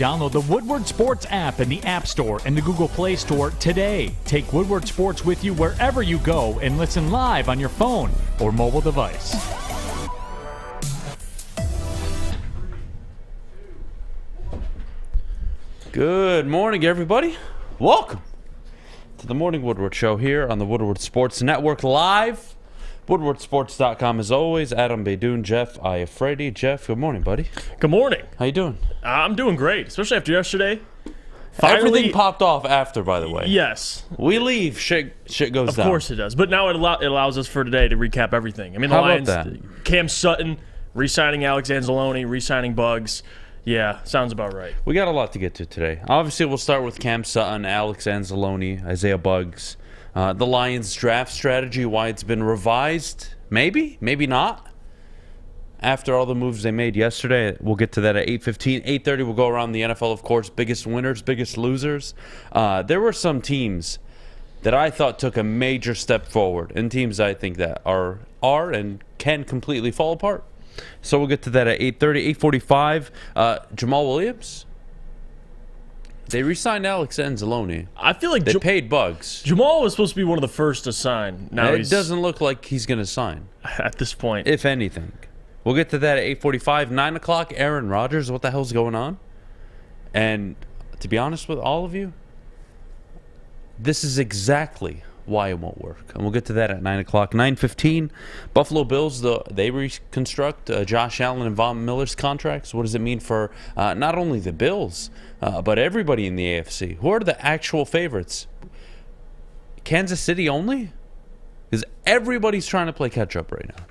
Download the Woodward Sports app in the App Store and the Google Play Store today. Take Woodward Sports with you wherever you go and listen live on your phone or mobile device. Good morning, everybody. Welcome to the Morning Woodward Show here on the Woodward Sports Network live. WoodwardSports.com as always. Adham, Beydoun, Jeff, Iafrate. Jeff, good morning, buddy. Good morning. How you doing? I'm doing great, especially after yesterday. Everything popped off after, by the way. Yes. We leave, shit goes down. Of course it does. But now it allows us for today to recap everything. I mean, the How Lions, about that? Cam Sutton, re-signing Anzalone, re-signing Bugs. Yeah, sounds about right. We got a lot to get to today. Obviously, we'll start with Cam Sutton, Anzalone, Isiah Bugs. The Lions draft strategy, why it's been revised. Maybe, maybe not. After all the moves they made yesterday, we'll get to that at 8:15. 8:30, we'll go around the NFL, of course. Biggest winners, biggest losers. There were some teams that I thought took a major step forward, and teams I think that are and can completely fall apart. So we'll get to that at 8:30. 8:45, Jamal Williams. They re-signed Anzalone. I feel like they paid Bugs. Jamal was supposed to be one of the first to sign. Now it doesn't look like he's going to sign. At this point. If anything. We'll get to that at 8:45. 9 o'clock, Aaron Rodgers. What the hell's going on? And to be honest with all of you, this is exactly why it won't work. And we'll get to that at 9 o'clock. 9:15, Buffalo Bills, they reconstruct Josh Allen and Von Miller's contracts. What does it mean for not only the Bills, but everybody in the AFC? Who are the actual favorites? Kansas City only? Because everybody's trying to play catch-up right now.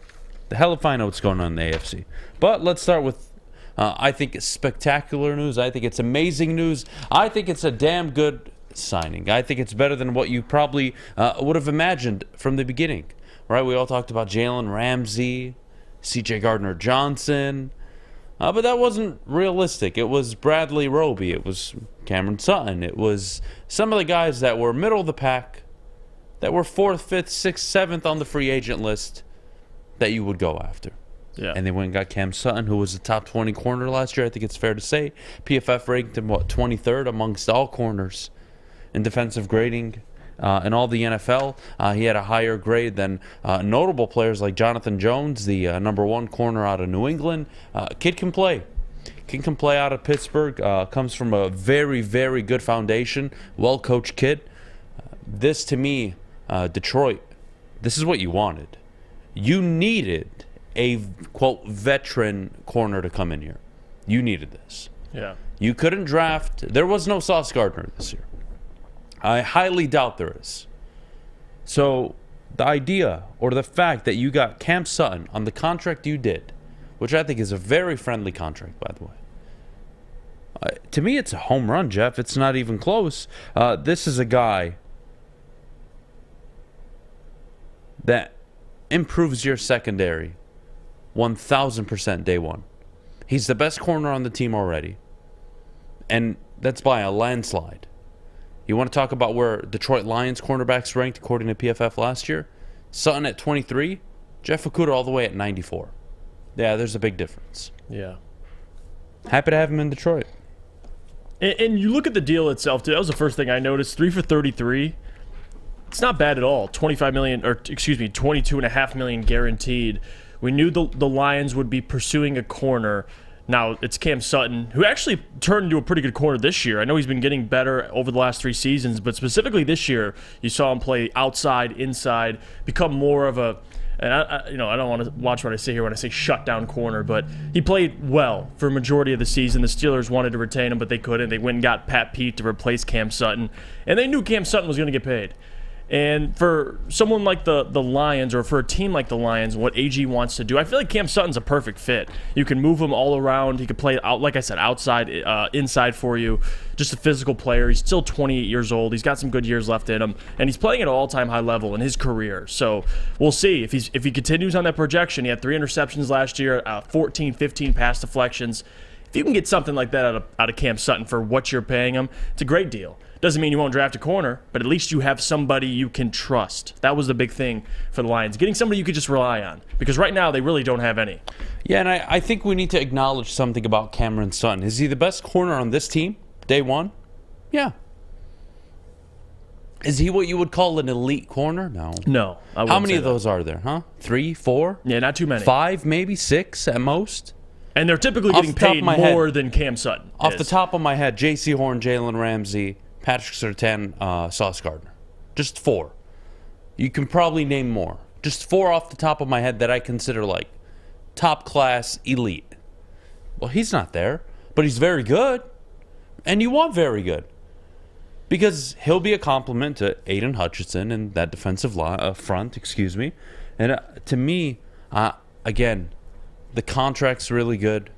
The hell if I know what's going on in the AFC. But let's start with, I think, it's spectacular news. I think it's amazing news. I think it's a damn good signing. I think it's better than what you probably would have imagined from the beginning. Right? We all talked about Jalen Ramsey, C.J. Gardner-Johnson. But that wasn't realistic. It was Bradley Roby. It was Cameron Sutton. It was some of the guys that were middle of the pack, that were 4th, 5th, 6th, 7th on the free agent list that you would go after. Yeah. And they went and got Cam Sutton, who was a top 20 corner last year. I think it's fair to say. PFF ranked him, 23rd amongst all corners in defensive grading in all the NFL. He had a higher grade than notable players like Jonathan Jones, the number 1 corner out of New England. Kid can play. Kid can play out of Pittsburgh. Comes from a very, very good foundation. Well-coached kid. This, to me, Detroit, this is what you wanted. You needed a, quote, veteran corner to come in here. You needed this. Yeah. You couldn't draft. There was no Sauce Gardner this year. I highly doubt there is. So the idea or the fact that you got Cam Sutton on the contract you did, which I think is a very friendly contract, by the way. To me, it's a home run, Jeff. It's not even close. This is a guy that improves your secondary 1,000% day one. He's the best corner on the team already. And that's by a landslide. You want to talk about where Detroit Lions cornerbacks ranked according to PFF last year? Sutton at 23, Jeff Okudah all the way at 94. Yeah, there's a big difference. Yeah. Happy to have him in Detroit. And you look at the deal itself, too. That was the first thing I noticed. 3 for 33. It's not bad at all. $22.5 million guaranteed. We knew the Lions would be pursuing a corner. Now it's Cam Sutton, who actually turned into a pretty good corner this year. I know he's been getting better over the last 3 seasons, but specifically this year, you saw him play outside, inside, become more of a. And I don't want to watch what I say here when I say shutdown corner, but he played well for a majority of the season. The Steelers wanted to retain him, but they couldn't. They went and got Pat Pete to replace Cam Sutton, and they knew Cam Sutton was going to get paid. And for someone like the Lions, or for a team like the Lions, what AG wants to do, I feel like Cam Sutton's a perfect fit. You can move him all around. He could play, out, like I said, outside, inside for you. Just a physical player. He's still 28 years old. He's got some good years left in him. And he's playing at an all-time high level in his career. So we'll see. If he continues on that projection, he had 3 interceptions last year, 14, 15 pass deflections. If you can get something like that out of Cam Sutton for what you're paying him, it's a great deal. Doesn't mean you won't draft a corner, but at least you have somebody you can trust. That was the big thing for the Lions, getting somebody you could just rely on. Because right now, they really don't have any. Yeah, and I think we need to acknowledge something about Cameron Sutton. Is he the best corner on this team, day one? Yeah. Is he what you would call an elite corner? No. No. How many of those are there, huh? 3, 4? Yeah, not too many. 5, maybe 6 at most? And they're typically getting paid more than Cam Sutton. Off the top of my head, J.C. Horn, Jalen Ramsey, Patrick Surtain, Sauce Gardner. Just 4. You can probably name more. Just 4 off the top of my head that I consider like top class elite. Well, he's not there, but he's very good. And you want very good. Because he'll be a compliment to Aiden Hutchinson and that defensive front, And to me, again, the contract's really good.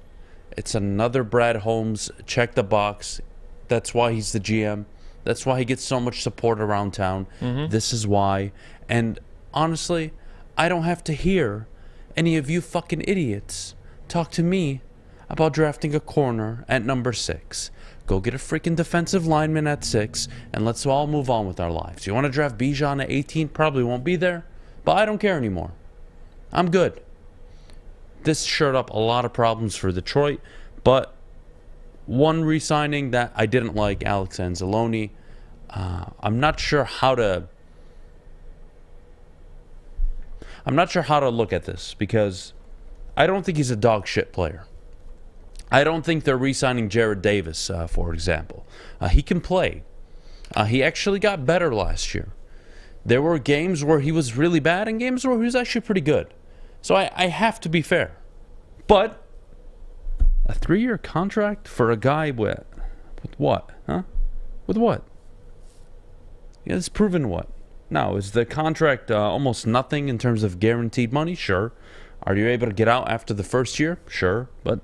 It's another Brad Holmes, check the box. That's why he's the GM. That's why he gets so much support around town. This is why. And honestly, I don't have to hear any of you fucking idiots talk to me about drafting a corner at number 6. Go get a freaking defensive lineman at 6, and let's all move on with our lives. You want to draft Beydoun at 18? Probably won't be there, but I don't care anymore. I'm good. This shirred up a lot of problems for Detroit, but one re-signing that I didn't like, Alex Anzalone. I'm not sure how to look at this because I don't think he's a dog shit player. I don't think they're re-signing Jared Davis, for example. He can play. He actually got better last year. There were games where he was really bad and games where he was actually pretty good. So I have to be fair. But a 3-year contract for a guy with what? Huh? With what? Yeah, it's proven what? Now, is the contract almost nothing in terms of guaranteed money? Sure. Are you able to get out after the first year? Sure. But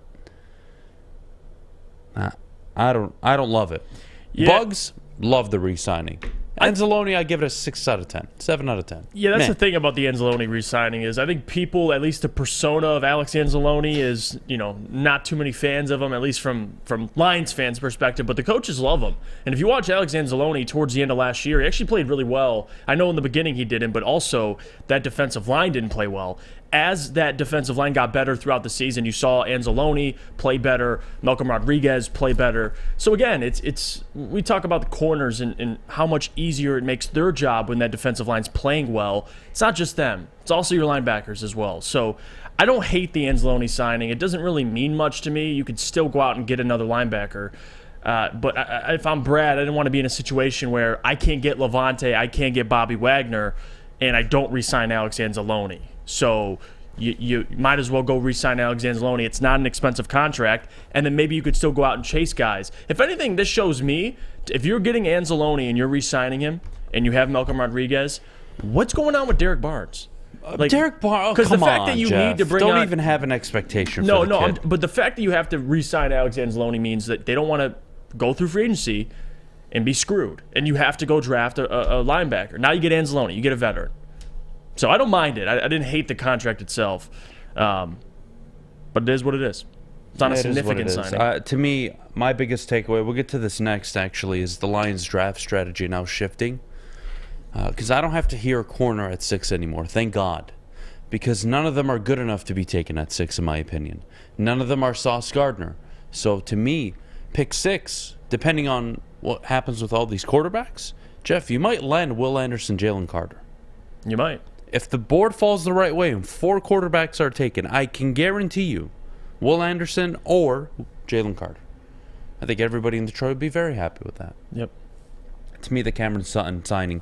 I don't love it. Yeah. Bugs, love the re-signing. Anzalone, I give it a 6 out of 10, 7 out of 10. Yeah, that's the thing about the Anzalone re-signing is I think people, at least the persona of Alex Anzalone is, not too many fans of him, at least from Lions fans' perspective, but the coaches love him. And if you watch Alex Anzalone towards the end of last year, he actually played really well. I know in the beginning he didn't, but also that defensive line didn't play well. As that defensive line got better throughout the season, you saw Anzalone play better, Malcolm Rodriguez play better. So again, it's we talk about the corners and how much easier it makes their job when that defensive line's playing well. It's not just them; it's also your linebackers as well. So I don't hate the Anzalone signing. It doesn't really mean much to me. You could still go out and get another linebacker. But if I'm Brad, I didn't want to be in a situation where I can't get Levante, I can't get Bobby Wagner, and I don't re-sign Alex Anzalone. So you might as well go re-sign Alex Anzalone. It's not an expensive contract, and then maybe you could still go out and chase guys. If anything, this shows me, if you're getting Anzalone and you're re-signing him, and you have Malcolm Rodriguez, what's going on with Derek Barnes? Derek Barnes, because the fact that you need to bring don't even have an expectation. But the fact that you have to re-sign Alex Anzalone means that they don't want to go through free agency and be screwed, and you have to go draft a linebacker. Now you get Anzalone, you get a veteran. So I don't mind it. I didn't hate the contract itself, but it is what it is. It's not a significant signing. To me, my biggest takeaway, we'll get to this next actually, is the Lions draft strategy now shifting. Because I don't have to hear a corner at 6 anymore, thank God. Because none of them are good enough to be taken at 6, in my opinion. None of them are Sauce Gardner. So to me, pick 6, depending on what happens with all these quarterbacks. Jeff, you might land Will Anderson, Jalen Carter. You might. If the board falls the right way and 4 quarterbacks are taken, I can guarantee you Will Anderson or Jalen Carter. I think everybody in Detroit would be very happy with that. Yep. To me, the Cameron Sutton signing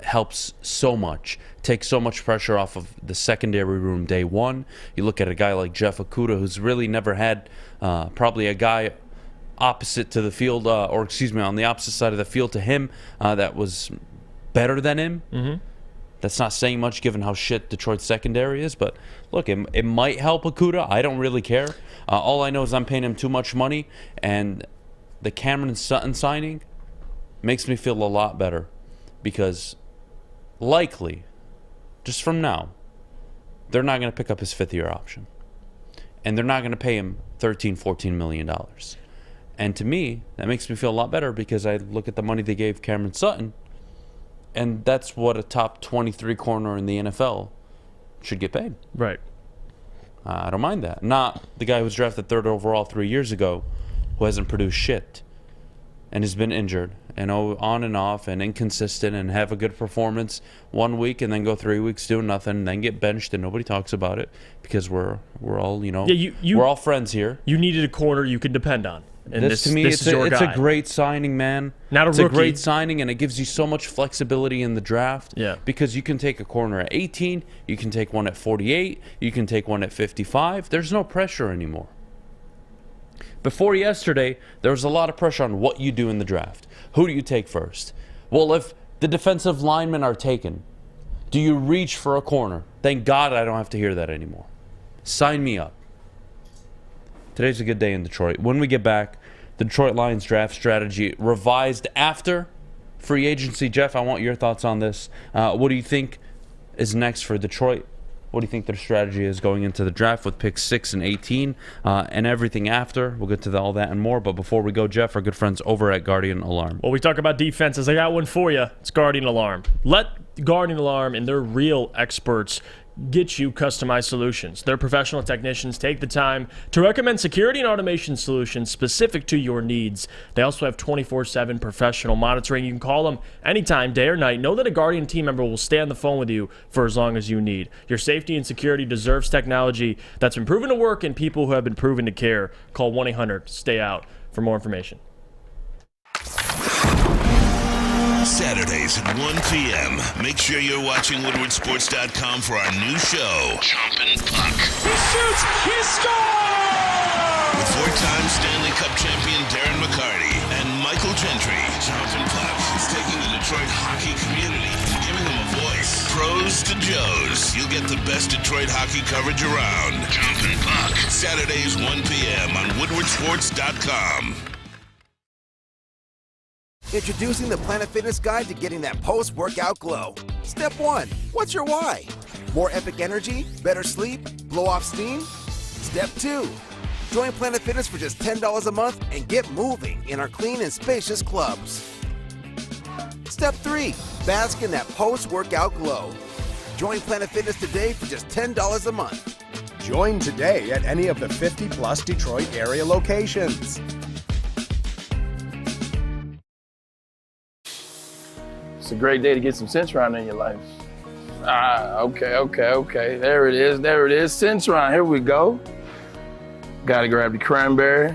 helps so much, takes so much pressure off of the secondary room day one. You look at a guy like Jeff Okudah, who's really never had probably a guy opposite to the field, on the opposite side of the field to him that was better than him. Mm-hmm. That's not saying much given how shit Detroit's secondary is, but look, it might help Okudah. I don't really care. All I know is I'm paying him too much money, and the Cameron Sutton signing makes me feel a lot better because likely, just from now, they're not going to pick up his 5th-year option. and they're not going to pay him $13-14 million. And to me, that makes me feel a lot better because I look at the money they gave Cameron Sutton, and that's what a top 23 corner in the NFL should get paid. Right. I don't mind that. Not the guy who was drafted 3rd overall 3 years ago who hasn't produced shit and has been injured and on and off and inconsistent and have a good performance 1 week and then go 3 weeks doing nothing and then get benched and nobody talks about it because we're all, we're all friends here. You needed a corner you could depend on. And this to me, it's a great signing, man. Not a it's rookie. A great signing, and it gives you so much flexibility in the draft. Yeah. Because you can take a corner at 18, you can take one at 48, you can take one at 55. There's no pressure anymore. Before yesterday, there was a lot of pressure on what you do in the draft. Who do you take first? Well, if the defensive linemen are taken, do you reach for a corner? Thank God I don't have to hear that anymore. Sign me up. Today's a good day in Detroit. When we get back, the Detroit Lions draft strategy revised after free agency. Jeff, I want your thoughts on this. What do you think is next for Detroit? What do you think their strategy is going into the draft with picks 6 and 18 and everything after? We'll get to all that and more. But before we go, Jeff, our good friends over at Guardian Alarm. Well, we talk about defenses. I got one for you. It's Guardian Alarm. Let Guardian Alarm and their real experts get you customized solutions. Their professional technicians take the time to recommend security and automation solutions specific to your needs. They also have 24/7 professional monitoring. You can call them anytime, day or night. Know that a Guardian team member will stay on the phone with you for as long as you need. Your safety and security deserves technology that's been proven to work and people who have been proven to care. Call 1-800-STAY-OUT for more information. Saturdays at 1 p.m. Make sure you're watching WoodwardSports.com for our new show, Chompin' Puck. He shoots! He scores! With 4-time Stanley Cup champion Darren McCarty and Michael Gentry. Chompin' Puck is taking the Detroit hockey community and giving them a voice. Pros to Joes. You'll get the best Detroit hockey coverage around. Chompin' Puck. Saturdays 1 p.m. on WoodwardSports.com. Introducing the Planet Fitness Guide to getting that post-workout glow. Step 1. What's your why? More epic energy? Better sleep? Blow off steam? Step 2. Join Planet Fitness for just $10 a month and get moving in our clean and spacious clubs. Step 3. Bask in that post-workout glow. Join Planet Fitness today for just $10 a month. Join today at any of the 50-plus Detroit area locations. It's a great day to get some Centron in your life. Okay. There it is. Centron, here we go. Gotta grab the cranberry.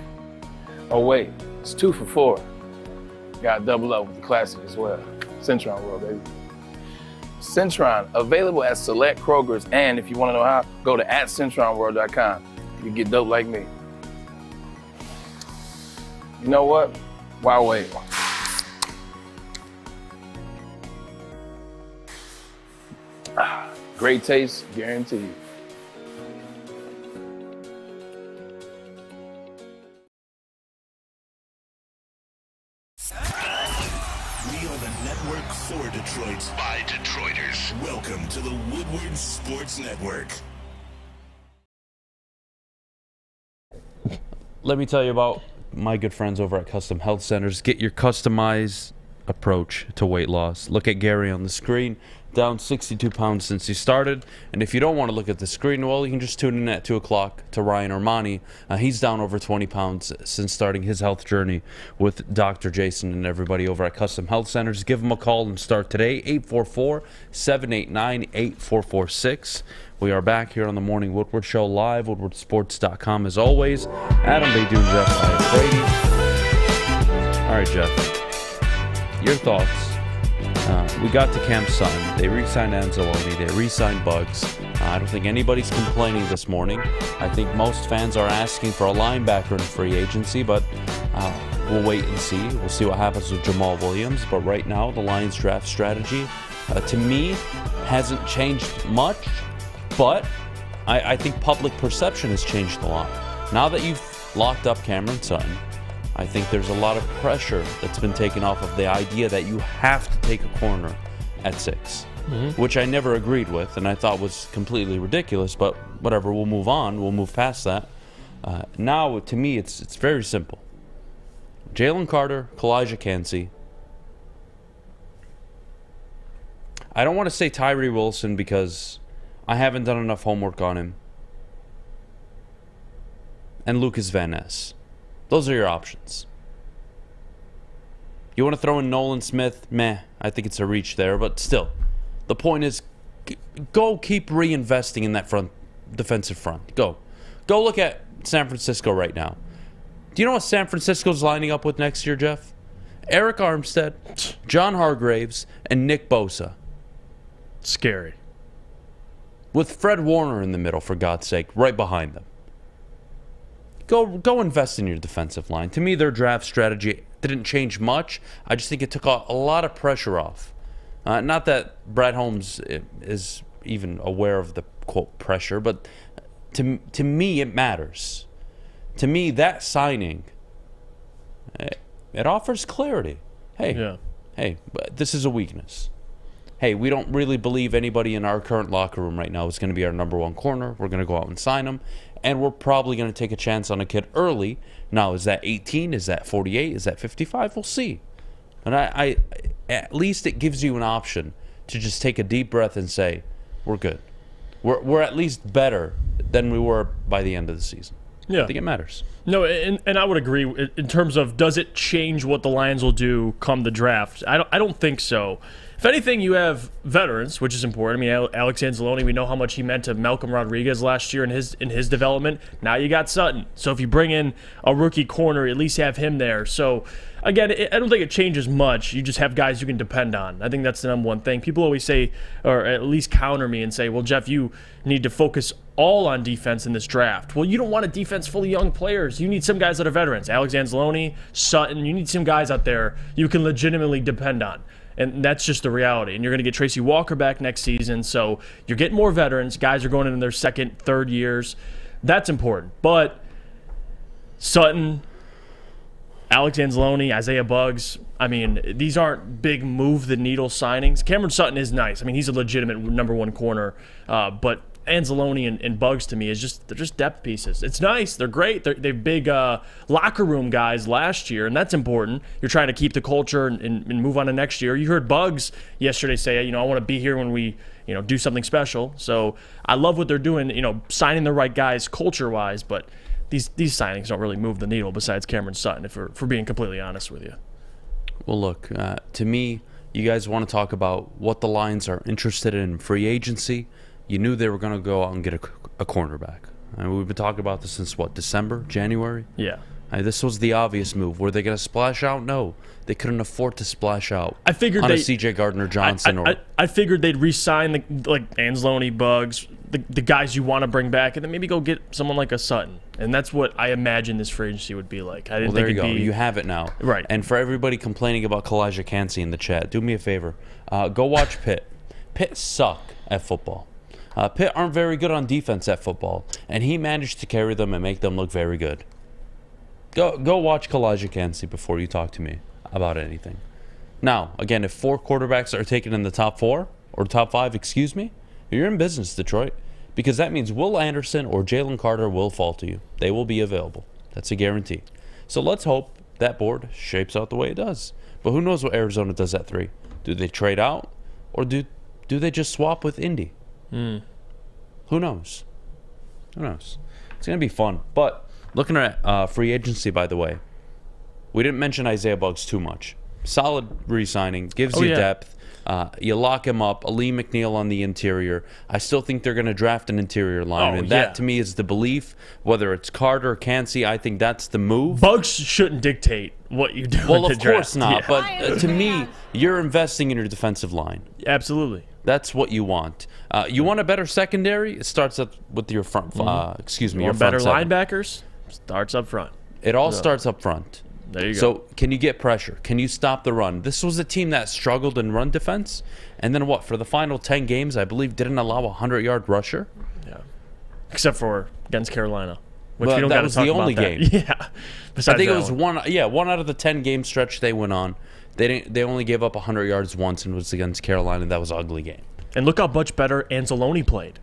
Oh wait, it's 2 for $4. Gotta double up with the classic as well. Centron World, baby. Centron, available at select Kroger's, and if you wanna know how, go to @CentronWorld.com. You get dope like me. You know what? Why wait? Great taste, guaranteed. We are the network for Detroit by Detroiters. Welcome to the Woodward Sports Network. Let me tell you about my good friends over at Custom Health Centers. Get your customized approach to weight loss. Look at Gary on the screen. Down 62 pounds since he started. And if you don't want to look at the screen, well, you can just tune in at 2 o'clock to Ryan Ermanni. He's down over 20 pounds since starting his health journey with Dr. Jason and everybody over at Custom Health Centers. Give them a call and start today, 844-789-8446. We are back here on the Morning Woodward Show live, woodwardsports.com as always. Adham, Beydoun, Jeff, Iafrate. All right, Jeff, your thoughts. We got to Cam Sutton. They re-signed Anzalone. They re-signed Bugs. I don't think anybody's complaining this morning. I think most fans are asking for a linebacker in free agency, but we'll wait and see. We'll see what happens with Jamal Williams. But right now, the Lions draft strategy, to me, hasn't changed much. But I think public perception has changed a lot. Now that you've locked up Cameron Sutton, I think there's a lot of pressure that's been taken off of the idea that you have to take a corner at 6, which I never agreed with and I thought was completely ridiculous, but whatever, we'll move on. We'll move past that. Now, to me, it's very simple. Jalen Carter, Kalijah Kancey. I don't want to say Tyree Wilson because I haven't done enough homework on him. And Lucas Van Ness. Those are your options. You want to throw in Nolan Smith? Meh, I think it's a reach there, but still. The point is, go keep reinvesting in that defensive front. Go look at San Francisco right now. Do you know what San Francisco's lining up with next year, Jeff? Eric Armstead, John Hargraves, and Nick Bosa. Scary. With Fred Warner in the middle, for God's sake, right behind them. Go invest in your defensive line. To me, their draft strategy didn't change much. I just think it took a lot of pressure off. Not that Brad Holmes is even aware of the, quote, pressure, but to me, it matters. To me, that signing, it offers clarity. Hey, this is a weakness. Hey, we don't really believe anybody in our current locker room right now is going to be our number one corner. We're going to go out and sign him, and we're probably going to take a chance on a kid early. Now, is that 18? Is that 48? Is that 55? We'll see. And I at least it gives you an option to just take a deep breath and say, we're good. We're at least better than we were by the end of the season. Yeah. I think it matters. No, and I would agree in terms of does it change what the Lions will do come the draft? I don't think so. If anything, you have veterans, which is important. I mean, Alex Anzalone, we know how much he meant to Malcolm Rodriguez last year in his development. Now you got Sutton. So if you bring in a rookie corner, at least have him there. So, again, I don't think it changes much. You just have guys you can depend on. I think that's the number one thing. People always say, or at least counter me and say, well, Jeff, you need to focus all on defense in this draft. Well, you don't want a defense full of young players. You need some guys that are veterans. Alex Anzalone, Sutton. You need some guys out there you can legitimately depend on. And that's just the reality. And you're going to get Tracy Walker back next season. So you're getting more veterans. Guys are going into their second, third years. That's important. But Sutton, Alex Anzalone, Isaiah Buggs, I mean, these aren't big move-the-needle signings. Cameron Sutton is nice. I mean, he's a legitimate number one corner. But Anzalone and Buggs, to me, they're just depth pieces. It's nice. They're great. They're big locker room guys last year, and that's important. You're trying to keep the culture and move on to next year. You heard Buggs yesterday say, I want to be here when we do something special. So I love what they're doing, signing the right guys culture-wise, but these signings don't really move the needle besides Cameron Sutton, if we're being completely honest with you. Well, look, to me, you guys want to talk about what the Lions are interested in free agency. You knew they were going to go out and get a cornerback. We've been talking about this since, December, January? Yeah. This was the obvious move. Were they going to splash out? No. They couldn't afford to splash out I figured on a C.J. Gardner-Johnson. I figured they'd re-sign Anzalone, Buggs, the guys you want to bring back, and then maybe go get someone like a Sutton. And that's what I imagine this free agency would be like. I didn't there think you it'd go. be... You have it now. Right. And for everybody complaining about Kalijah Kancey in the chat, do me a favor. Go watch Pitt. Pitt suck at football. Pitt aren't very good on defense at football, and he managed to carry them and make them look very good. Go watch Kalijah Kancey before you talk to me about anything. Now, again, if 4 quarterbacks are taken in the top 4, or top 5, excuse me, you're in business, Detroit, because that means Will Anderson or Jalen Carter will fall to you. They will be available. That's a guarantee. So let's hope that board shapes out the way it does. But who knows what Arizona does at 3? Do they trade out, or do they just swap with Indy? Who knows? Who knows? It's going to be fun. But looking at free agency, by the way, we didn't mention Isaiah Buggs too much. Solid re-signing. Gives you depth. You lock him up. Ali McNeil on the interior. I still think they're going to draft an interior lineman. That, to me, is the belief. Whether it's Carter or Kancey, I think that's the move. Buggs shouldn't dictate what you do Well, in the of draft. course not. Yeah. But to me, you're investing in your defensive line. Absolutely. That's what you want. You want a better secondary? It starts up with your front. Your front better seven. linebackers? Starts up front. It all starts up front. There you go. So can you get pressure? Can you stop the run? This was a team that struggled in run defense, and then for the final 10 games, I believe didn't allow a 100-yard rusher. Yeah. Except for against Carolina, which But we don't that got to was talk the about only that. game. Yeah. Besides I think it that was one. one out of the 10 game stretch they went on. They only gave up 100 yards once, and it was against Carolina. And that was an ugly game. And look how much better Anzalone played.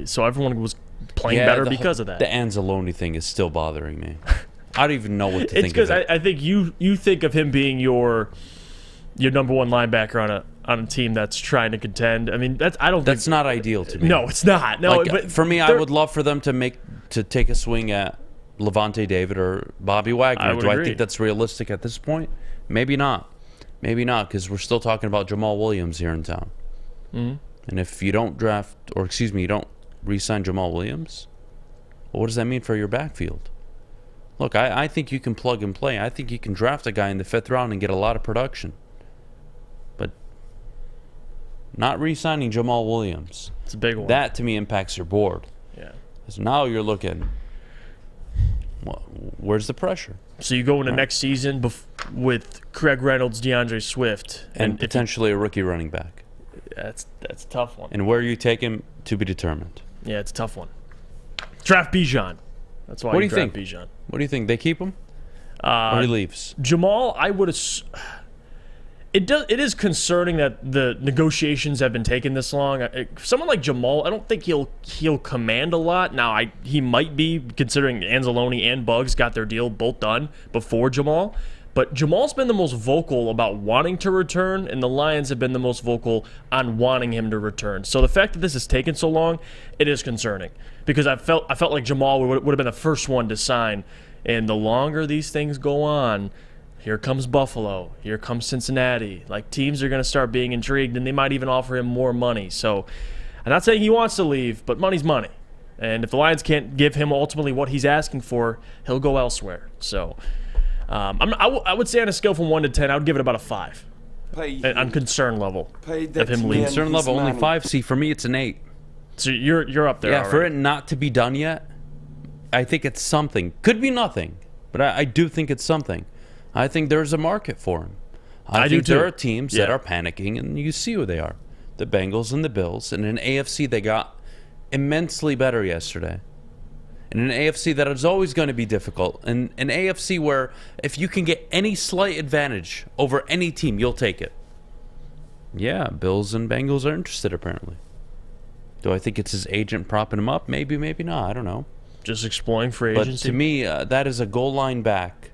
So everyone was playing better because of that. The Anzalone thing is still bothering me. I don't even know what to think of it. It's because I think you think of him being your number one linebacker on a team that's trying to contend. I mean, that's not ideal to me. No, it's not. No, like, but for me, I would love for them to take a swing at Levante David or Bobby Wagner. Do I think that's realistic at this point? Maybe not. Maybe not, because we're still talking about Jamal Williams here in town. Mm-hmm. And if you don't you don't re-sign Jamal Williams, well, what does that mean for your backfield? Look, I think you can plug and play. I think you can draft a guy in the 5th round and get a lot of production. But not re-signing Jamal Williams. It's a big one. That, to me, impacts your board. Yeah. Because now you're looking, well, where's the pressure? So you go into next season with Craig Reynolds, DeAndre Swift. And potentially a rookie running back. That's a tough one. And where you take him to be determined. Yeah, it's a tough one. Draft Beydoun. That's why what do you think? Beydoun. What do you think? They keep him? Or he leaves? Jamal, I would have. It is concerning that the negotiations have been taking this long. Someone like Jamal, I don't think he'll command a lot. Now, he might be, considering Anzalone and Bugs got their deal both done before Jamal. But Jamal's been the most vocal about wanting to return, and the Lions have been the most vocal on wanting him to return. So the fact that this has taken so long, it is concerning. Because I felt like Jamal would have been the first one to sign. And the longer these things go on, here comes Buffalo, here comes Cincinnati. Like, teams are going to start being intrigued, and they might even offer him more money. So I'm not saying he wants to leave, but money's money. And if the Lions can't give him ultimately what he's asking for, he'll go elsewhere. So I would say on a scale from 1 to 10, I would give it about a 5 on concern level of him leaving. Concern level only 5. See, for me, it's an 8. So you're up there. Yeah, for it not to be done yet, I think it's something. Could be nothing, but I do think it's something. I think there's a market for him. I think there are teams that are panicking, and you see who they are. The Bengals and the Bills. And in an AFC, they got immensely better yesterday. In an AFC that is always going to be difficult. And an AFC where if you can get any slight advantage over any team, you'll take it. Yeah, Bills and Bengals are interested, apparently. Do I think it's his agent propping him up? Maybe, maybe not. I don't know. Just exploring free agency? But to me, that is a goal line back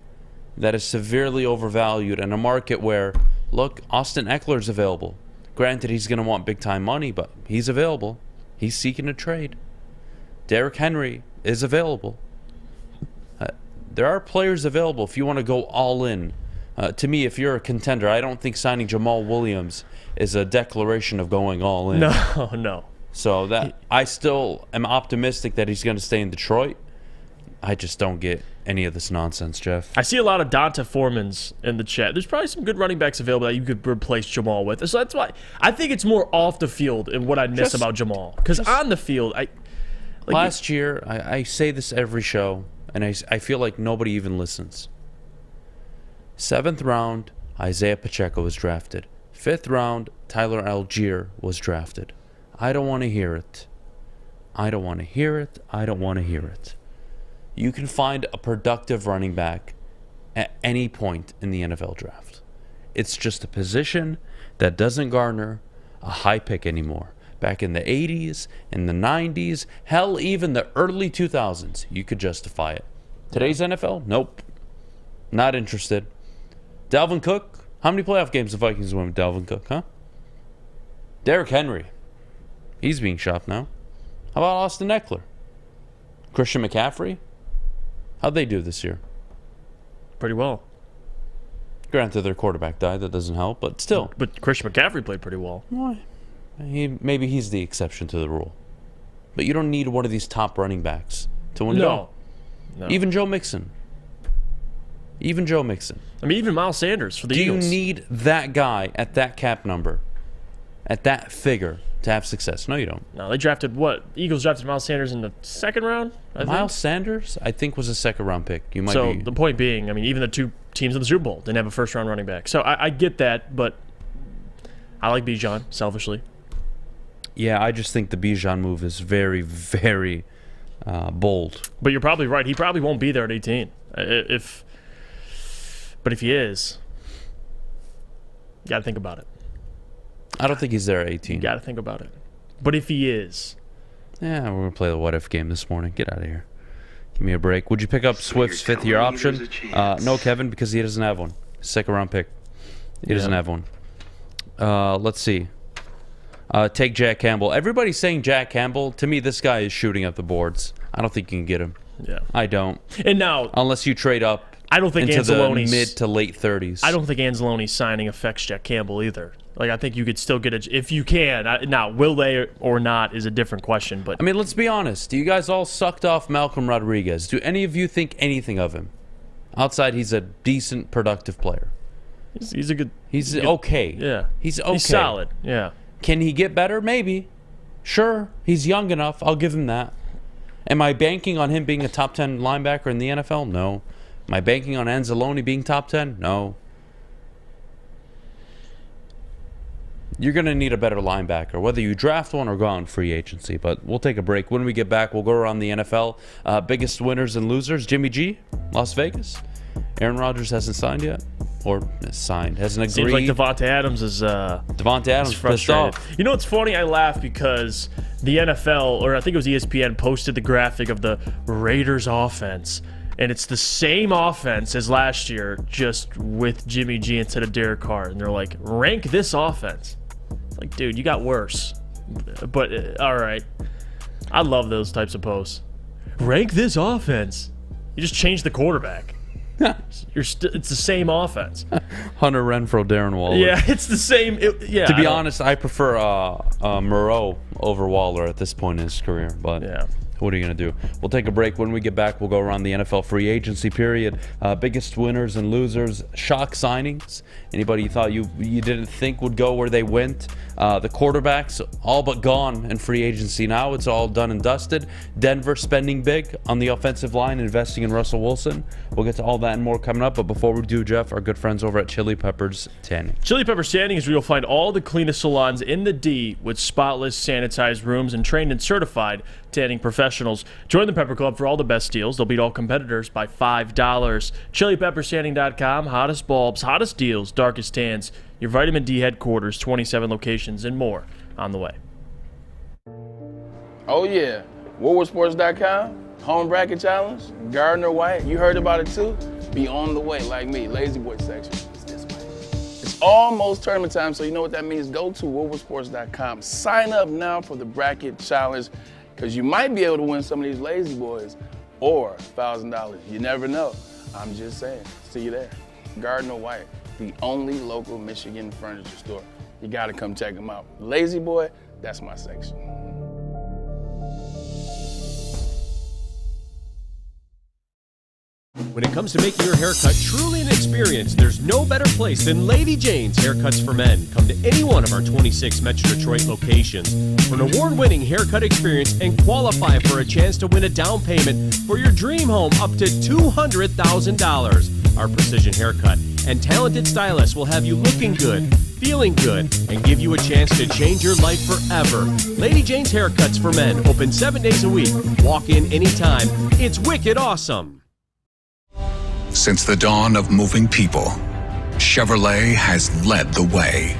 that is severely overvalued in a market where, look, Austin Eckler's available. Granted, he's going to want big-time money, but he's available. He's seeking a trade. Derrick Henry is available. There are players available if you want to go all in. To me, if you're a contender, I don't think signing Jamal Williams is a declaration of going all in. No. So that I still am optimistic that he's going to stay in Detroit. I just don't get any of this nonsense, Jeff. I see a lot of Donta Foremans in the chat. There's probably some good running backs available that you could replace Jamal with. So that's why I think it's more off the field and what I miss about Jamal. Because on the field, last year, I say this every show, and I feel like nobody even listens. 7th round, Isiah Pacheco was drafted. 5th round, Tyler Algier was drafted. I don't want to hear it. I don't want to hear it. I don't want to hear it. You can find a productive running back at any point in the NFL draft. It's just a position that doesn't garner a high pick anymore. Back in the 80s, in the 90s, hell, even the early 2000s, you could justify it. Today's NFL? Nope. Not interested. Dalvin Cook? How many playoff games the Vikings win with Dalvin Cook, huh? Derrick Henry. He's being shopped now. How about Austin Eckler? Christian McCaffrey? How'd they do this year? Pretty well. Granted, their quarterback died. That doesn't help, but still. But Christian McCaffrey played pretty well. Why? Maybe he's the exception to the rule. But you don't need one of these top running backs to win it all. No. Even Joe Mixon. I mean, even Miles Sanders for the Eagles. Do you need that guy at that cap number, at that figure, to have success? No, you don't. No, they drafted what? The Eagles drafted Miles Sanders in the 2nd round, I think. Miles Sanders, I think, was a 2nd-round pick. The point being, I mean, even the two teams in the Super Bowl didn't have a first-round running back. So I get that, but I like Beydoun, selfishly. Yeah, I just think the Beydoun move is very, very bold. But you're probably right. He probably won't be there at 18. But if he is, you got to think about it. I don't think he's there at 18. You got to think about it. But if he is, Yeah, we're going to play the what-if game this morning. Get out of here. Give me a break. Would you pick up Swift's fifth-year option? No, Kevin, because he doesn't have one. Second-round pick. He doesn't have one. Let's see. Take Jack Campbell. Everybody's saying Jack Campbell. To me, this guy is shooting up the boards. I don't think you can get him. Yeah. I don't. And now, unless you trade up I don't think into Anzalone's the mid to late 30s. I don't think Anzalone's signing affects Jack Campbell either. Like, I think you could still get it if you can. Now, will they or not is a different question. But I mean, let's be honest. You guys all sucked off Malcolm Rodriguez. Do any of you think anything of him? Outside, he's a decent, productive player. He's a good. He's okay. Yeah. He's okay. He's solid. Yeah. Can he get better? Maybe. Sure. He's young enough. I'll give him that. Am I banking on him being a top 10 linebacker in the NFL? No. Am I banking on Anzalone being top 10? No. You're going to need a better linebacker, whether you draft one or go on free agency. But we'll take a break. When we get back, we'll go around the NFL. Biggest winners and losers. Jimmy G, Las Vegas. Aaron Rodgers hasn't signed yet. Or hasn't agreed. Seems like Davante Adams is frustrated. Pissed off. You know what's funny? I laugh because the NFL, or I think it was ESPN, posted the graphic of the Raiders offense. And it's the same offense as last year, just with Jimmy G instead of Derek Carr. And they're like, rank this offense. It's like, dude, you got worse. But, all right. I love those types of posts. Rank this offense. You just changed the quarterback. It's the same offense. Hunter Renfrow, Darren Waller. Yeah, it's the same. To be honest, I prefer Moreau over Waller at this point in his career. But yeah. What are you going to do? We'll take a break. When we get back, we'll go around the NFL free agency period. Biggest winners and losers. Shock signings. Anybody you thought you didn't think would go where they went. The quarterbacks, all but gone in free agency now. It's all done and dusted. Denver spending big on the offensive line, investing in Russell Wilson. We'll get to all that and more coming up. But before we do, Jeff, our good friends over at Chili Peppers Tanning. Chili Peppers Tanning is where you'll find all the cleanest salons in the D with spotless, sanitized rooms and trained and certified tanning professionals. Join the Pepper Club for all the best deals. They'll beat all competitors by $5. ChiliPeppersTanning.com. Hottest bulbs, hottest deals, darkest tans. Your Vitamin D headquarters, 27 locations, and more on the way. Oh, yeah. WoodwardSports.com. Home Bracket Challenge. Gardner White. You heard about it, too? Be on the way, like me. Lazy Boy section. It's this way. It's almost tournament time, so you know what that means. Go to WoodwardSports.com. Sign up now for the Bracket Challenge, because you might be able to win some of these Lazy Boys or $1,000. You never know. I'm just saying. See you there. Gardner White, the only local Michigan furniture store. You got to come check them out. Lazy Boy, that's my section. When it comes to making your haircut truly an experience, there's no better place than Lady Jane's Haircuts for Men. Come to any one of our 26 Metro Detroit locations for an award-winning haircut experience and qualify for a chance to win a down payment for your dream home up to $200,000. Our precision haircut and talented stylists will have you looking good, feeling good, and give you a chance to change your life forever. Lady Jane's Haircuts for Men, open 7 days a week. Walk in anytime. It's wicked awesome. Since the dawn of moving people, Chevrolet has led the way.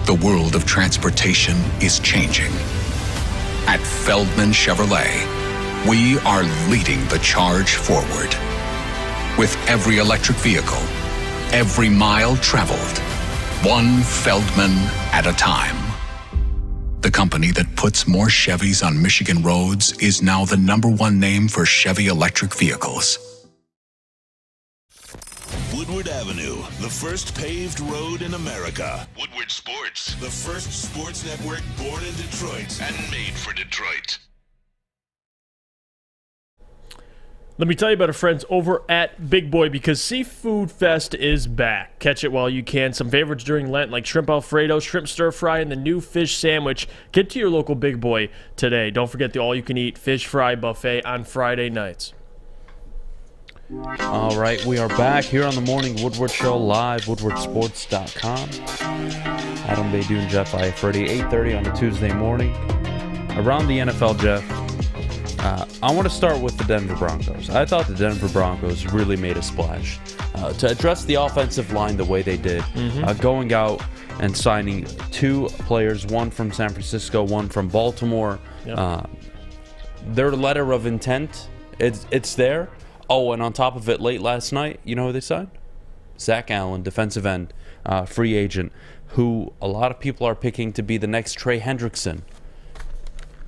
The world of transportation is changing. At Feldman Chevrolet, we are leading the charge forward. With every electric vehicle, every mile traveled, one Feldman at a time. The company that puts more Chevys on Michigan roads is now the #1 name for Chevy electric vehicles. Woodward Avenue, the first paved road in America. Woodward Sports, the first sports network born in Detroit and made for Detroit. Let me tell you about our friends over at Big Boy, because Seafood Fest is back. Catch it while you can. Some favorites during Lent like shrimp Alfredo, shrimp stir fry, and the new fish sandwich. Get to your local Big Boy today. Don't forget the all-you-can-eat fish fry buffet on Friday nights. All right, we are back here on the Morning Woodward Show live, woodwardsports.com. Adham, Beydoun, Jeff Iafrate, 8:30 on a Tuesday morning. Around the NFL, Jeff, I want to start with the Denver Broncos. I thought the Denver Broncos really made a splash to address the offensive line the way they did, going out and signing 2 players, one from San Francisco, one from Baltimore. Yep. their letter of intent, it's there. Oh, and on top of it, late last night, you know who they signed? Zach Allen, defensive end, free agent, who a lot of people are picking to be the next Trey Hendrickson.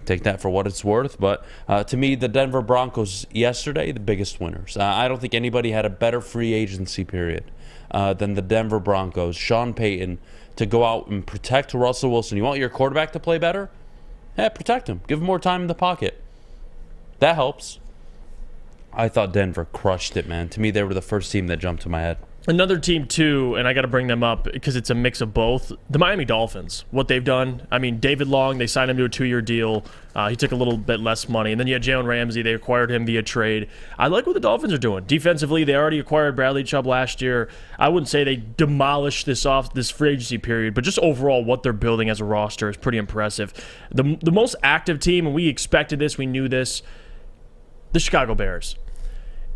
Take that for what it's worth. But to me, the Denver Broncos yesterday, the biggest winners. I don't think anybody had a better free agency period than the Denver Broncos. Sean Payton to go out and protect Russell Wilson. You want your quarterback to play better? Yeah, protect him. Give him more time in the pocket. That helps. I thought Denver crushed it, man. To me, they were the first team that jumped to my head. Another team, too, and I got to bring them up because it's a mix of both. The Miami Dolphins, what they've done. I mean, David Long, they signed him to a 2-year deal. He took a little bit less money. And then you had Jalen Ramsey. They acquired him via trade. I like what the Dolphins are doing. Defensively, they already acquired Bradley Chubb last year. I wouldn't say they demolished this free agency period, but just overall what they're building as a roster is pretty impressive. The most active team, and we expected this, we knew this, the Chicago Bears.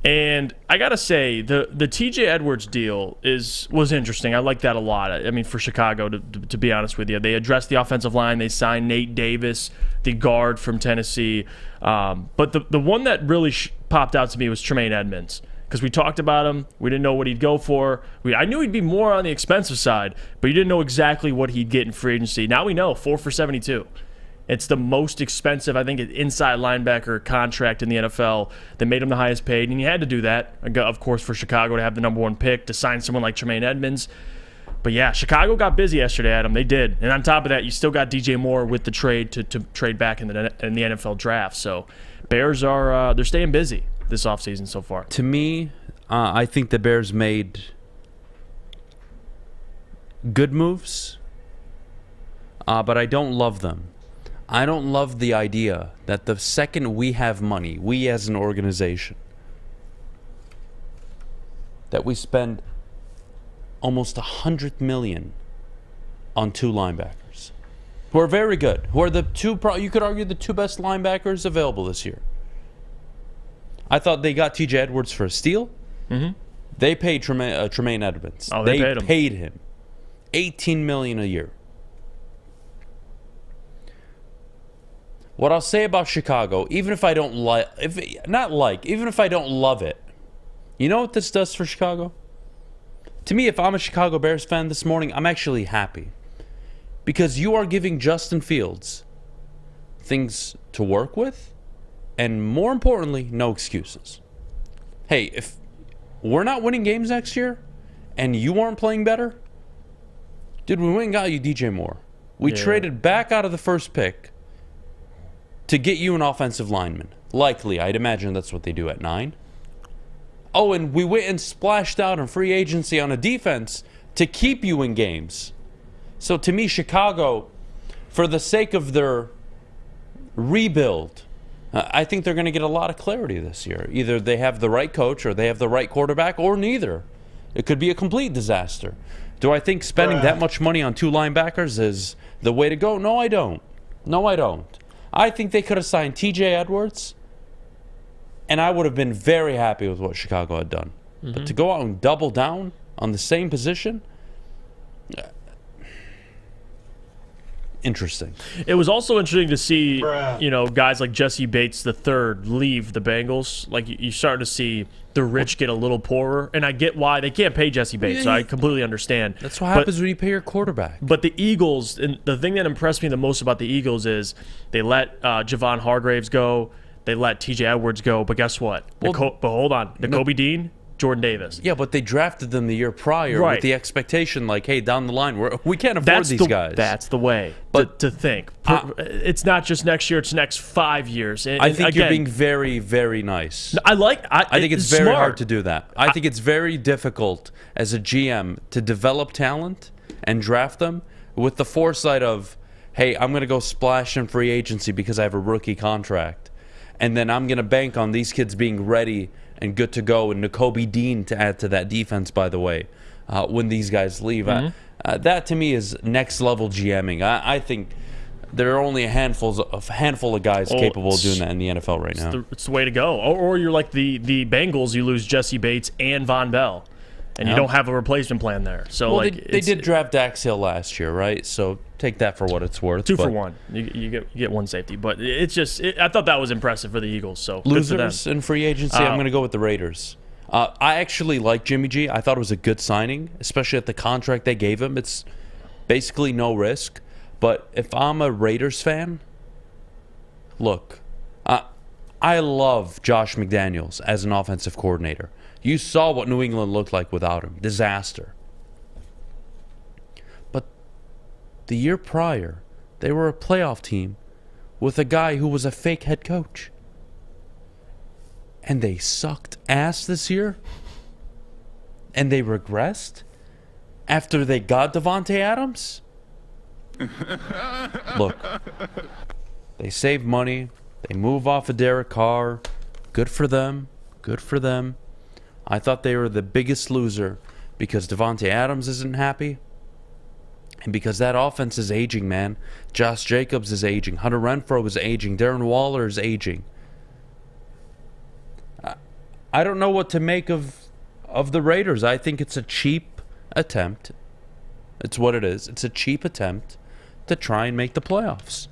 And I got to say, the T.J. Edwards deal was interesting. I like that a lot. I mean, for Chicago, to be honest with you. They addressed the offensive line. They signed Nate Davis, the guard from Tennessee. But the one that really popped out to me was Tremaine Edmonds. Because we talked about him. We didn't know what he'd go for. I knew he'd be more on the expensive side, but you didn't know exactly what he'd get in free agency. Now we know, 4 for $72. It's the most expensive, I think, inside linebacker contract in the NFL that made him the highest paid. And you had to do that, of course, for Chicago to have the number 1 pick, to sign someone like Tremaine Edmonds. But yeah, Chicago got busy yesterday, Adam. They did. And on top of that, you still got DJ Moore with the trade to trade back in the NFL draft. So Bears they're staying busy this offseason so far. To me, I think the Bears made good moves, but I don't love them. I don't love the idea that the second we have money, we as an organization, that we spend almost $100 million on 2 linebackers who are very good, who are the two, you could argue, the 2 best linebackers available this year. I thought they got T.J. Edwards for a steal. Mm-hmm. They paid Tremaine Edmonds. Oh, they paid him $18 million a year. What I'll say about Chicago, even if I don't even if I don't love it, you know what this does for Chicago? To me, if I'm a Chicago Bears fan this morning, I'm actually happy. Because you are giving Justin Fields things to work with, and more importantly, no excuses. Hey, if we're not winning games next year, and you aren't playing better, dude, we went and got you DJ Moore. We traded back out of the first pick to get you an offensive lineman. Likely, I'd imagine that's what they do at 9. Oh, and we went and splashed out on free agency on a defense to keep you in games. So to me, Chicago, for the sake of their rebuild, I think they're going to get a lot of clarity this year. Either they have the right coach or they have the right quarterback, or neither. It could be a complete disaster. Do I think spending that much money on 2 linebackers is the way to go? No, I don't. I think they could have signed T.J. Edwards, and I would have been very happy with what Chicago had done. Mm-hmm. But to go out and double down on the same position, interesting. It was also interesting to see, guys like Jesse Bates III leave the Bengals. Like, you start to see the rich get a little poorer, and I get why they can't pay Jesse Bates. So I completely understand. That's what happens when you pay your quarterback. But the Eagles, and the thing that impressed me the most about the Eagles is they let Javon Hargraves go, they let T.J. Edwards go, but guess what? But hold on, Nakobe Dean, Jordan Davis. Yeah, but they drafted them the year prior with the expectation, like, hey, down the line, we can't afford these guys. That's the way to think. It's not just next year; it's next 5 years. I think you're being very, very nice. I think it's very hard to do that. I think it's very difficult as a GM to develop talent and draft them with the foresight of, hey, I'm going to go splash in free agency because I have a rookie contract, and then I'm going to bank on these kids being ready and good to go, and Nakobe Dean to add to that defense, by the way, when these guys leave. Mm-hmm. That, to me, is next-level GMing. I think there are only a handful of guys capable of doing that in the NFL right now. It's the way to go. Or you're like the Bengals, you lose Jesse Bates and Von Bell. and you don't have a replacement plan there. So well, they did draft Dax Hill last year, right? So take that for what it's worth. 2 for 1. You get one safety, but it's just I thought that was impressive for the Eagles. So losers in free agency, I'm going to go with the Raiders. I actually like Jimmy G. I thought it was a good signing, especially at the contract they gave him. It's basically no risk. But if I'm a Raiders fan, look, I love Josh McDaniels as an offensive coordinator. You saw what New England looked like without him. Disaster. But the year prior, they were a playoff team with a guy who was a fake head coach. And they sucked ass this year? And they regressed? After they got Davante Adams? Look, they save money. They move off of Derek Carr. Good for them. Good for them. I thought they were the biggest loser because Davante Adams isn't happy. And because that offense is aging, man. Josh Jacobs is aging. Hunter Renfrow is aging. Darren Waller is aging. I don't know what to make of the Raiders. I think it's a cheap attempt. It's what it is. It's a cheap attempt to try and make the playoffs.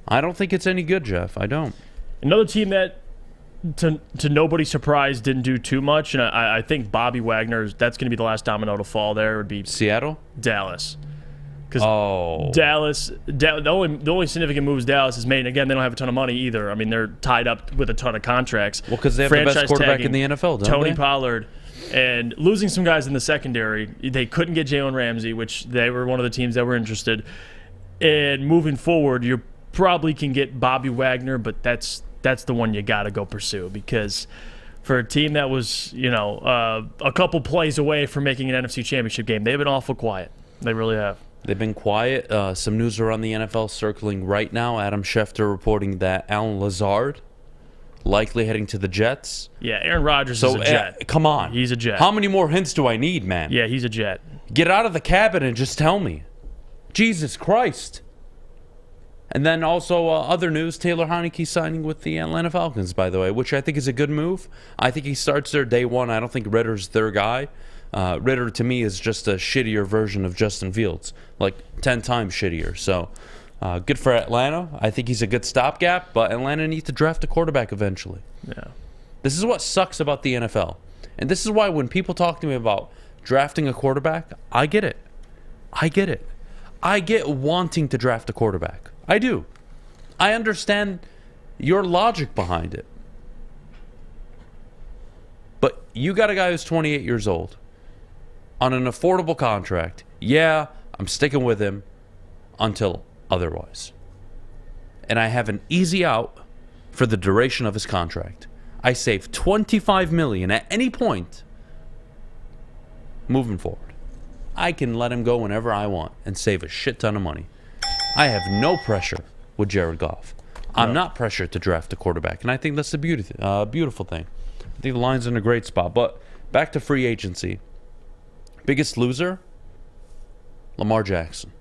I don't think it's any good, Jeff. I don't. Another team that, to nobody's surprise, didn't do too much, and I think Bobby Wagner, that's going to be the last domino to fall there, would be Seattle? Dallas. Because Dallas, the only significant moves Dallas has made, and again, they don't have a ton of money either. I mean, they're tied up with a ton of contracts. Well, because they have the best quarterback in the NFL, don't Tony they? Pollard. And losing some guys in the secondary, they couldn't get Jalen Ramsey, which they were one of the teams that were interested. And moving forward, you probably can get Bobby Wagner, but that's the one you got to go pursue, because for a team that was, a couple plays away from making an NFC Championship game, they've been awful quiet. They really have. They've been quiet. Some news around the NFL circling right now. Adam Schefter reporting that Alan Lazard likely heading to the Jets. Yeah, Aaron Rodgers is a Jet. Come on. He's a Jet. How many more hints do I need, man? Yeah, he's a Jet. Get out of the cabin and just tell me. Jesus Christ. And then also other news, Taylor Heinicke signing with the Atlanta Falcons, by the way, which I think is a good move. I think he starts there day one. I don't think Ritter's their guy. Ritter, to me, is just a shittier version of Justin Fields, like 10 times shittier. So good for Atlanta. I think he's a good stopgap, but Atlanta needs to draft a quarterback eventually. Yeah. This is what sucks about the NFL. And this is why when people talk to me about drafting a quarterback, I get it. I get it. I get wanting to draft a quarterback. I do. I understand your logic behind it. But you got a guy who's 28 years old on an affordable contract. Yeah, I'm sticking with him until otherwise. And I have an easy out for the duration of his contract. I save $25 million at any point moving forward. I can let him go whenever I want and save a shit ton of money. I have no pressure with Jared Goff. I'm not pressured to draft a quarterback, and I think that's the beautiful thing. I think the Lions are in a great spot. But back to free agency. Biggest loser? Lamar Jackson.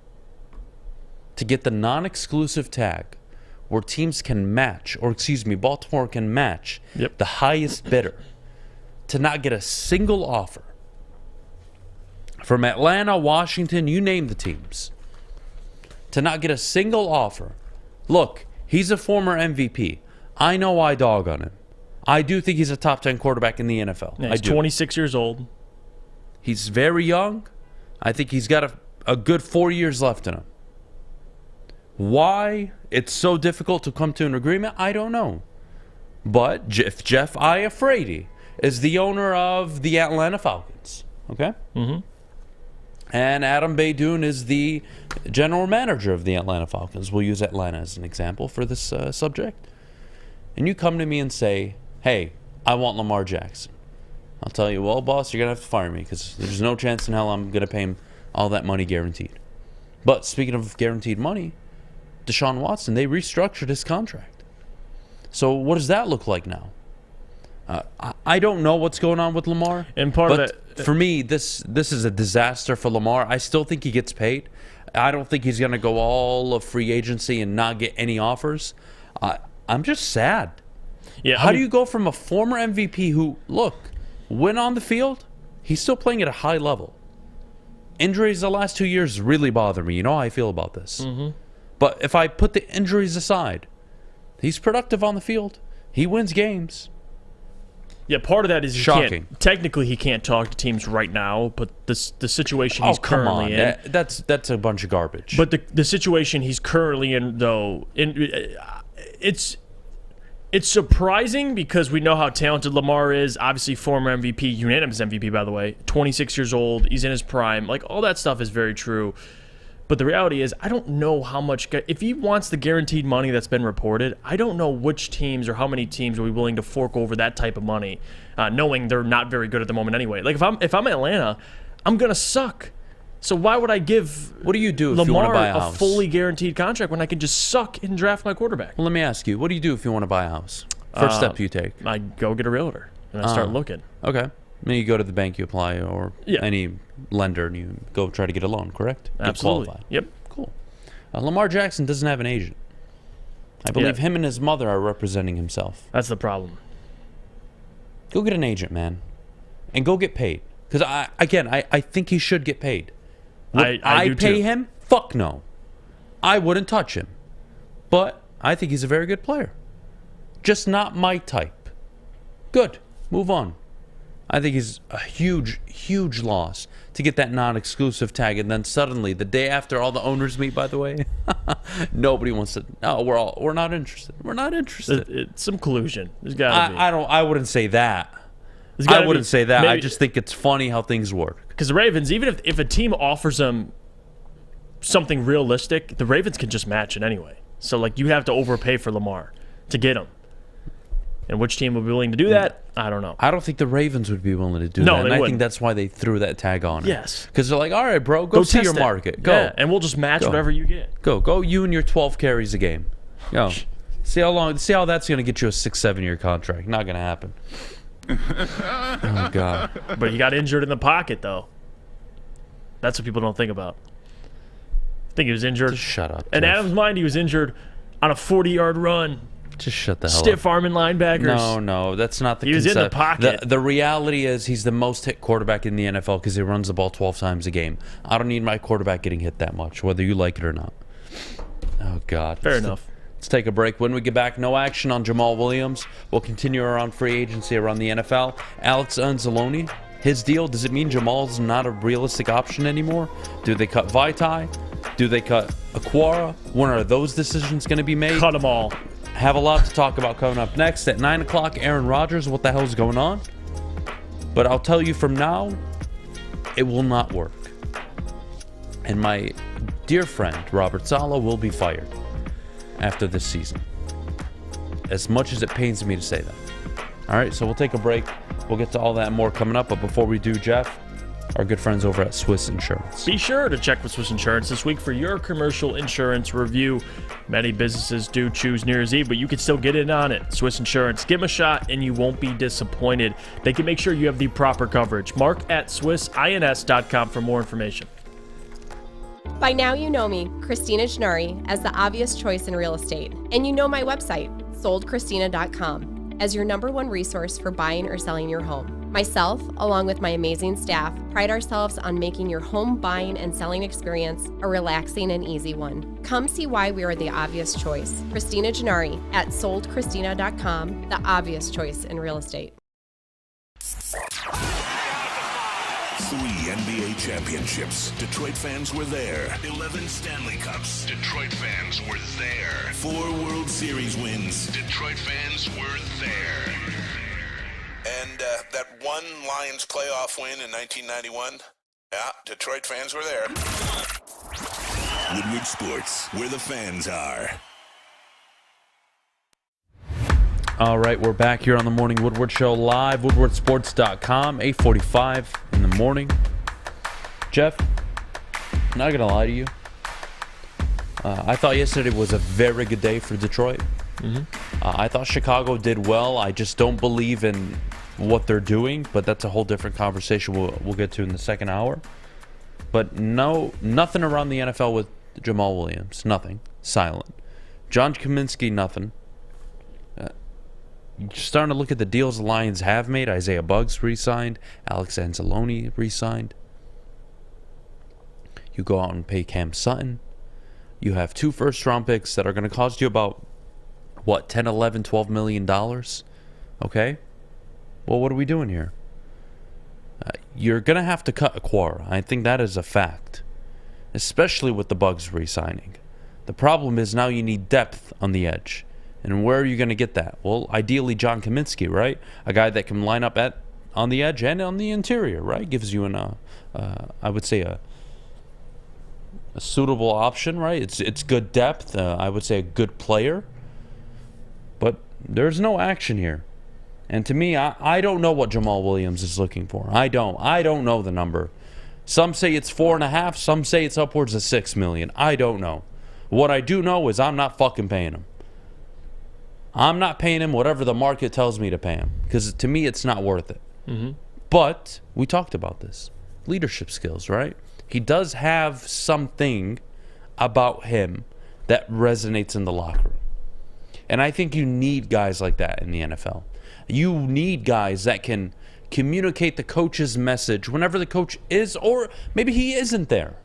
To get the non-exclusive tag where teams can match, Baltimore can match the highest bidder, to not get a single offer from Atlanta, Washington, you name the teams, to not get a single offer. Look, he's a former MVP. I know I dog on him. I do think he's a top 10 quarterback in the NFL. Yeah, he's 26 years old. He's very young. I think he's got a good 4 years left in him. Why it's so difficult to come to an agreement, I don't know. But if Jeff Iafrate is the owner of the Atlanta Falcons, okay? Mm-hmm. And Adam Beydoun is the general manager of the Atlanta Falcons. We'll use Atlanta as an example for this subject. And you come to me and say, hey, I want Lamar Jackson. I'll tell you, well, boss, you're going to have to fire me because there's no chance in hell I'm going to pay him all that money guaranteed. But speaking of guaranteed money, Deshaun Watson, they restructured his contract. So what does that look like now? I don't know what's going on with Lamar. And part of that, for me, this is a disaster for Lamar. I still think he gets paid. I don't think he's going to go all of free agency and not get any offers. I'm just sad. Yeah. How do you go from a former MVP who, look, went on the field? he's still playing at a high level. Injuries the last 2 years really bother me. You know how I feel about this. Mm-hmm. But if I put the injuries aside, he's productive on the field. He wins games. Yeah, part of that is shocking. Technically, he can't talk to teams right now, but the situation he's currently in. That's a bunch of garbage. But the situation he's currently in, though, it's surprising because we know how talented Lamar is. Obviously, former MVP, unanimous MVP, by the way. 26 years old. He's in his prime. Like, all that stuff is very true. But the reality is, I don't know how much... If he wants the guaranteed money that's been reported, I don't know which teams or how many teams will be willing to fork over that type of money, knowing they're not very good at the moment anyway. Like, if I'm Atlanta, I'm going to suck. So why would I give what do you do if Lamar you want to buy a house? Fully guaranteed contract when I can just suck and draft my quarterback? Well, let me ask you, what do you do if you want to buy a house? First step you take. I go get a realtor, and I start looking. Okay. Then you go to the bank, you apply, or any lender, and you go try to get a loan, correct? Absolutely. Get qualified. Yep. Cool. Lamar Jackson doesn't have an agent. I believe him and his mother are representing himself. That's the problem. Go get an agent, man. And go get paid. Because, I think he should get paid. Would I pay him? Fuck no. I wouldn't touch him. But I think he's a very good player. Just not my type. Good. Move on. I think he's a huge, huge loss to get that non-exclusive tag, and then suddenly, the day after all the owners meet, by the way, nobody wants to. No, we're not interested. We're not interested. It's some collusion. There's gotta be. I wouldn't say that. I wouldn't say that. Maybe, I just think it's funny how things work. Because the Ravens, even if a team offers them something realistic, the Ravens can just match it anyway. So like you have to overpay for Lamar to get him. And which team would be willing to do that? I don't know. I don't think the Ravens would be willing to do that. And I think that's why they threw that tag on it. Yes. Because they're like, all right, bro, go see your market. Go. Yeah, and we'll just match whatever you get. Go you and your 12 carries a game. Go. See how that's going to get you a 6-7 year contract. Not going to happen. Oh, God. But he got injured in the pocket, though. That's what people don't think about. I think he was injured. Just shut up. In Adam's mind, he was injured on a 40-yard run. Just shut the hell up. Stiff arming linebackers. No, that's not the He was in the pocket. The reality is he's the most hit quarterback in the NFL because he runs the ball 12 times a game. I don't need my quarterback getting hit that much, whether you like it or not. Oh, God. Fair enough. Let's take a break. When we get back, no action on Jamal Williams. We'll continue around free agency around the NFL. Alex Anzalone, his deal, does it mean Jamal's not a realistic option anymore? Do they cut Vitae? Do they cut Aquara? When are those decisions going to be made? Cut them all. Have a lot to talk about coming up next. At 9 o'clock, Aaron Rodgers, what the hell's going on? But I'll tell you from now, it will not work. And my dear friend, Robert Saleh, will be fired after this season. As much as it pains me to say that. All right, so we'll take a break. We'll get to all that and more coming up. But before we do, Jeff, our good friends over at Swiss Insurance. Be sure to check with Swiss Insurance this week for your commercial insurance review. Many businesses do choose New Year's Eve, but you can still get in on it. Swiss Insurance, give them a shot and you won't be disappointed. They can make sure you have the proper coverage. Mark at SwissINS.com for more information. By now you know me, Christina Gennari, as the obvious choice in real estate. And you know my website, soldchristina.com, as your #1 resource for buying or selling your home. Myself, along with my amazing staff, pride ourselves on making your home buying and selling experience a relaxing and easy one. Come see why we are the obvious choice. Christina Gennari at soldchristina.com, the obvious choice in real estate. 3 NBA championships. Detroit fans were there. 11 Stanley Cups. Detroit fans were there. 4 World Series wins. Detroit fans were there. And that one Lions playoff win in 1991? Yeah, Detroit fans were there. Woodward Sports, where the fans are. All right, we're back here on the Morning Woodward Show live, woodwardsports.com, 8:45 in the morning. Jeff, I'm not going to lie to you. I thought yesterday was a very good day for Detroit. I thought Chicago did well. I just don't believe in what they're doing, but that's a whole different conversation we'll get to in the second hour. But nothing around the NFL with Jamal Williams. Nothing. Silent. John Kaminsky, nothing. you're starting to look at the deals the Lions have made. Isaiah Buggs re-signed. Alex Anzalone re-signed. You go out and pay Cam Sutton. You have 2 first-round picks that are going to cost you about, what, $10, $11, $12 million? Okay? Well, what are we doing here? You're going to have to cut Aquara. I think that is a fact, especially with the Buggs re-signing. The problem is now you need depth on the edge. And where are you going to get that? Well, ideally John Kaminsky, right? A guy that can line up on the edge and on the interior, right? Gives you I would say a suitable option, right? It's good depth. I would say a good player. But there's no action here. And to me, I don't know what Jamal Williams is looking for. I don't know the number. Some say it's 4.5. Some say it's upwards of $6 million. I don't know. What I do know is I'm not fucking paying him. I'm not paying him whatever the market tells me to pay him, because to me it's not worth it. Mm-hmm. But we talked about this. Leadership skills, right? He does have something about him that resonates in the locker room. And I think you need guys like that in the NFL. You need guys that can communicate the coach's message whenever the coach is, or maybe he isn't there.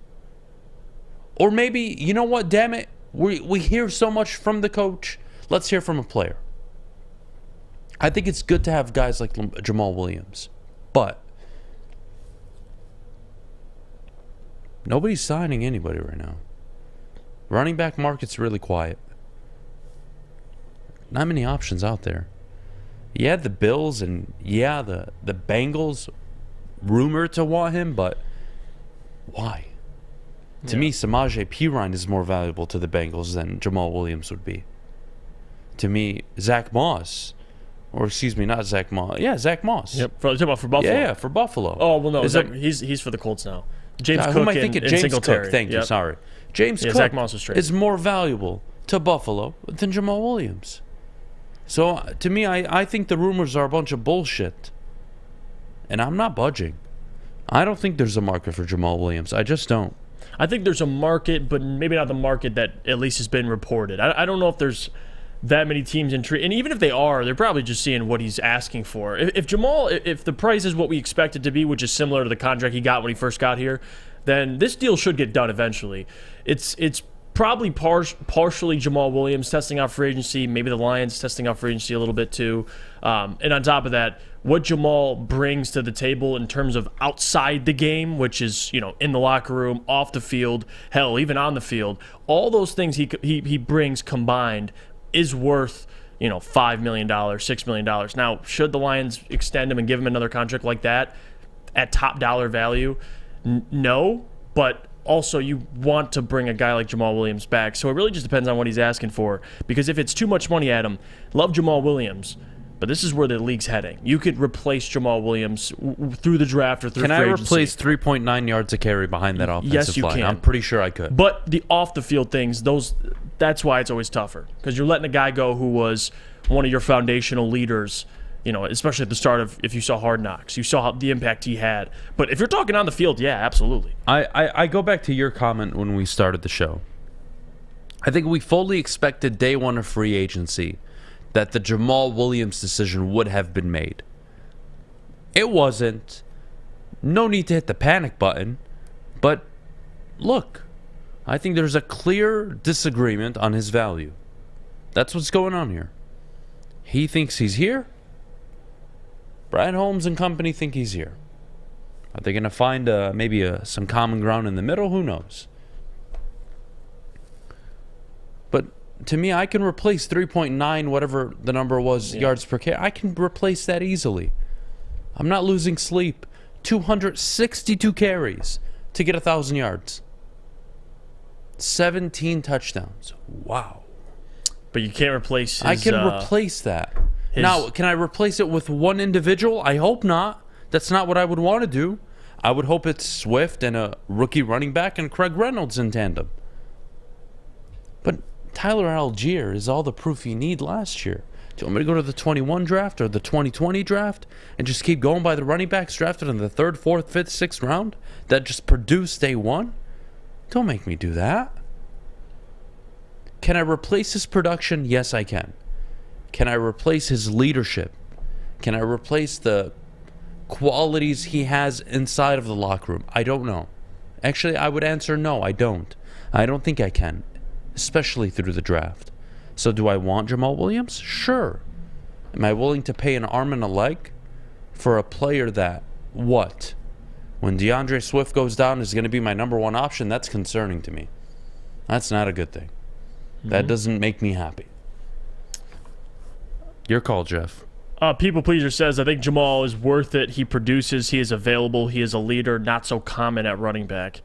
Or maybe, you know what, damn it, we hear so much from the coach. Let's hear from a player. I think it's good to have guys like Jamal Williams. But nobody's signing anybody right now. Running back market's really quiet. Not many options out there. Yeah, the Bills and yeah, the Bengals rumored to want him, but why? To me, Samaje Perine is more valuable to the Bengals than Jamal Williams would be. To me, Zach Moss, or excuse me, not Zach Moss. Yeah, Zach Moss. Yep, for Buffalo. Yeah, for Buffalo. Oh well, no, he's for the Colts now. James Cook who am I thinking? James Singletary. Cook. Thank you. Sorry, James Cook Zach Moss is more valuable to Buffalo than Jamal Williams. So to me, I think the rumors are a bunch of bullshit, and I'm not budging. I don't think there's a market for Jamal Williams. I just don't. I think there's a market, but maybe not the market that at least has been reported. I don't know if there's that many teams intrigued, and even if they are, they're probably just seeing what he's asking for. If the price is what we expect it to be, which is similar to the contract he got when he first got here, then this deal should get done eventually. It's probably partially Jamal Williams testing out free agency, maybe the Lions testing out free agency a little bit too, and on top of that, what Jamal brings to the table in terms of outside the game, which is, in the locker room, off the field, hell, even on the field, all those things he brings combined is worth, $5 million, $6 million. Now, should the Lions extend him and give him another contract like that at top dollar value? No, but also you want to bring a guy like Jamal Williams back. So it really just depends on what he's asking for. Because if it's too much money, Adam, love Jamal Williams, but this is where the league's heading. You could replace Jamal Williams through the draft or through free agency. Can I replace 3.9 yards a carry behind that offensive yes, you line? can. I'm pretty sure I could. But the off-the-field things, that's why it's always tougher. Because you're letting a guy go who was one of your foundational leaders, especially at the start of, if you saw Hard Knocks. You saw the impact he had. But if you're talking on the field, yeah, absolutely. I go back to your comment when we started the show. I think we fully expected day one of free agency that the Jamal Williams decision would have been made. It wasn't. No need to hit the panic button. But look, I think there's a clear disagreement on his value. That's what's going on here. He thinks he's here. Brad Holmes and company think he's here. Are they going to find maybe some common ground in the middle? Who knows? But to me, I can replace 3.9, whatever the number was, yards per carry. I can replace that easily. I'm not losing sleep. 262 carries to get 1,000 yards. 17 touchdowns. Wow. But you can't replace his... I can replace that. Now, can I replace it with one individual? I hope not. That's not what I would want to do. I would hope it's Swift and a rookie running back and Craig Reynolds in tandem. But Tyler Algier is all the proof you need last year. Do you want me to go to the 21 draft or the 2020 draft and just keep going by the running backs drafted in the 3rd, 4th, 5th, 6th round that just produced day one? Don't make me do that. Can I replace his production? Yes, I can. Can I replace his leadership? Can I replace the qualities he has inside of the locker room? I don't know. Actually, I would answer no, I don't. I don't think I can, especially through the draft. So do I want Jamal Williams? Sure. Am I willing to pay an arm and a leg for a player that, what? When DeAndre Swift goes down is going to be my number one option? That's concerning to me. That's not a good thing. That doesn't make me happy. Your call, Jeff. People Pleaser says, I think Jamal is worth it. He produces. He is available. He is a leader. Not so common at running back.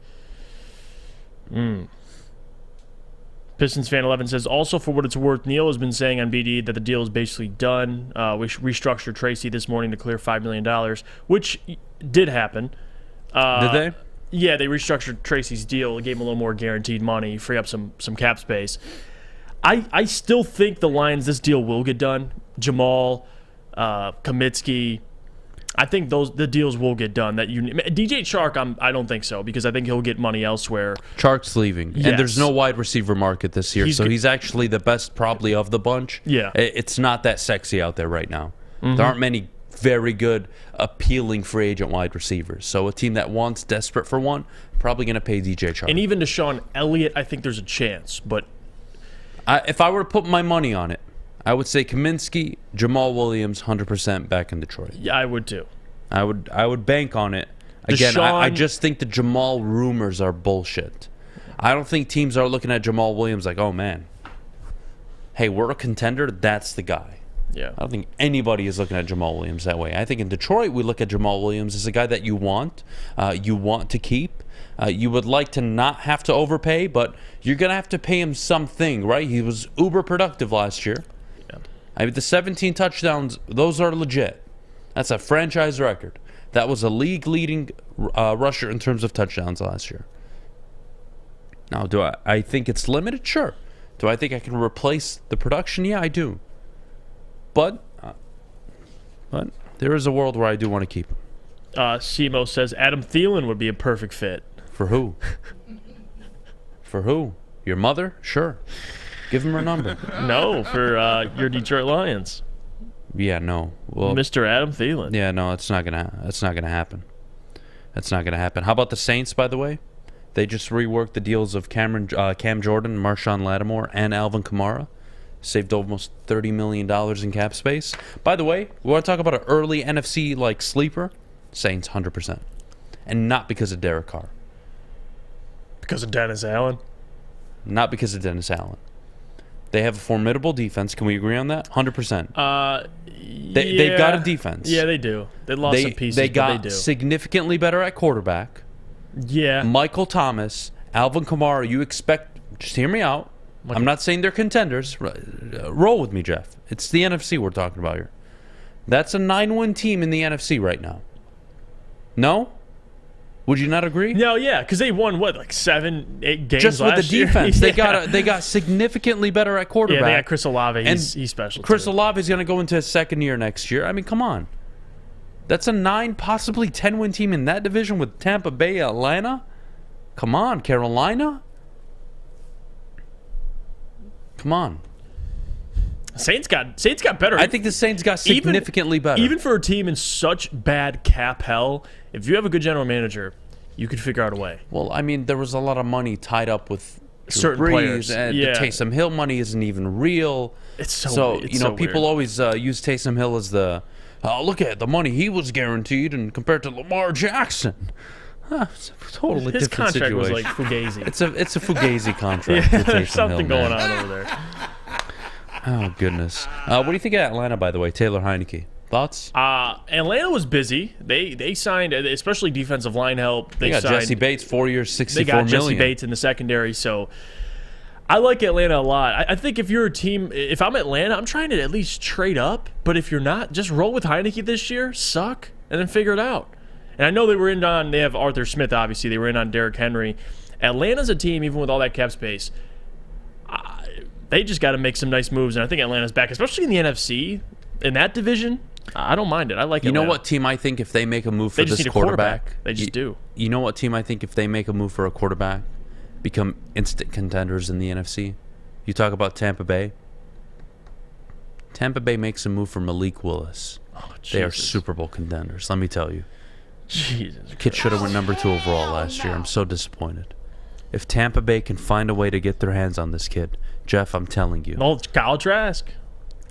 Pistons fan 11 says, also for what it's worth, Neil has been saying on BD that the deal is basically done. We restructured Tracy this morning to clear $5 million, which did happen. Did they? Yeah, they restructured Tracy's deal, gave him a little more guaranteed money, free up some cap space. I still think the Lions, this deal will get done. Jamal, Kamitsky, I think the deals will get done. DJ Chark, I don't think so, because I think he'll get money elsewhere. Chark's leaving, Yes. and there's no wide receiver market this year, so he's actually the best probably of the bunch. Yeah. It's not that sexy out there right now. There aren't many very good, appealing free agent wide receivers. So a team that wants, desperate for one, probably going to pay DJ Chark. And even Deshaun Elliott, I think there's a chance, but if I were to put my money on it, I would say Kaminsky, Jamal Williams, 100% back in Detroit. yeah, I would too. I would bank on it. Again, I just think the Jamal rumors are bullshit. I don't think teams are looking at Jamal Williams like, oh man, hey, we're a contender, that's the guy. Yeah. I don't think anybody is looking at Jamal Williams that way. I think in Detroit, we look at Jamal Williams as a guy that you want to keep. You would like to not have to overpay, but you're going to have to pay him something, right? He was uber productive last year. Yeah. I mean, the 17 touchdowns, those are legit. That's a franchise record. That was a league-leading rusher in terms of touchdowns last year. Now, do I think it's limited? Sure. Do I think I can replace the production? Yeah, I do. But there is a world where I do want to keep him. Simo says Adam Thielen would be a perfect fit. For who? For who? Your mother? Sure. Give him her number. No, for your Detroit Lions. Yeah, no. Well, Mr. Adam Thielen. Yeah, no, that's not gonna happen. That's not gonna happen. How about the Saints, by the way? They just reworked the deals of Cam Jordan, Marshawn Lattimore, and Alvin Kamara. Saved almost $30 million in cap space. By the way, we want to talk about an early NFC like sleeper. Saints 100%, and not because of Derek Carr. Because of Dennis Allen. Not because of Dennis Allen. They have a formidable defense. Can we agree on that? 100%. They've got a defense. Yeah, they do. They lost some pieces, They but got they do. significantly better at quarterback. Yeah. Michael Thomas, Alvin Kamara, you expect... Just hear me out. I'm not saying they're contenders. Roll with me, Jeff. It's the NFC we're talking about here. That's a 9-win team in the NFC right now. No? Would you not agree? No, yeah, because they won, what, like 7-8 games just with the last year? defense. Yeah. They got significantly better at quarterback. Yeah, they got Chris Olave. He's special, Chris too. Olave is going to go into his second year next year. I mean, come on. That's a 9, possibly 10-win team in that division with Tampa Bay, Atlanta. Come on, Carolina. Come on. Saints got better. I think the Saints got significantly better. Even for a team in such bad cap hell, if you have a good general manager, you could figure out a way. Well, I mean, there was a lot of money tied up with certain players. And Yeah. the Taysom Hill money isn't even real. It's so people weird. always use Taysom Hill as the look at the money he was guaranteed, and compared to Lamar Jackson. It's a totally His different contract situation. was like Fugazi. It's a Fugazi contract. Yeah, with Taysom there's something Hill, going man. on over there. Oh goodness. What do you think of Atlanta, by the way? Taylor Heineke. Thoughts? Atlanta was busy. They signed, especially defensive line help. They got signed Jesse Bates, 4 years, $64 They got million. Jesse Bates in the secondary. So I like Atlanta a lot. I think if you're a team, if I'm Atlanta, I'm trying to at least trade up. But if you're not, just roll with Heineke this year, suck, and then figure it out. And I know they have Arthur Smith, obviously. They were in on Derrick Henry. Atlanta's a team, even with all that cap space, they just got to make some nice moves. And I think Atlanta's back, especially in the NFC. In that division, I don't mind it. I like Atlanta. You know what team I think if they make a move for They just this need a quarterback? They just do. You know what team I think if they make a move for a quarterback, become instant contenders in the NFC? You talk about Tampa Bay. Tampa Bay makes a move for Malik Willis. Oh, they are Super Bowl contenders, let me tell you. Jesus. Kid should have went number 2 overall last year. I'm so disappointed. If Tampa Bay can find a way to get their hands on this kid, Jeff, I'm telling you. No, it's Kyle Trask.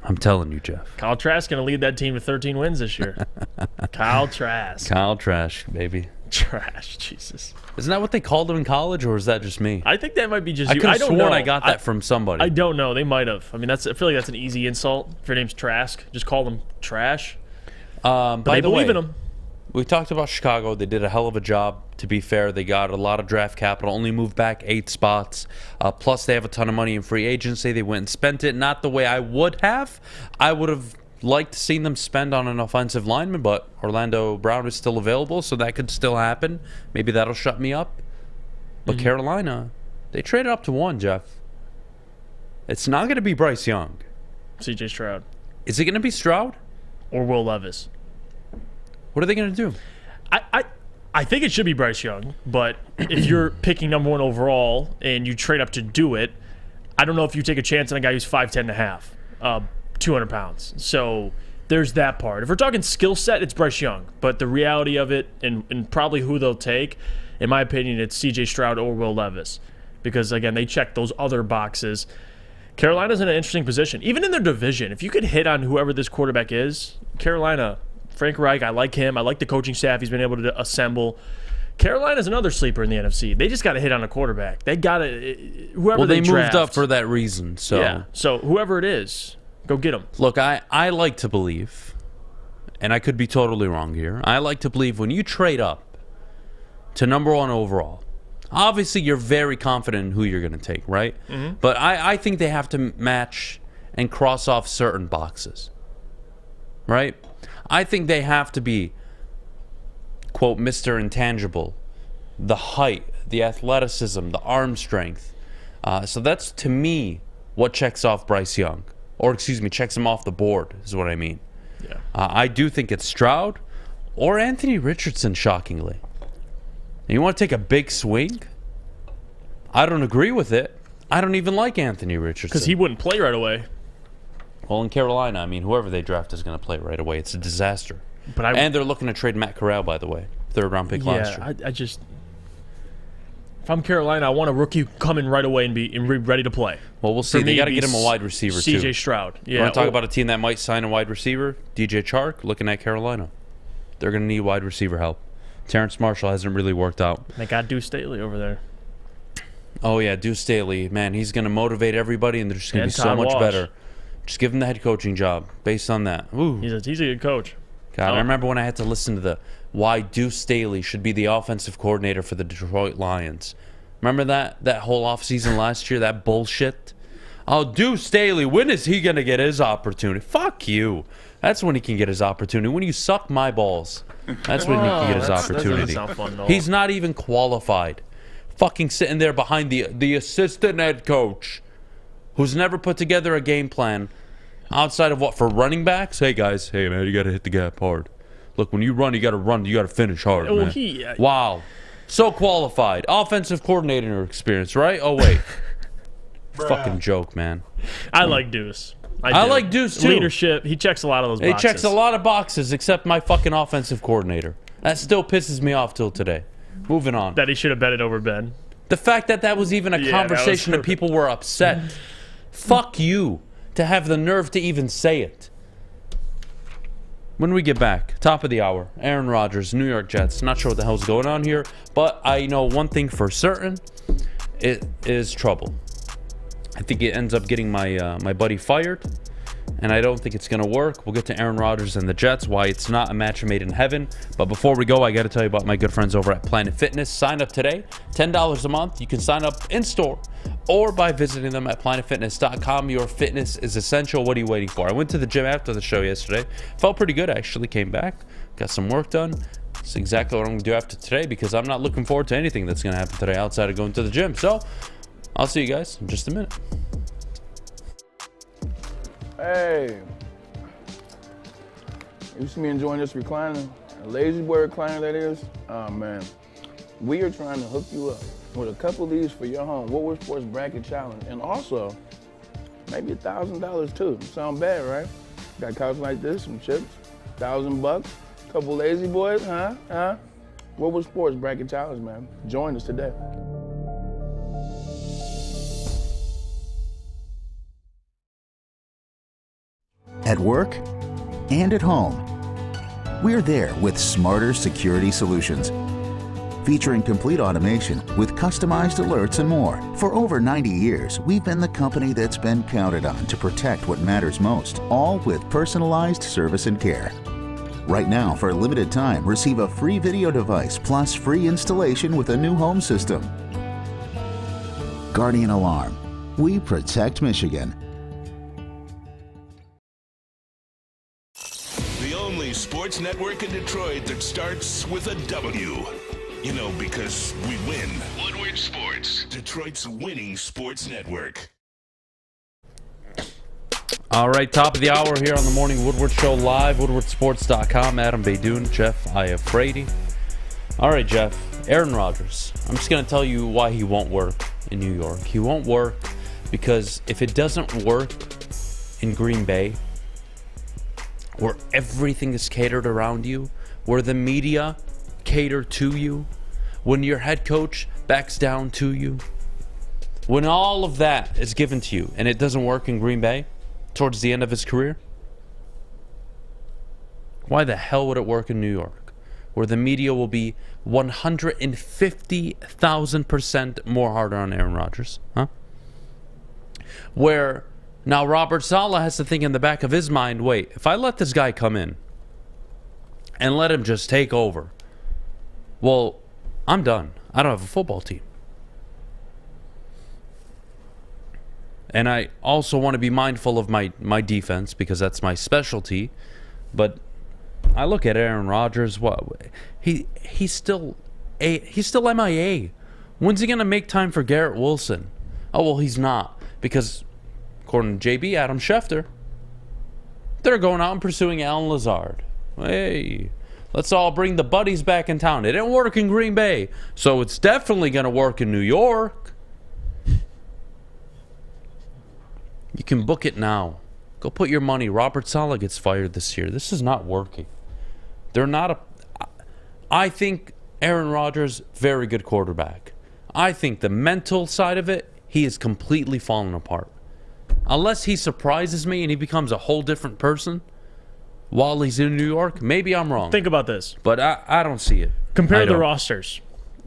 I'm telling you, Jeff. Kyle Trask going to lead that team to 13 wins this year. Kyle Trask. Kyle Trash, baby. Trash, Jesus. Isn't that what they called him in college, or is that just me? I think that might be just I you. could I have don't sworn know. I got that from somebody. I don't know. They might have. I mean, I feel like that's an easy insult. If your name's Trask, just call them trash. But by they the believe way, in him. We talked about Chicago. They did a hell of a job, to be fair. They got a lot of draft capital, only moved back 8 spots. Plus, they have a ton of money in free agency. They went and spent it, not the way I would have. I would have liked to see them spend on an offensive lineman, but Orlando Brown is still available, so that could still happen. Maybe that'll shut me up. But Carolina, they traded up to 1, Jeff. It's not going to be Bryce Young. C.J. Stroud. Is it going to be Stroud? Or Will Levis. What are they going to do? I think it should be Bryce Young, but if you're picking number 1 overall and you trade up to do it, I don't know if you take a chance on a guy who's 5'10 and a half, 200 pounds. So there's that part. If we're talking skill set, it's Bryce Young. But the reality of it and probably who they'll take, in my opinion, it's C.J. Stroud or Will Levis. Because, again, they check those other boxes. Carolina's in an interesting position. Even in their division, if you could hit on whoever this quarterback is, Carolina, Frank Reich, I like him. I like the coaching staff he's been able to assemble. Carolina's another sleeper in the NFC. They just got to hit on a quarterback. They got to, whoever they draft. Moved up for that reason. So yeah. So whoever it is, go get him. Look, I like to believe, and I could be totally wrong here, I like to believe when you trade up to number 1 overall, obviously you're very confident in who you're going to take, right? But I think they have to match and cross off certain boxes, right? I think they have to be, quote, Mr. Intangible, the height, the athleticism, the arm strength. So that's, to me, what checks off Bryce Young. Or, excuse me, checks him off the board, is what I mean. Yeah. I do think it's Stroud or Anthony Richardson, shockingly. And you want to take a big swing? I don't agree with it. I don't even like Anthony Richardson. Because he wouldn't play right away. Well, in Carolina, I mean, whoever they draft is going to play right away. It's a disaster. And they're looking to trade Matt Corral, by the way. 3rd-round pick last year. I just... If I'm Carolina, I want a rookie coming right away and be ready to play. Well, we'll see. They got to get him a wide receiver, too. C.J. Stroud. Yeah. You want to talk about a team that might sign a wide receiver? DJ Chark, looking at Carolina. They're going to need wide receiver help. Terrence Marshall hasn't really worked out. They got Deuce Staley over there. Oh, yeah, Deuce Staley. Man, he's going to motivate everybody, and they're just going to be so much better. Just give him the head coaching job based on that. Ooh. He's a good coach. God, I remember when I had to listen to the why Deuce Staley should be the offensive coordinator for the Detroit Lions. Remember that whole offseason last year, that bullshit? Oh, Deuce Staley, when is he going to get his opportunity? Fuck you. That's when he can get his opportunity. When you suck my balls, that's when he can get his opportunity. That doesn't sound fun, He's not even qualified. Fucking sitting there behind the assistant head coach who's never put together a game plan outside of what, for running backs? Hey, guys. Hey, man, you got to hit the gap hard. Look, when you run, you got to run. You got to finish hard, man. Wow. So qualified. Offensive coordinator experience, right? Oh, wait. Fucking joke, man. I like Deuce. I like Deuce, too. Leadership. He checks a lot of those boxes. He checks a lot of boxes, except my fucking offensive coordinator. That still pisses me off till today. Moving on. That he should have betted over Ben. The fact that was even a conversation and people were upset. Fuck you to have the nerve to even say it. When we get back, top of the hour, Aaron Rodgers, New York Jets. Not sure what the hell's going on here, but I know one thing for certain. It is trouble. I think it ends up getting my buddy fired, and I don't think it's going to work. We'll get to Aaron Rodgers and the Jets, why it's not a match made in heaven. But before we go, I got to tell you about my good friends over at Planet Fitness. Sign up today, $10 a month. You can sign up in-store or by visiting them at planetfitness.com. Your fitness is essential. What are you waiting for? I went to the gym after the show yesterday. Felt pretty good, actually. Came back, got some work done. That's exactly what I'm going to do after today because I'm not looking forward to anything that's going to happen today outside of going to the gym. So I'll see you guys in just a minute. Hey, you see me enjoying this recliner? A lazy boy recliner, that is? Oh, man. We are trying to hook you up with a couple of these for your home Woodward Sports Bracket Challenge. And also, maybe $1,000 too. Sound bad, right? Got a couch like this, some chips, $1,000, couple lazy boys, huh? Woodward Sports Bracket Challenge, man. Join us today. At work and at home, we're there with smarter security solutions. Featuring complete automation with customized alerts and more. For over 90 years, we've been the company that's been counted on to protect what matters most, all with personalized service and care. Right now, for a limited time, receive a free video device plus free installation with a new home system. Guardian Alarm. We protect Michigan. The only sports network in Detroit that starts with a W. You know, because we win. Woodward Sports, Detroit's winning sports network. All right, top of the hour here on the Morning Woodward Show live, woodwardsports.com. Adham, Beydoun, Jeff, Iafrate. All right, Jeff, Aaron Rodgers. I'm just going to tell you why he won't work in New York. He won't work because if it doesn't work in Green Bay, where everything is catered around you, where the media cater to you, when your head coach backs down to you, when all of that is given to you and it doesn't work in Green Bay towards the end of his career, why the hell would it work in New York, where the media will be 150,000% more harder on Aaron Rodgers? Where now Robert Saleh has to think in the back of his mind, wait, if I let this guy come in and let him just take over, well, I'm done. I don't have a football team. And I also want to be mindful of my defense because that's my specialty. But I look at Aaron Rodgers. He's still MIA. When's he going to make time for Garrett Wilson? Oh, well, he's not. Because according to JB, Adam Schefter, they're going out and pursuing Alan Lazard. Hey, let's all bring the buddies back in town. It didn't work in Green Bay, so it's definitely going to work in New York. You can book it now. Go put your money. Robert Saleh gets fired this year. This is not working. I think Aaron Rodgers, very good quarterback. I think the mental side of it, he is completely fallen apart. Unless he surprises me and he becomes a whole different person while he's in New York, maybe I'm wrong. Think about this. But I don't see it. Compare the rosters.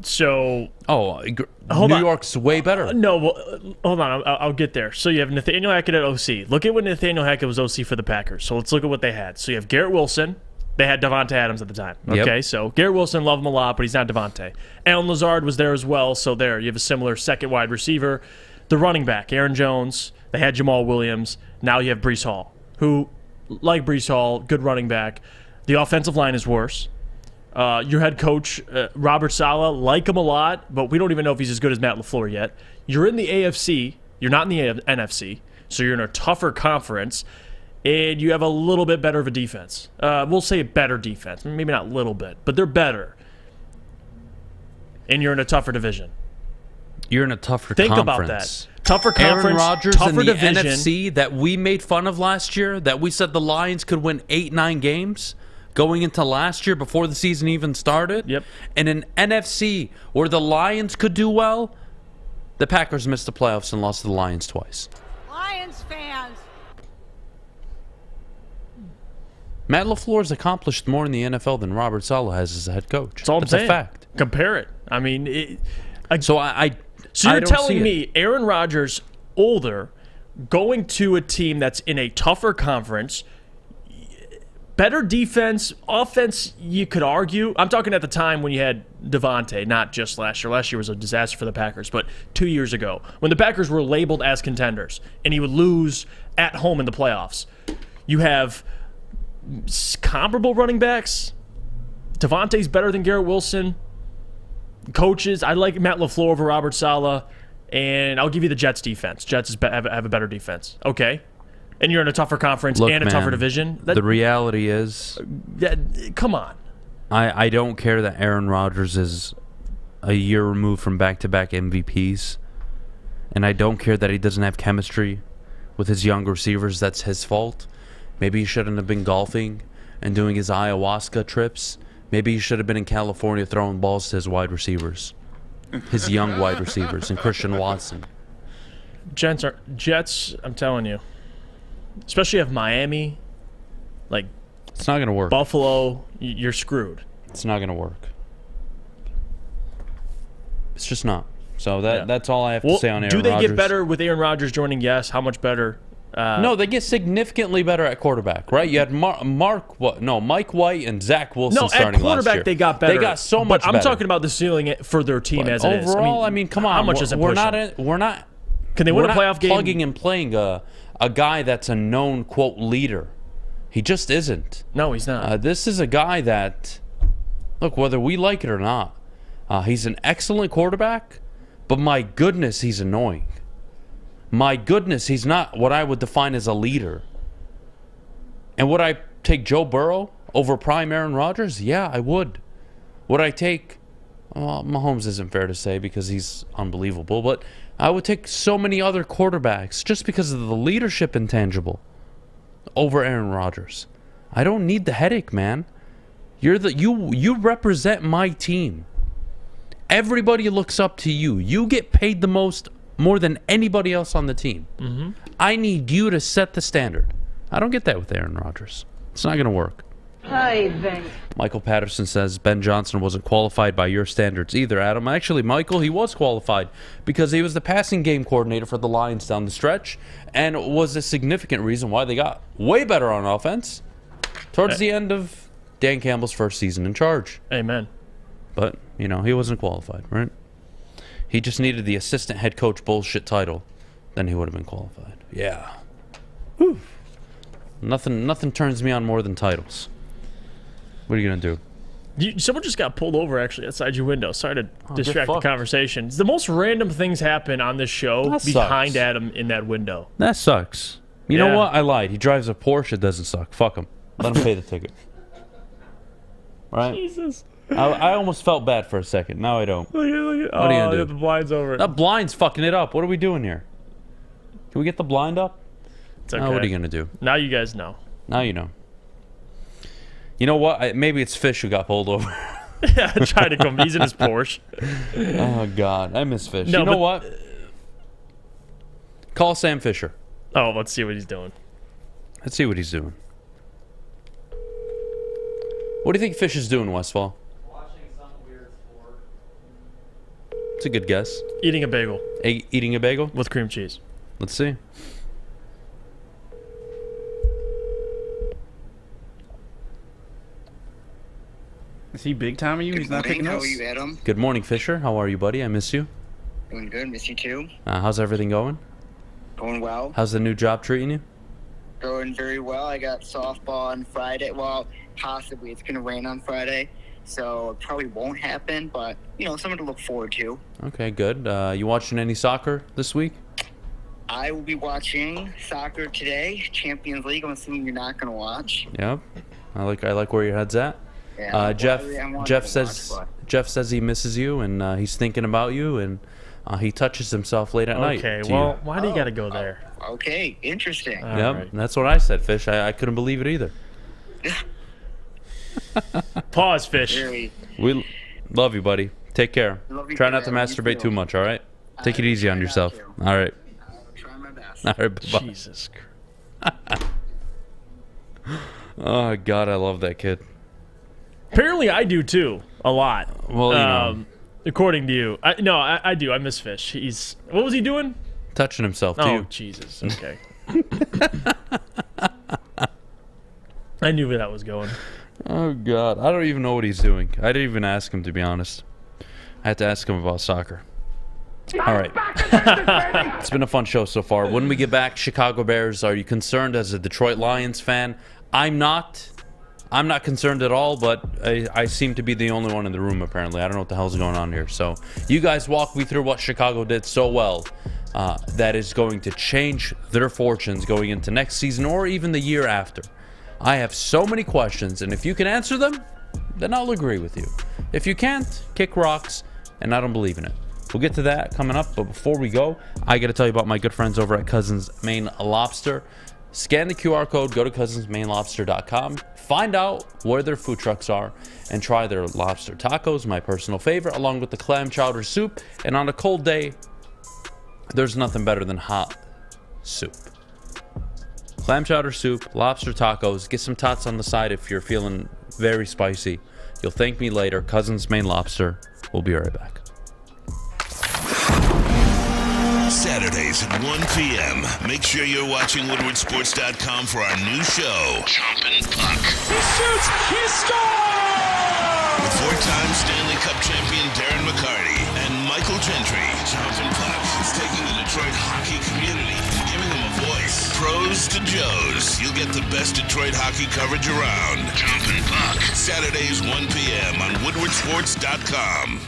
So, New York's way better. Hold on. I'll get there. So you have Nathaniel Hackett at OC. Look at when Nathaniel Hackett was OC for the Packers. So let's look at what they had. So you have Garrett Wilson. They had Davante Adams at the time. Okay, Yep. So Garrett Wilson, love him a lot, but he's not Davante. Alan Lazard was there as well. So there, you have a similar second wide receiver. The running back, Aaron Jones. They had Jamal Williams. Now you have Breece Hall, who, like Breece Hall, good running back. The offensive line is worse. Your head coach, Robert Saleh, like him a lot, but we don't even know if he's as good as Matt LaFleur yet. You're in the AFC. You're not in the NFC, so you're in a tougher conference, and you have a little bit better of a defense. We'll say a better defense. Maybe not a little bit, but they're better. And you're in a tougher division. You're in a tougher conference. Think about that. Tougher conference, Aaron Rodgers tougher in the division. NFC that we made fun of last year, that we said the Lions could win 8-9 games going into last year before the season even started. Yep. And an NFC where the Lions could do well, the Packers missed the playoffs and lost to the Lions twice. Lions fans. Matt LaFleur's accomplished more in the NFL than Robert Saleh has as a head coach. That's all I'm saying. A fact. Compare it. I mean, So you're don't telling see me Aaron Rodgers, older, going to a team that's in a tougher conference, better defense, offense, you could argue. I'm talking at the time when you had Davante, not just last year. Last year was a disaster for the Packers, but 2 years ago, when the Packers were labeled as contenders, and he would lose at home in the playoffs. You have comparable running backs. Davante's better than Garrett Wilson. Coaches, I like Matt LaFleur over Robert Saleh, and I'll give you the Jets' defense. Jets have a better defense. Okay. And you're in a tougher conference and a tougher division. The reality is... come on. I don't care that Aaron Rodgers is a year removed from back-to-back MVPs, and I don't care that he doesn't have chemistry with his young receivers. That's his fault. Maybe he shouldn't have been golfing and doing his ayahuasca trips. Maybe he should have been in California throwing balls to his wide receivers, his young wide receivers, and Christian Watson. Jets, I'm telling you, especially if Miami, like, it's not going to work. Buffalo, you're screwed. It's not going to work. It's just not. So that's all I have to say on Aaron Rodgers. Do they get better with Aaron Rodgers joining? Yes. How much better? No, they get significantly better at quarterback, right? You had Mike White and Zach Wilson starting last year. No, at quarterback they got better. They got so much better. I'm talking about the ceiling for their team as it is. Overall, I mean, come on. How much is it pushing? We're not. Can they win a playoff game? Plugging and playing a guy that's a known quote leader. He just isn't. No, he's not. This is a guy that, look, whether we like it or not, he's an excellent quarterback, but my goodness, he's annoying. My goodness, he's not what I would define as a leader. And would I take Joe Burrow over prime Aaron Rodgers? Yeah, I would. Would I take... Well, Mahomes isn't fair to say because he's unbelievable, but I would take so many other quarterbacks just because of the leadership intangible over Aaron Rodgers. I don't need the headache, man. You represent my team. Everybody looks up to you. You get paid the most, more than anybody else on the team. Mm-hmm. I need you to set the standard. I don't get that with Aaron Rodgers. It's not going to work. Hi, Ben. Michael Patterson says Ben Johnson wasn't qualified by your standards either, Adam. Actually, Michael, he was qualified because he was the passing game coordinator for the Lions down the stretch and was a significant reason why they got way better on offense towards the end of Dan Campbell's first season in charge. Amen. But, you know, he wasn't qualified, right? He just needed the assistant head coach bullshit title. Then he would have been qualified. Yeah. Whew. Nothing turns me on more than titles. What are you going to do? Someone just got pulled over, actually, outside your window. Sorry to distract the conversation. The most random things happen on this show behind Adam in that window. That sucks. You know what? I lied. He drives a Porsche. It doesn't suck. Fuck him. Let him pay the ticket. Right? Jesus. I almost felt bad for a second. Now I don't. Look at, What are you going to do? The blind's over. That blind's fucking it up. What are we doing here? Can we get the blind up? It's okay. What are you going to do? Now you guys know. Now you know. You know what? Maybe it's Fish who got pulled over. Yeah, try to come. He's in his Porsche. Oh, God. I miss Fish. No, you know what? Call Sam Fisher. Oh, let's see what he's doing. Let's see what he's doing. What do you think Fish is doing, Westfall? Watching some weird sport. It's a good guess. Eating a bagel. Eating a bagel? With cream cheese. Let's see. Is he big timing you? He's not picking us? How are you, Adam? Good morning, Fisher. How are you, buddy? I miss you. Doing good. Miss you too. How's everything going? Going well. How's the new job treating you? Going very well. I got softball on Friday. Well, possibly. It's going to rain on Friday, so it probably won't happen, but, you know, something to look forward to. Okay, good. You watching any soccer this week? I will be watching soccer today, Champions League. I'm assuming you're not going to watch. Yep. I like where your head's at. Yeah, Jeff says he misses you and he's thinking about you and he touches himself late at night. Okay, well, why do you got to go there? Okay, interesting. Yep, right. That's what I said, Fish. I couldn't believe it either. Pause, Fish. We love you, buddy. Take care. Try not to masturbate too much, all right? Take it easy on yourself. All right. I'll try my best. All right, bye-bye. Jesus Christ. Oh, God, I love that kid. Apparently, I do too. A lot. Well, you know. According to you. I do. I miss Fish. What was he doing? Touching himself, too. Oh, Jesus. Okay. I knew where that was going. Oh, God. I don't even know what he's doing. I didn't even ask him, to be honest. I had to ask him about soccer. All right. It's been a fun show so far. When we get back, Chicago Bears, are you concerned as a Detroit Lions fan? I'm not concerned at all, but I seem to be the only one in the room, apparently. I don't know what the hell's going on here. So you guys walk me through what Chicago did so well that is going to change their fortunes going into next season or even the year after. I have so many questions, and if you can answer them, then I'll agree with you. If you can't, kick rocks, and I don't believe in it. We'll get to that coming up, but before we go, I got to tell you about my good friends over at Cousins Maine Lobster. Scan the QR code, go to cousinsmainelobster.com, find out where their food trucks are, and try their lobster tacos, my personal favorite, along with the clam chowder soup. And on a cold day, there's nothing better than hot soup. Clam chowder soup, lobster tacos, get some tots on the side if you're feeling very spicy. You'll thank me later. Cousins Maine Lobster. We'll be right back. Saturdays at 1 p.m. Make sure you're watching WoodwardSports.com for our new show, Chompin' Puck. He shoots! He scores! With four-time Stanley Cup champion Darren McCarty and Michael Gentry, Chompin' Puck is taking the Detroit hockey community, giving them a voice. Pros to Joes. You'll get the best Detroit hockey coverage around. Chompin' Puck. Saturdays 1 p.m. on WoodwardSports.com.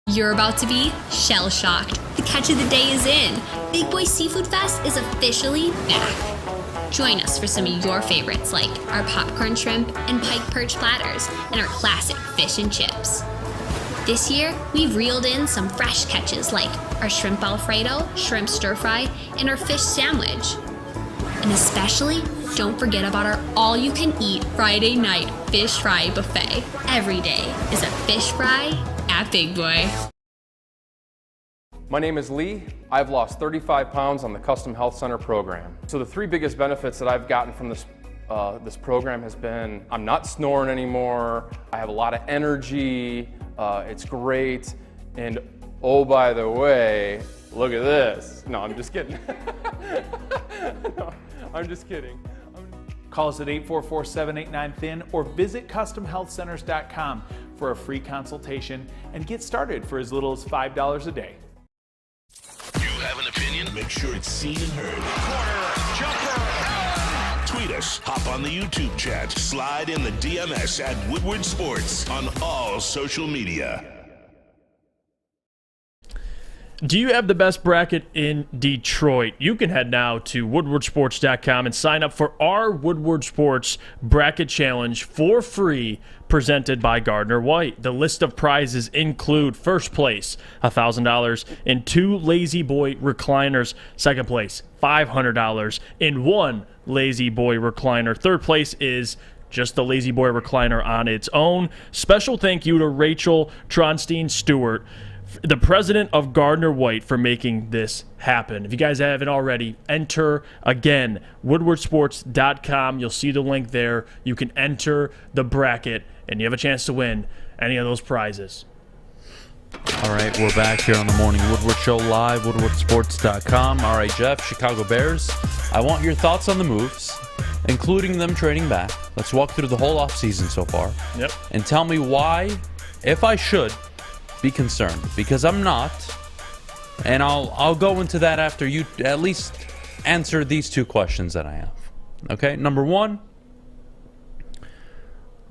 You're about to be shell-shocked. The catch of the day is in. Big Boy Seafood Fest is officially back. Join us for some of your favorites like our popcorn shrimp and pike perch platters and our classic fish and chips. This year, we've reeled in some fresh catches like our shrimp Alfredo, shrimp stir-fry, and our fish sandwich. And especially, don't forget about our all-you-can-eat Friday night fish fry buffet. Every day is a fish fry at Big Boy. My name is Lee. I've lost 35 pounds on the Custom Health Center program. So the three biggest benefits that I've gotten from this program has been I'm not snoring anymore, I have a lot of energy, it's great, and oh, by the way, look at this. No, I'm just kidding. No, I'm just kidding. Call us at 844-789-THIN or visit CustomHealthCenters.com for a free consultation and get started for as little as $5 a day. You have an opinion? Make sure it's seen and heard. Corner, jumper, tweet us, hop on the YouTube chat, slide in the DMS at Woodward Sports on all social media. Do you have the best bracket in Detroit? You can head now to woodwardsports.com and sign up for our Woodward Sports Bracket Challenge for free, presented by Gardner White. The list of prizes include first place, $1,000 in 2 Lazy Boy recliners. Second place, $500 in 1 Lazy Boy recliner. Third place is just the Lazy Boy recliner on its own. Special thank you to Rachel Tronstein Stewart, the president of Gardner White, for making this happen. If you guys haven't already, enter again, woodwardsports.com. You'll see the link there. You can enter the bracket, and you have a chance to win any of those prizes. All right, we're back here on the Morning Woodward Show live, woodwardsports.com. All right, Jeff, Chicago Bears, I want your thoughts on the moves, including them trading back. Let's walk through the whole offseason so far. Yep. And tell me why, if I should be concerned, because I'm not, and I'll go into that after you at least answer these 2 questions that I have. Okay, number 1,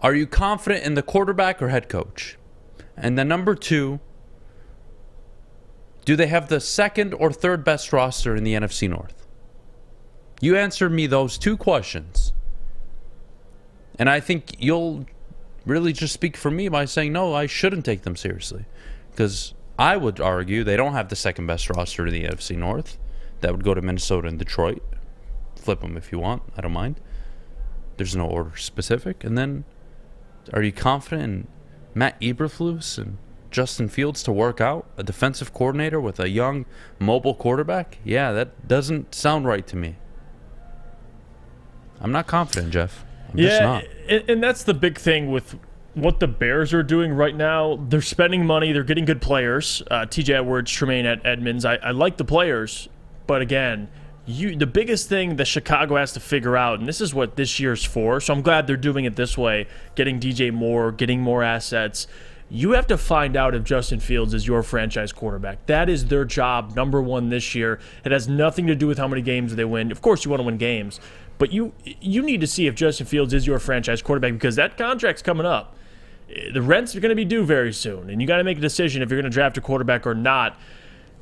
are you confident in the quarterback or head coach? And then number 2, do they have the second or third best roster in the NFC North? You answer me those 2 questions, and I think you'll really just speak for me by saying, no, I shouldn't take them seriously. Because I would argue they don't have the second best roster in the NFC North. That would go to Minnesota and Detroit. Flip them if you want. I don't mind. There's no order specific. And then, are you confident in Matt Eberflus and Justin Fields to work out? A defensive coordinator with a young, mobile quarterback? Yeah, that doesn't sound right to me. I'm not confident, Jeff. I'm just not. And that's the big thing with what the Bears are doing right now. They're spending money. They're getting good players. TJ Edwards, Tremaine Edmonds. I like the players. But again, the biggest thing that Chicago has to figure out, and this is what this year's for, so I'm glad they're doing it this way, getting DJ Moore, getting more assets. You have to find out if Justin Fields is your franchise quarterback. That is their job, number 1 this year. It has nothing to do with how many games they win. Of course, you want to win games. But you need to see if Justin Fields is your franchise quarterback, because that contract's coming up. The rents are going to be due very soon, and you got to make a decision if you're going to draft a quarterback or not.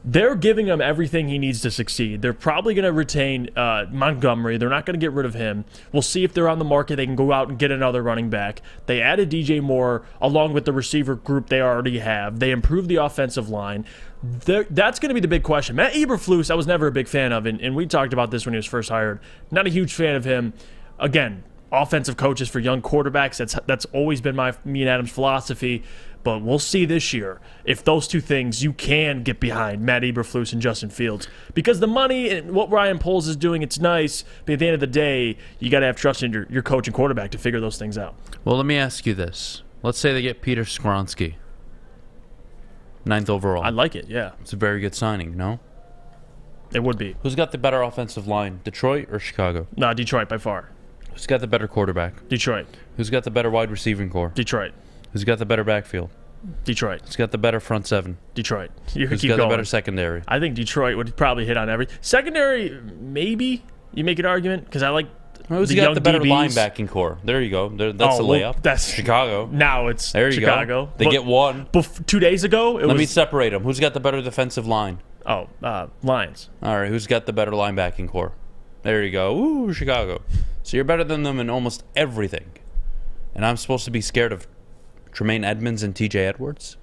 they're giving him everything he needs to succeed. They're probably going to retain Montgomery. They're not going to get rid of him. We'll see if they're on the market. They can go out and get another running back. They added DJ Moore along with the receiver group they already have. They improved the offensive line. That's going to be the big question. Matt Eberflus, I was never a big fan of, and we talked about this when he was first hired. Not a huge fan of him. Again, offensive coaches for young quarterbacks, that's always been me and Adam's philosophy. But we'll see this year if those two things you can get behind, Matt Eberflus and Justin Fields. Because the money and what Ryan Poles is doing, it's nice. But at the end of the day, you got to have trust in your coach and quarterback to figure those things out. Well, let me ask you this. Let's say they get Peter Skoronski, 9th overall. I like it, yeah. It's a very good signing, no? It would be. Who's got the better offensive line, Detroit or Chicago? No, Detroit by far. Who's got the better quarterback? Detroit. Who's got the better wide receiving core? Detroit. Who's got the better backfield? Detroit. Who's got the better front seven? Detroit. Who's got the better secondary? I think Detroit would probably hit on every secondary. Maybe you make an argument because I like. Who's got the better linebacking core? There you go. That's a layup. That's Chicago. Now it's there you Chicago. Go. They get one. 2 days ago, Let me separate them. Who's got the better defensive line? Oh, Lions. All right. Who's got the better linebacking core? There you go. Ooh, Chicago. So you're better than them in almost everything. And I'm supposed to be scared of Tremaine Edmonds and TJ Edwards?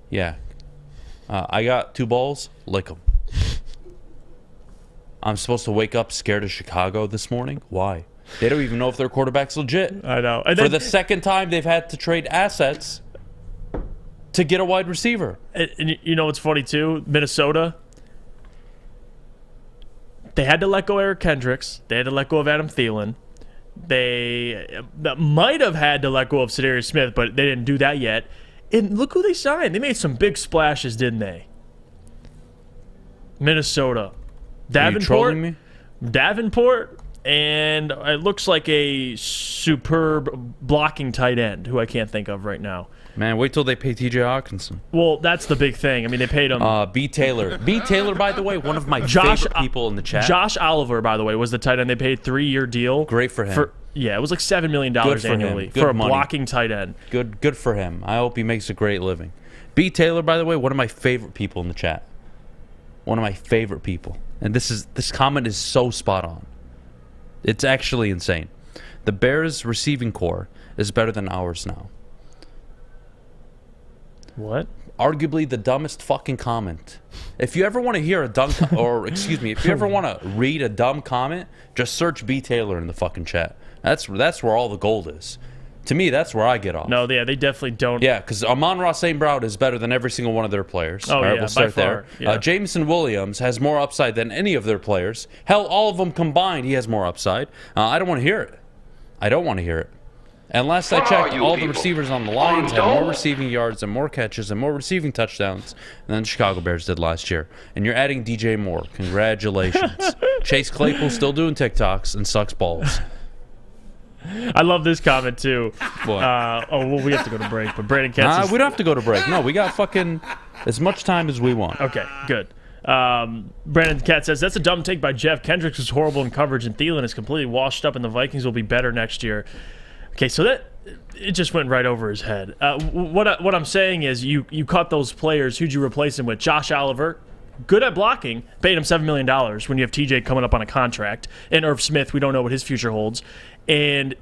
Yeah. I got 2 balls. Lick them. I'm supposed to wake up scared of Chicago this morning? Why? They don't even know if their quarterback's legit. I know. For the second time, they've had to trade assets to get a wide receiver. And you know what's funny, too? Minnesota, they had to let go of Eric Kendricks. They had to let go of Adam Thielen. They might have had to let go of Sedarius Smith, but they didn't do that yet. And look who they signed. They made some big splashes, didn't they? Minnesota. Davenport, and it looks like a superb blocking tight end who I can't think of right now. Man, wait till they pay T.J. Hawkinson. Well, that's the big thing. I mean, they paid him. B. Taylor. B. Taylor, by the way, one of my favorite people in the chat. Josh Oliver, by the way, was the tight end. They paid 3-year deal. Great for him. Yeah, it was like $7 million annually for a blocking tight end. Good for him. I hope he makes a great living. B. Taylor, by the way, one of my favorite people in the chat. One of my favorite people. And this comment is so spot on. It's actually insane. The Bears' receiving core is better than ours now. What? Arguably the dumbest fucking comment. If you ever want to hear a dumb, if you ever want to read a dumb comment, just search B. Taylor in the fucking chat. That's where all the gold is. To me, that's where I get off. No, yeah, they definitely don't. Yeah, because Amon-Ra St. Brown is better than every single one of their players. Oh, all right, yeah, we'll start by far. there. Yeah. Jameson Williams has more upside than any of their players. Hell, all of them combined, he has more upside. I don't want to hear it. I don't want to hear it. And last I checked, all the receivers on the Lions had more receiving yards and more catches and more receiving touchdowns than the Chicago Bears did last year. And you're adding DJ Moore. Congratulations. Chase Claypool's still doing TikToks and sucks balls. I love this comment, too. What? We have to go to break. But Brandon Katz we don't have to go to break. No, we got fucking as much time as we want. Okay, good. Brandon Katz says, that's a dumb take by Jeff. Kendricks is horrible in coverage, and Thielen is completely washed up, and the Vikings will be better next year. Okay, so it just went right over his head. What I'm saying is you cut those players. Who'd you replace him with? Josh Oliver, good at blocking, paid him $7 million when you have TJ coming up on a contract. And Irv Smith, we don't know what his future holds. And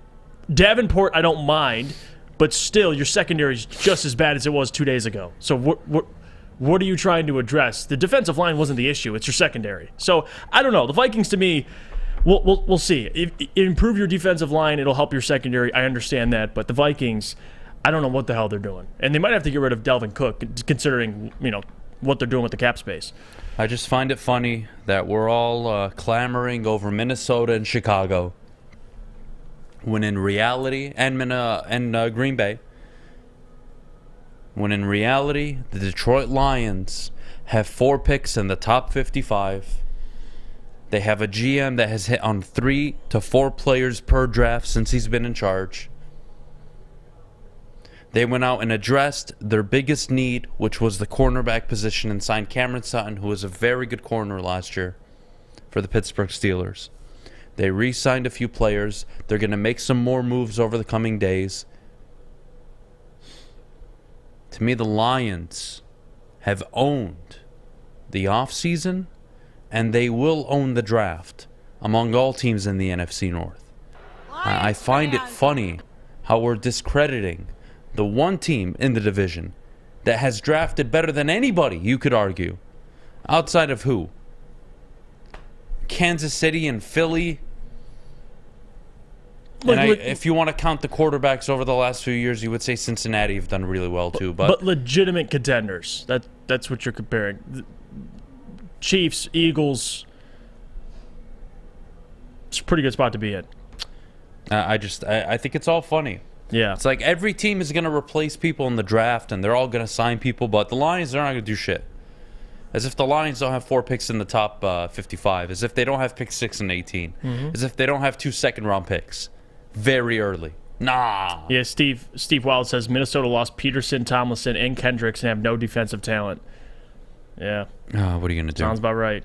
Davenport, I don't mind, but still, your secondary is just as bad as it was 2 days ago. So what are you trying to address? The defensive line wasn't the issue. It's your secondary. So I don't know. The Vikings, to me, we'll see. If improve your defensive line, it'll help your secondary. I understand that. But the Vikings, I don't know what the hell they're doing. And they might have to get rid of Delvin Cook, considering what they're doing with the cap space. I just find it funny that we're all clamoring over Minnesota and Chicago, when in reality, and Green Bay, when in reality, the Detroit Lions have 4 picks in the top 55. They have a GM that has hit on 3 to 4 players per draft since he's been in charge. They went out and addressed their biggest need, which was the cornerback position, and signed Cameron Sutton, who was a very good corner last year for the Pittsburgh Steelers. They re-signed a few players. They're going to make some more moves over the coming days. To me, the Lions have owned the offseason, and they will own the draft among all teams in the NFC North. I find it funny how we're discrediting the one team in the division that has drafted better than anybody, you could argue. Outside of who? Kansas City and Philly. And if you want to count the quarterbacks over the last few years, you would say Cincinnati have done really well too. But legitimate contenders. That's what you're comparing. Chiefs, Eagles. It's a pretty good spot to be in. I think it's all funny. Yeah. It's like every team is going to replace people in the draft, and they're all going to sign people, but the Lions, they're not going to do shit. As if the Lions don't have 4 picks in the top 55. As if they don't have picks 6 and 18. As if they don't have 2 second-round picks very early. Nah. Yeah, Steve Wild says Minnesota lost Peterson, Tomlinson, and Kendricks and have no defensive talent. Yeah. What are you going to do? Sounds about right.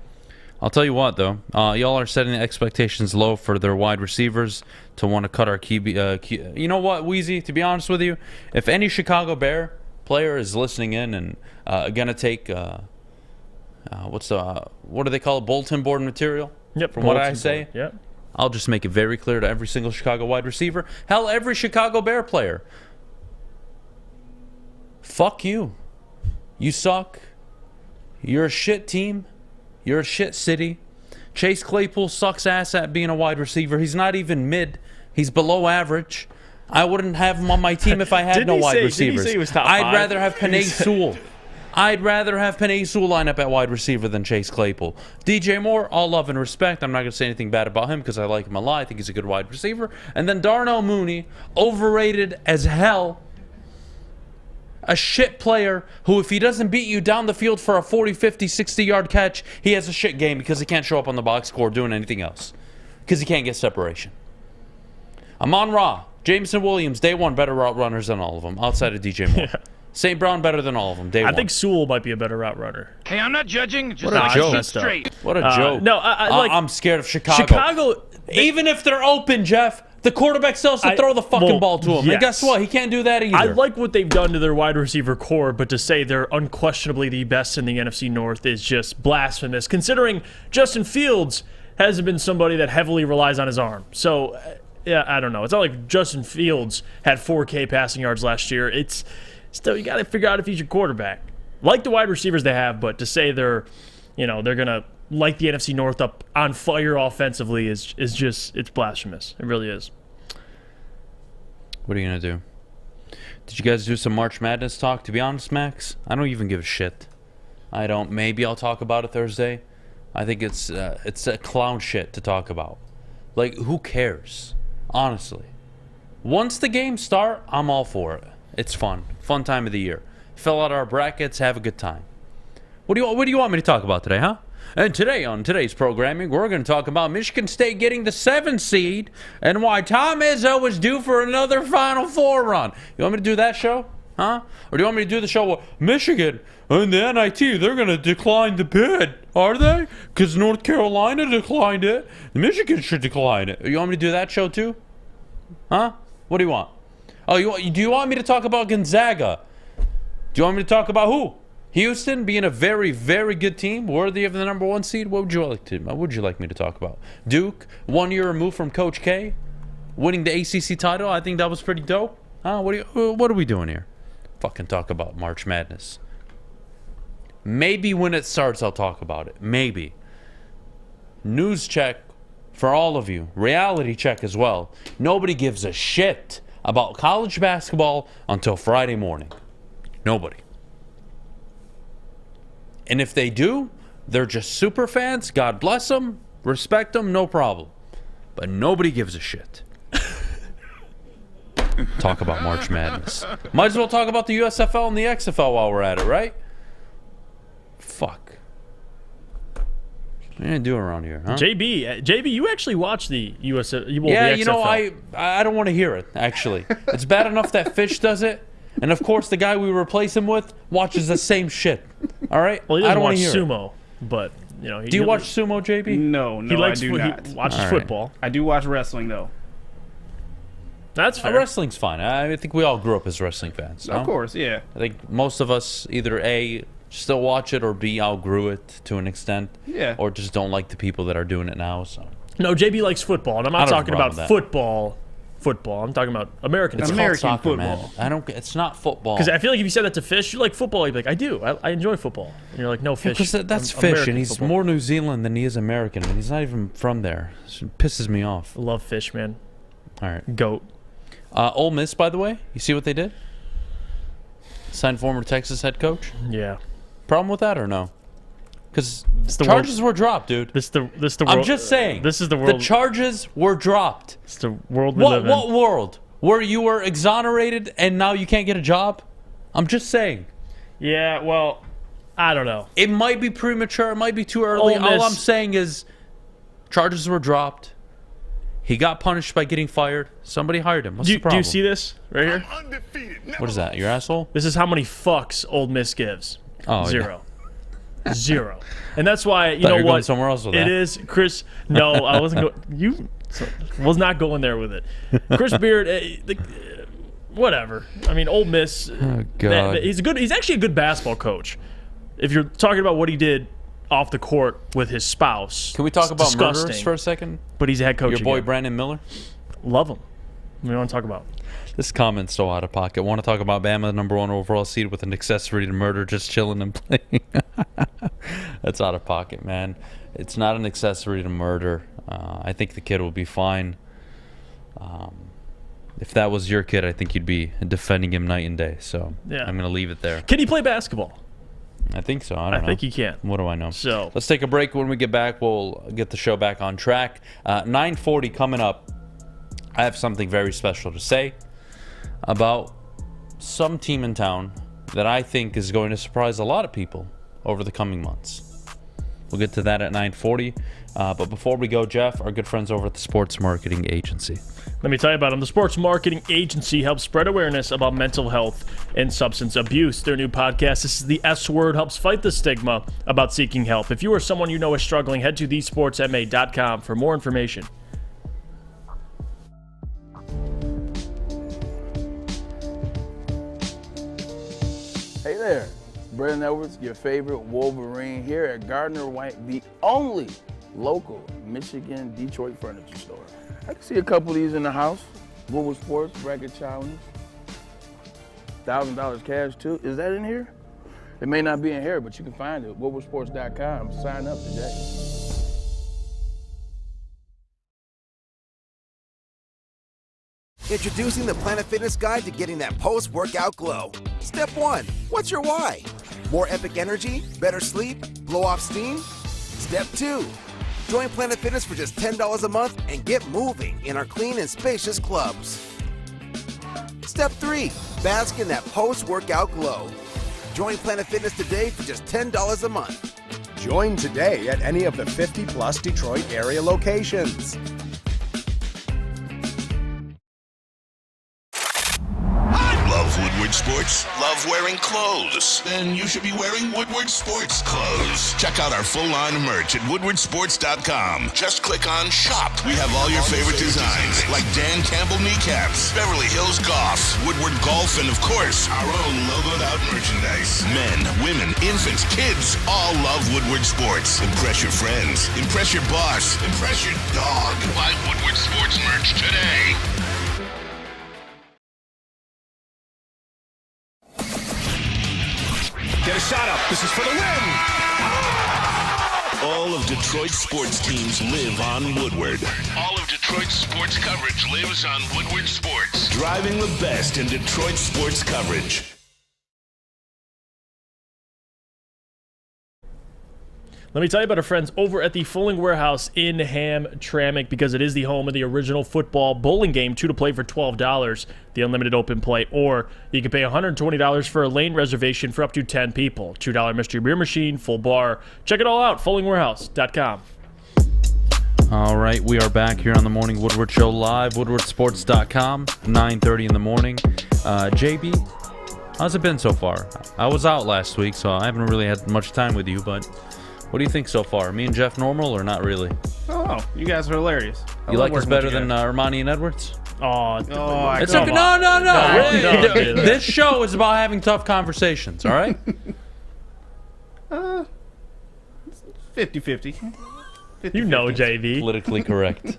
I'll tell you what, though. Y'all are setting the expectations low for their wide receivers to want to cut our QB. You know what, Weezy? To be honest with you, if any Chicago Bear player is listening in and going to take, what do they call it? Bulletin board material? Yep. From what I say? Board. Yep. I'll just make it very clear to every single Chicago wide receiver. Hell, every Chicago Bear player. Fuck you. You suck. You're a shit team. You're a shit city. Chase Claypool sucks ass at being a wide receiver. He's not even mid. He's below average. I wouldn't have him on my team if I had no wide receivers. Did he say he was top I'd 5? rather have Penei Sewell. I'd rather have Penei Sewell line up at wide receiver than Chase Claypool. DJ Moore, all love and respect. I'm not going to say anything bad about him because I like him a lot. I think he's a good wide receiver. And then Darnell Mooney, overrated as hell. A shit player who, if he doesn't beat you down the field for a 40, 50, 60-yard catch, he has a shit game because he can't show up on the box score doing anything else. Because he can't get separation. Amon-Ra, Jameson Williams, day one, better route runners than all of them, outside of DJ Moore. Yeah. St. Brown better than all of them, day one. I think Sewell might be a better route runner. Hey, I'm not judging. Just What a joke. straight. What a joke. No, I'm scared of Chicago. Even if they're open, Jeff, the quarterback still has to throw the fucking ball to him. Yes. And guess what? He can't do that either. I like what they've done to their wide receiver core, but to say they're unquestionably the best in the NFC North is just blasphemous, considering Justin Fields hasn't been somebody that heavily relies on his arm. So, yeah, I don't know. It's not like Justin Fields had 4K passing yards last year. It's still, you got to figure out if he's your quarterback. Like the wide receivers they have, but to say they're going to light the NFC North up on fire offensively is just, it's blasphemous. It really is. What are you going to do? Did you guys do some March Madness talk? To be honest, Max, I don't even give a shit. I don't. Maybe I'll talk about it Thursday. I think it's a clown shit to talk about. Like, who cares? Honestly. Once the games start, I'm all for it. It's fun. Fun time of the year. Fill out our brackets, have a good time. What do you want me to talk about today, huh? And today, on today's programming, we're going to talk about Michigan State getting the 7th seed and why Tom Izzo is due for another Final Four run. You want me to do that show? Huh? Or do you want me to do the show where Michigan and the NIT, they're going to decline the bid, are they? Because North Carolina declined it. Michigan should decline it. You want me to do that show too? Huh? What do you want? Oh, do you want me to talk about Gonzaga? Do you want me to talk about who? Houston being a very, very good team, worthy of the number 1 seed. What would you like me to talk about? Duke, 1 year removed from Coach K, winning the ACC title. I think that was pretty dope. Huh? What are we doing here? Fucking talk about March Madness. Maybe when it starts, I'll talk about it. Maybe. News check for all of you. Reality check as well. Nobody gives a shit about college basketball until Friday morning. Nobody. And if they do, they're just super fans. God bless them. Respect them. No problem. But nobody gives a shit. Talk about March Madness. Might as well talk about the USFL and the XFL while we're at it, right? Fuck. What are you gonna do around here, huh? JB, you actually watch the USFL? Yeah, the you know, XFL. I don't want to hear it, actually. It's bad enough that Fish does it. And, of course, the guy we replace him with watches the same shit. All right? Well, he I doesn't don't want watch to hear sumo, but, you know. Do you watch sumo, JB? No, I do not. He watches football. I do watch wrestling, though. That's fair. Wrestling's fine. I think we all grew up as wrestling fans. No? Of course, yeah. I think most of us either A, still watch it or B, outgrew it to an extent. Yeah. Or just don't like the people that are doing it now. So No, JB likes football, and I'm not talking about football. Football. I'm talking about American It's football. called soccer, man. I don't. It's not football. Because I feel like if you said that to Fish, you like football, you'd be like, I do. I enjoy football. And you're like, no, Fish. Because that's I'm Fish, American and he's football. more New Zealand than he is American, and he's not even from there. It pisses me off. I love Fish, man. All right. Goat. Ole Miss, by the way, you see what they did? Signed former Texas head coach. Yeah. Problem with that or no? Because the charges were dropped, dude. This the world. I'm just saying. This is the world. The charges were dropped. It's the world we live in. What world? Where you were exonerated and now you can't get a job? I'm just saying. Yeah, well, I don't know. It might be premature. It might be too early. Ole Miss- All I'm saying is charges were dropped. He got punished by getting fired. Somebody hired him. What's the Do problem? you see this right here? What is that? Your asshole? This is how many fucks Ole Miss gives. Oh, yeah. Zero. Zero. And that's why, you Thought know you were what? going somewhere else with it that. is, Chris. No, I wasn't going. You was not going there with it. Chris Beard, whatever. I mean, Ole Miss. Oh, God. He's actually a good basketball coach. If you're talking about what he did off the court with his spouse. Can we talk about disgusting. murderers for a second? But he's a head coach. Your boy again. Brandon Miller? Love him. What do you want to talk about? This comment's so out of pocket. Want to talk about Bama, #1 overall seed with an accessory to murder, just chilling and playing. That's out of pocket, man. It's not an accessory to murder. I think the kid will be fine. If that was your kid, I think you'd be defending him night and day. So Yeah. I'm going to leave it there. Can he play basketball? I think so. I don't know. think he can. What do I know? So let's take a break. When we get back, we'll get the show back on track. 9:40 coming up. I have something very special to say about some team in town that I think is going to surprise a lot of people over the coming months. We'll get to that at 9:40. But before we go, Jeff, our good friends over at the Sports Marketing Agency. Let me tell you about them. The Sports Marketing Agency helps spread awareness about mental health and substance abuse. Their new podcast, This is the S Word, helps fight the stigma about seeking help. If you or someone you know is struggling, head to thesportsma.com for more information. Hey there, Brandon Edwards, your favorite Wolverine here at Gardner White, the only local Michigan Detroit furniture store. I can see a couple of these in the house. Woodward Sports, Bracket Challenge, $1,000 cash too. Is that in here? It may not be in here, but you can find it at woodwardsports.com. Sign up today. Introducing the Planet Fitness Guide to getting that post-workout glow. Step 1. What's your why? More epic energy? Better sleep? Blow off steam? Step 2. Join Planet Fitness for just $10 a month and get moving in our clean and spacious clubs. Step 3. Bask in that post-workout glow. Join Planet Fitness today for just $10 a month. Join today at any of the 50-plus Detroit area locations. Love Woodward Sports? Love wearing clothes? Then you should be wearing Woodward Sports clothes. Check out our full line of merch at woodwardsports.com. Just click on Shop. We have all your favorite designs, like Dan Campbell kneecaps, Beverly Hills Golf, Woodward Golf, and of course, our own logoed out merchandise. Men, women, infants, kids all love Woodward Sports. Impress your friends. Impress your boss. Impress your dog. Buy Woodward Sports merch today. Get a shot up. This is for the win. All of Detroit's sports teams live on Woodward. All of Detroit's sports coverage lives on Woodward Sports. Driving the best in Detroit sports coverage. Let me tell you about our friends over at the Fulling Warehouse in Hamtramck, because it is the home of the original football bowling game, 2 to play for $12, the unlimited open play, or you can pay $120 for a lane reservation for up to 10 people. $2 mystery beer machine, full bar. Check it all out, fullingwarehouse.com. All right, we are back here on the Morning Woodward Show live, woodwardsports.com, 9:30 in the morning. JB, how's it been so far? I was out last week, so I haven't really had much time with you, but what do you think so far? Me and Jeff normal or not really? Oh, you guys are hilarious. You like us better than Ermanni and Edwards? Oh, it's okay. No. This show is about having tough conversations, all right? 50-50. You know, JV. Politically correct.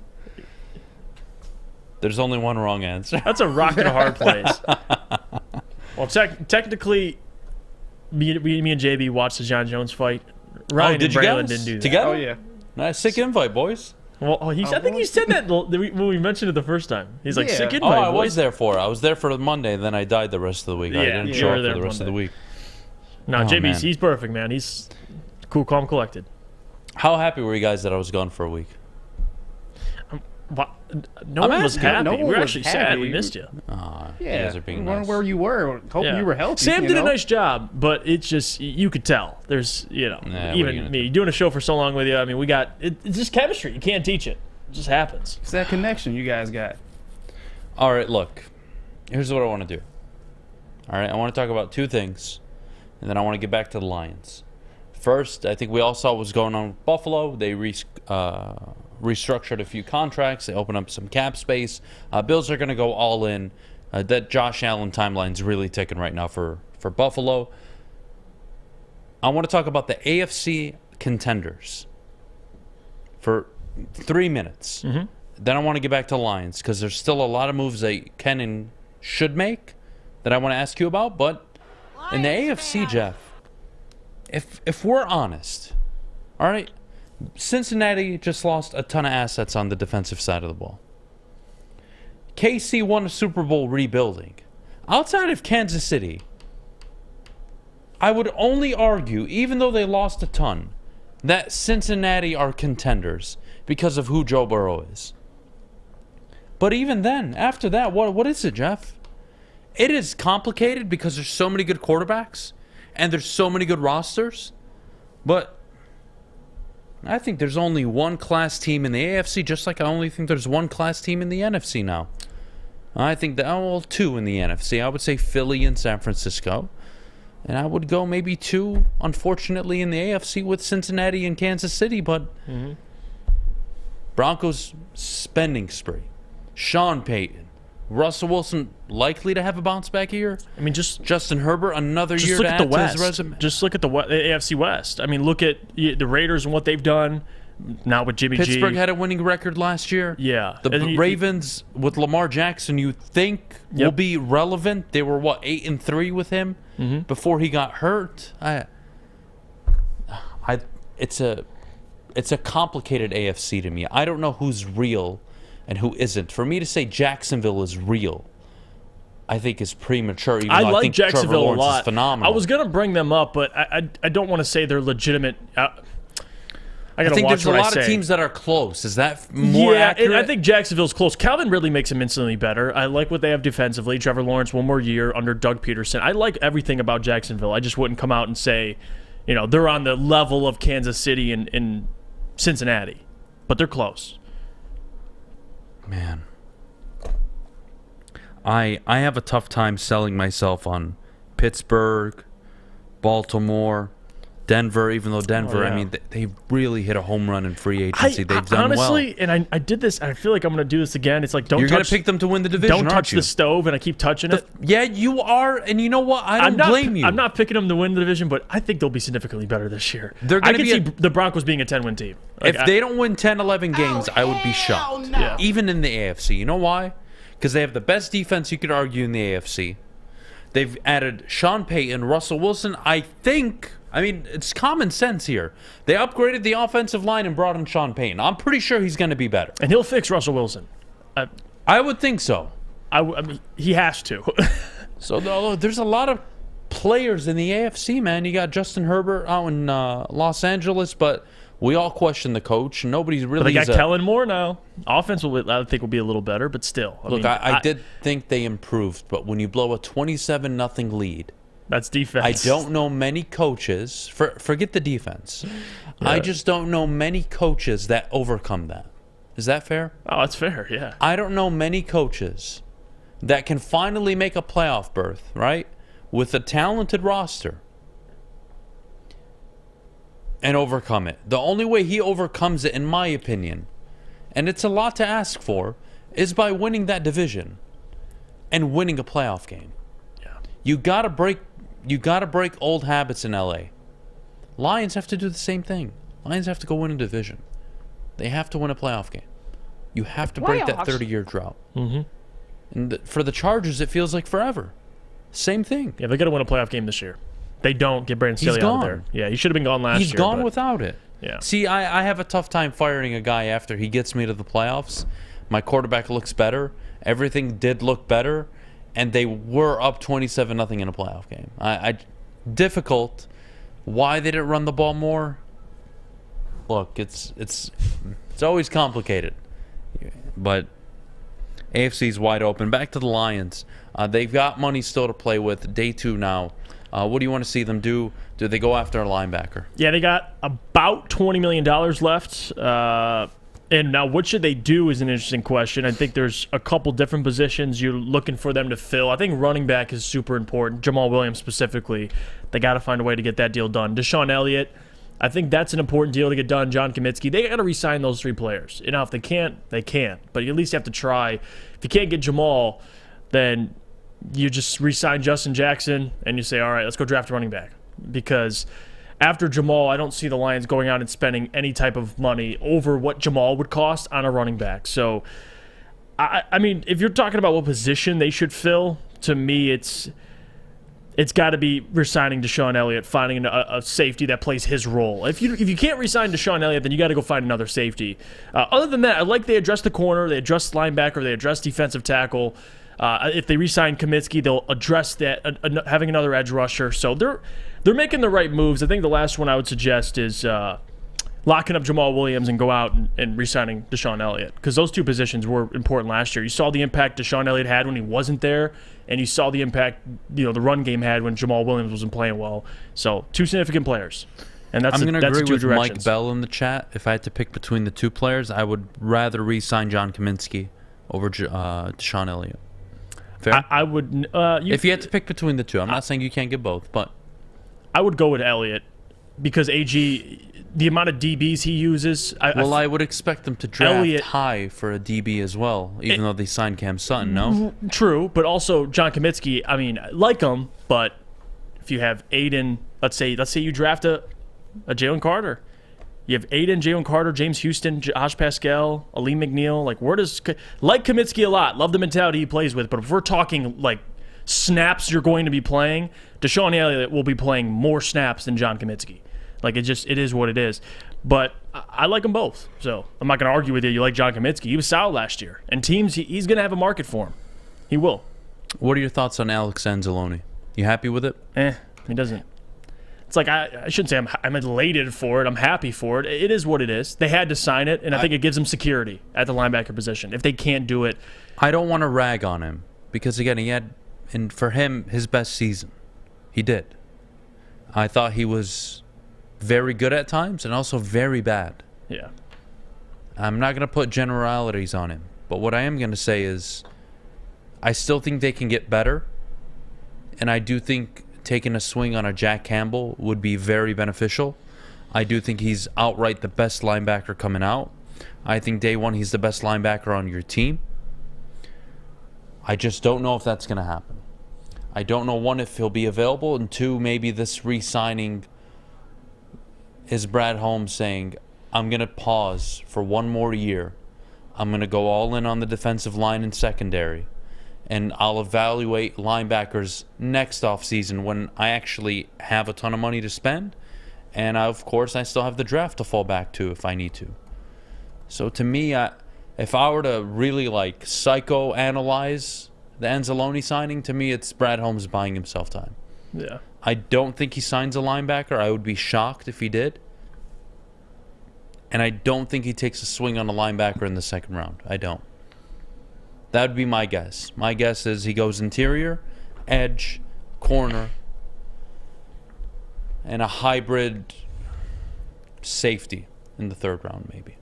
There's only one wrong answer. That's a rock and a hard place. Well, technically, me and JB watched the John Jones fight. Ryan did and you Braylon guys? didn't do that. Together? Oh, yeah. Nice, sick invite, boys. Well, I think he said that when we mentioned it the first time. He's like, sick Oh, invite, I boys. was there for it. I was there for Monday, then I died the rest of the week. I didn't show up for the rest of the week. No, Oh, JB's, man. he's perfect, man. He's cool, calm, collected. How happy were you guys that I was gone for a week? No one was happy. No one we were was actually happy. sad. We missed you. You guys are being wondering nice. where you were. Hoping you were healthy. Sam you did know? a nice job, but it's just, you could tell. There's, what are you even gonna me doing a show for so long with you. I mean, it's just chemistry. You can't teach it. It just happens. It's that connection you guys got. All right, look. Here's what I want to do. All right, I want to talk about two things, and then I want to get back to the Lions. First, I think we all saw what was going on with Buffalo. They restructured a few contracts. They opened up some cap space. Bills are going to go all in. That Josh Allen timeline's really ticking right now for Buffalo. I want to talk about the AFC contenders for 3 minutes. Mm-hmm. Then I want to get back to the Lions because there's still a lot of moves they can and should make that I want to ask you about. But in the AFC, Jeff, if we're honest, all right, Cincinnati just lost a ton of assets on the defensive side of the ball. KC won a Super Bowl rebuilding. Outside of Kansas City, I would only argue, even though they lost a ton, that Cincinnati are contenders because of who Joe Burrow is. But even then, after that, what is it, Jeff? It is complicated because there's so many good quarterbacks and there's so many good rosters. But I think there's only one class team in the AFC, just like I only think there's one class team in the NFC now. I think two in the NFC. I would say Philly and San Francisco. And I would go maybe two, unfortunately, in the AFC with Cincinnati and Kansas City. But Broncos spending spree. Sean Payton. Russell Wilson likely to have a bounce back year. I mean, just Justin Herbert another just year look to at the add to West. his resume. Just look at the AFC West. I mean, look at the Raiders and what they've done now with Jimmy Pittsburgh G. had a winning record last year. Yeah. The Ravens with Lamar Jackson, you think will be relevant. They were 8-3 with him before he got hurt. It's a complicated AFC to me. I don't know who's real and who isn't. For me to say Jacksonville is real, I think is premature. Even I though like I think Jacksonville Trevor Lawrence a lot. is phenomenal. I was gonna bring them up, but I don't want to say they're legitimate. I think there's a lot of teams that are close. Is that more accurate? I think Jacksonville's close. Calvin Ridley makes them instantly better. I like what they have defensively. Trevor Lawrence, one more year under Doug Peterson. I like everything about Jacksonville. I just wouldn't come out and say, they're on the level of Kansas City and Cincinnati, but they're close. Man, I have a tough time selling myself on Pittsburgh, Baltimore, Denver, even though Denver, I mean, they really hit a home run in free agency. They've done honestly, well. and I did this, and I feel like I'm going to do this again. It's like, You're going to pick them to win the division, Don't touch aren't you? the stove, and I keep touching it. Yeah, you are, and you know what? I don't blame you. I'm not picking them to win the division, but I think they'll be significantly better this year. They're I gonna can be see the Broncos being a 10-win team. Like, if they don't win 10, 11 games, I would be shocked. no. Yeah. Even in the AFC. You know why? Because they have the best defense you could argue in the AFC. They've added Sean Payton, Russell Wilson. I mean, it's common sense here. They upgraded the offensive line and brought in Sean Payton. I'm pretty sure he's going to be better. And he'll fix Russell Wilson. I would think so. I mean, he has to. So there's a lot of players in the AFC, man. You got Justin Herbert out in Los Angeles, but we all question the coach. Nobody's really. But they got Kellen Moore now. Offense, I think, will be a little better, but still. I did think they improved, but when you blow a 27-0 lead, that's defense. I don't know many coaches. Forget the defense. Yeah. I just don't know many coaches that overcome that. Is that fair? Oh, that's fair. Yeah. I don't know many coaches that can finally make a playoff berth, right, with a talented roster and overcome it. The only way he overcomes it, in my opinion, and it's a lot to ask for, is by winning that division and winning a playoff game. Yeah. You gotta break old habits in LA. Lions have to do the same thing. Lions have to go win a division. They have to win a playoff game. You have to break that 30-year drought. Mm-hmm. And for the Chargers, it feels like forever. Same thing. Yeah, they got to win a playoff game this year. They don't get Brandon Staley out of there. Yeah, he should have been gone last year. He's gone without it. Yeah. See, I have a tough time firing a guy after he gets me to the playoffs. My quarterback looks better. Everything did look better. And they were up 27-0 in a playoff game. Difficult. Why they didn't run the ball more? Look, it's always complicated. But AFC's wide open. Back to the Lions. They've got money still to play with. Day 2 now. What do you want to see them do? Do they go after a linebacker? Yeah, they got about $20 million left. And now what should they do is an interesting question. I think there's a couple different positions you're looking for them to fill. I think running back is super important. Jamal Williams specifically. They got to find a way to get that deal done. Deshaun Elliott, I think that's an important deal to get done. John Kaminsky, they got to re-sign those 3 players. You know, if they can't, they can't. But you at least have to try. If you can't get Jamal, then you just re-sign Justin Jackson and you say, all right, let's go draft a running back. Because after Jamal, I don't see the Lions going out and spending any type of money over what Jamal would cost on a running back. So, I mean, if you're talking about what position they should fill, to me, it's got to be resigning Deshaun Elliott, finding a safety that plays his role. If you can't resign Deshaun Elliott, then you got to go find another safety. Other than that, I like they address the corner, they address linebacker, they address defensive tackle. If they re-sign Kaminsky, they'll address that, having another edge rusher. So they're making the right moves. I think the last one I would suggest is locking up Jamal Williams and go out and re-signing Deshaun Elliott, because those 2 positions were important last year. You saw the impact Deshaun Elliott had when he wasn't there, and you saw the impact the run game had when Jamal Williams wasn't playing well. So 2 significant players. And that's I'm going to agree with directions. Mike Bell in the chat. If I had to pick between the 2 players, I would rather re-sign John Kaminsky over Deshaun Elliott. Fair? I would. If you had to pick between the 2, I'm not saying you can't get both, but I would go with Elliott because AG, the amount of DBs he uses. I would expect them to draft Elliott, high for a DB as well, even though they signed Cam Sutton. No, true, but also John Kaminsky. I mean, I like him, but if you have Aiden, let's say you draft a Jalen Carter. You have Aiden, Jalen Carter, James Houston, Josh Pascal, Aleem McNeil. Like Kaminsky a lot. Love the mentality he plays with. But if we're talking like snaps you're going to be playing, Deshaun Elliott will be playing more snaps than John Kaminsky. Like it is what it is. But I like them both. So I'm not going to argue with you. You like John Kaminsky. He was solid last year. And teams, he's going to have a market for him. He will. What are your thoughts on Alex Anzalone? You happy with it? He doesn't. It's like I shouldn't say I'm elated for it. I'm happy for it. It is what it is. They had to sign it, and I think it gives them security at the linebacker position. If they can't do it, I don't want to rag on him because again, he had, and for him, his best season. He did. I thought he was very good at times and also very bad. Yeah. I'm not going to put generalities on him, but what I am going to say is, I still think they can get better, and I do think taking a swing on a Jack Campbell would be very beneficial. I do think he's outright the best linebacker coming out. I think day 1 he's the best linebacker on your team. I just don't know if that's going to happen. I don't know, 1, if he'll be available, and 2, maybe this re-signing is Brad Holmes saying, I'm going to pause for 1 more year. I'm going to go all in on the defensive line and secondary. And I'll evaluate linebackers next offseason when I actually have a ton of money to spend. And of course, I still have the draft to fall back to if I need to. So to me, if I were to really psychoanalyze the Anzalone signing, to me, it's Brad Holmes buying himself time. Yeah. I don't think he signs a linebacker. I would be shocked if he did. And I don't think he takes a swing on a linebacker in the 2nd round. I don't. That would be my guess. My guess is he goes interior, edge, corner, and a hybrid safety in the 3rd round, maybe.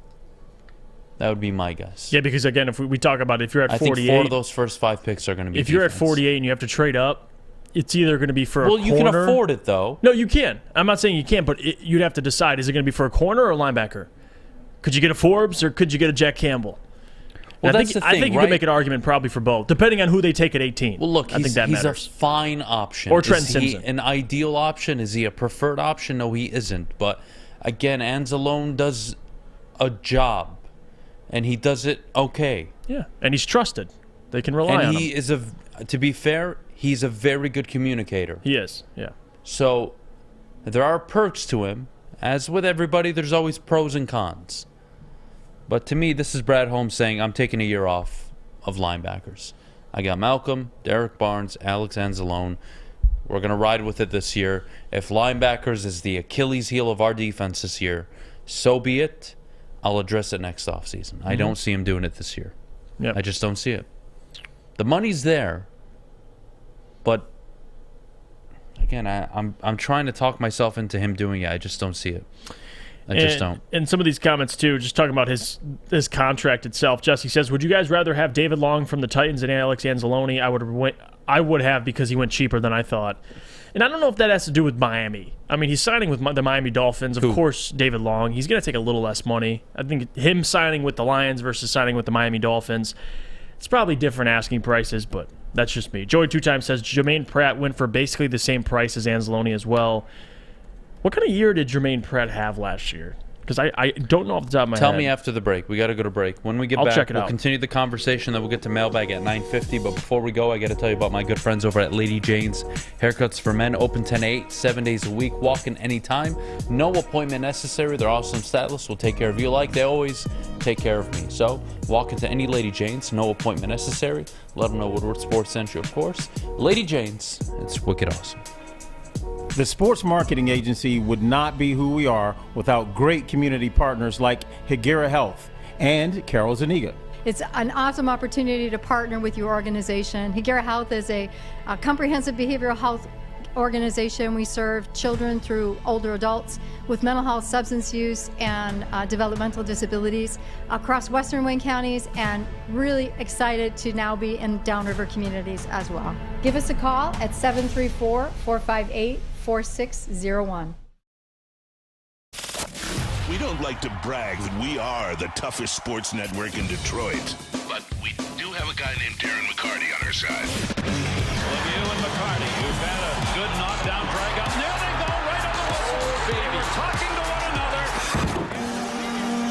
That would be my guess. Yeah, because again, if we talk about if you're at 48, I think 4 of those first 5 picks are going to be. If you're at 48 and you have to trade up, it's either going to be for a corner. Well, you can afford it though. No, you can. I'm not saying you can't, but you'd have to decide: is it going to be for a corner or a linebacker? Could you get a Forbes or could you get a Jack Campbell? Well, I that's think, the thing, I think you right? can make an argument probably for both, depending on who they take at 18. Well, look, I think that he's matters. a fine option. Or Trent Is he Simpson. an ideal option? Is he a preferred option? No, he isn't. But again, Anzalone does a job, and he does it okay. Yeah, and he's trusted. They can rely And on he him. is to be fair, he's a very good communicator. He is, yeah. So there are perks to him. As with everybody, there's always pros and cons. But to me, this is Brad Holmes saying, I'm taking a year off of linebackers. I got Malcolm, Derek Barnes, Alex Anzalone. We're going to ride with it this year. If linebackers is the Achilles heel of our defense this year, so be it. I'll address it next offseason. I don't see him doing it this year. Yep. I just don't see it. The money's there, but again, I'm trying to talk myself into him doing it. I just don't see it. I just don't. And some of these comments, too, just talking about his contract itself. Jesse says, would you guys rather have David Long from the Titans and Alex Anzalone? I would have because he went cheaper than I thought. And I don't know if that has to do with Miami. I mean, he's signing with the Miami Dolphins. Of course, David Long. He's going to take a little less money. I think him signing with the Lions versus signing with the Miami Dolphins, it's probably different asking prices, but that's just me. Joey Two-Time says Jermaine Pratt went for basically the same price as Anzalone as well. What kind of year did Jermaine Pratt have last year? Because I don't know off the top of my head. Tell me after the break. We got to go to break. When we get back, check it we'll out. continue the conversation. Then we'll get to mailbag at 9:50. But before we go, I got to tell you about my good friends over at Lady Jane's Haircuts for Men. Open 10 to 8, 7 days a week. Walk in anytime. No appointment necessary. They're awesome stylists. Will take care of you like they always take care of me. So walk into any Lady Jane's. No appointment necessary. Let them know Woodward Sports sent you, of course. Lady Jane's. It's wicked awesome. The sports marketing agency would not be who we are without great community partners like Higuera Health and Carol Zuniga. It's an awesome opportunity to partner with your organization. Higuera Health is a comprehensive behavioral health organization. We serve children through older adults with mental health, substance use, and developmental disabilities across Western Wayne counties, and really excited to now be in downriver communities as well. Give us a call at 734-458-4601. We don't like to brag that we are the toughest sports network in Detroit, but we do have a guy named Darren McCarty on our side. Lemieux and McCarty, who've had a good knockdown drag up. There they go, right on the whistle. They were talking to one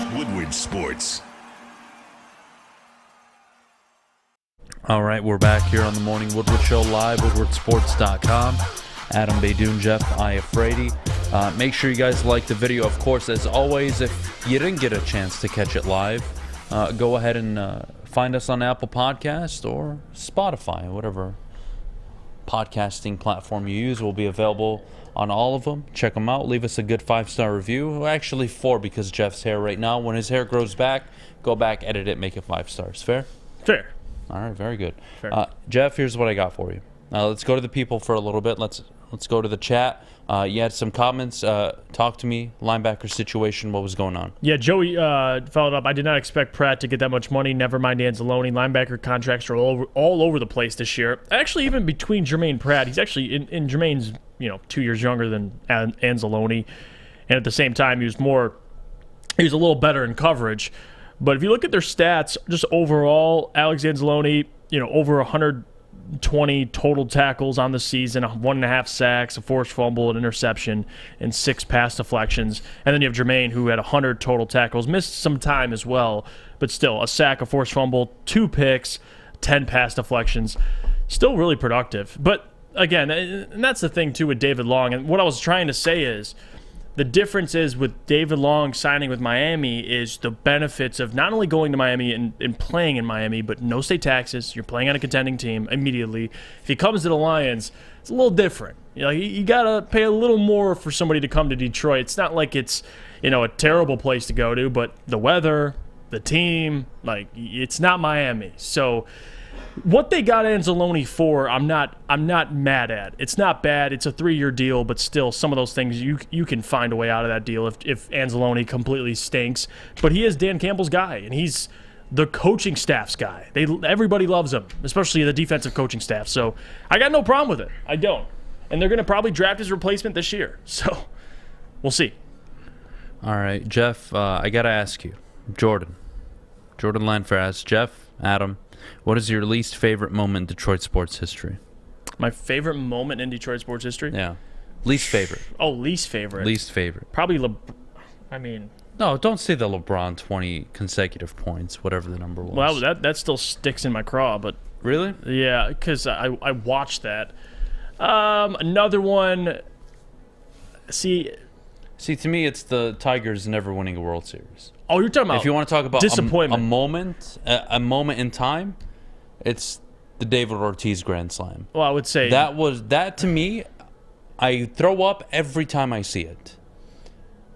another. Woodward Sports. All right, we're back here on the Morning Woodward Show live, woodwardsports.com. Adam Beydoun, Jeff Iafrate. Make sure you guys like the video. Of course, as always, if you didn't get a chance to catch it live, go ahead and find us on Apple Podcast or Spotify, whatever podcasting platform you use. Will be available on all of them. Check them out. Leave us a good 5-star review. Well, actually 4 because Jeff's hair right now. When his hair grows back, go back, edit it, make it 5 stars. Fair? Fair. All right, very good. Fair. Jeff, here's what I got for you. Let's go to the people for a little bit. Let's go to the chat. You had some comments. Talk to me. Linebacker situation. What was going on? Yeah, Joey followed up. I did not expect Pratt to get that much money. Never mind Anzalone. Linebacker contracts are all over the place this year. Actually, even between Jermaine Pratt, he's actually in Jermaine's 2 years younger than Anzalone, and at the same time he was a little better in coverage. But if you look at their stats, just overall, Alex Anzalone, over 120 total tackles on the season, 1.5 sacks, a forced fumble, an interception, and 6 pass deflections. And then you have Jermaine, who had 100 total tackles, missed some time as well, but still a sack, a forced fumble, 2 picks, 10 pass deflections. Still really productive. But again, and that's the thing too with David Long. And what I was trying to say is, the difference is with David Long signing with Miami is the benefits of not only going to Miami and playing in Miami, but no state taxes. You're playing on a contending team immediately. If he comes to the Lions, it's a little different. You got to pay a little more for somebody to come to Detroit. It's not like it's a terrible place to go to, but the weather, the team, it's not Miami. So what they got Anzalone for, I'm not mad at. It's not bad. It's a 3-year deal, but still, some of those things you can find a way out of that deal if Anzalone completely stinks. But he is Dan Campbell's guy, and he's the coaching staff's guy. Everybody loves him, especially the defensive coaching staff. So I got no problem with it. I don't. And they're going to probably draft his replacement this year. So we'll see. All right, Jeff, I got to ask you. Jordan Jordan Lanfair asks, Jeff, Adam, what is your least favorite moment in Detroit sports history? My favorite moment in Detroit sports history? Yeah. Least favorite. Oh, least favorite. Least favorite. Probably No, don't say the LeBron 20 consecutive points, whatever the number was. Well, that still sticks in my craw, but... Really? Yeah, because I watched that. Another one... See, to me, it's the Tigers never winning a World Series. Oh, you're talking about if you want to talk about disappointment. a moment in time, it's the David Ortiz Grand Slam. Well, I would say that to me, I throw up every time I see it.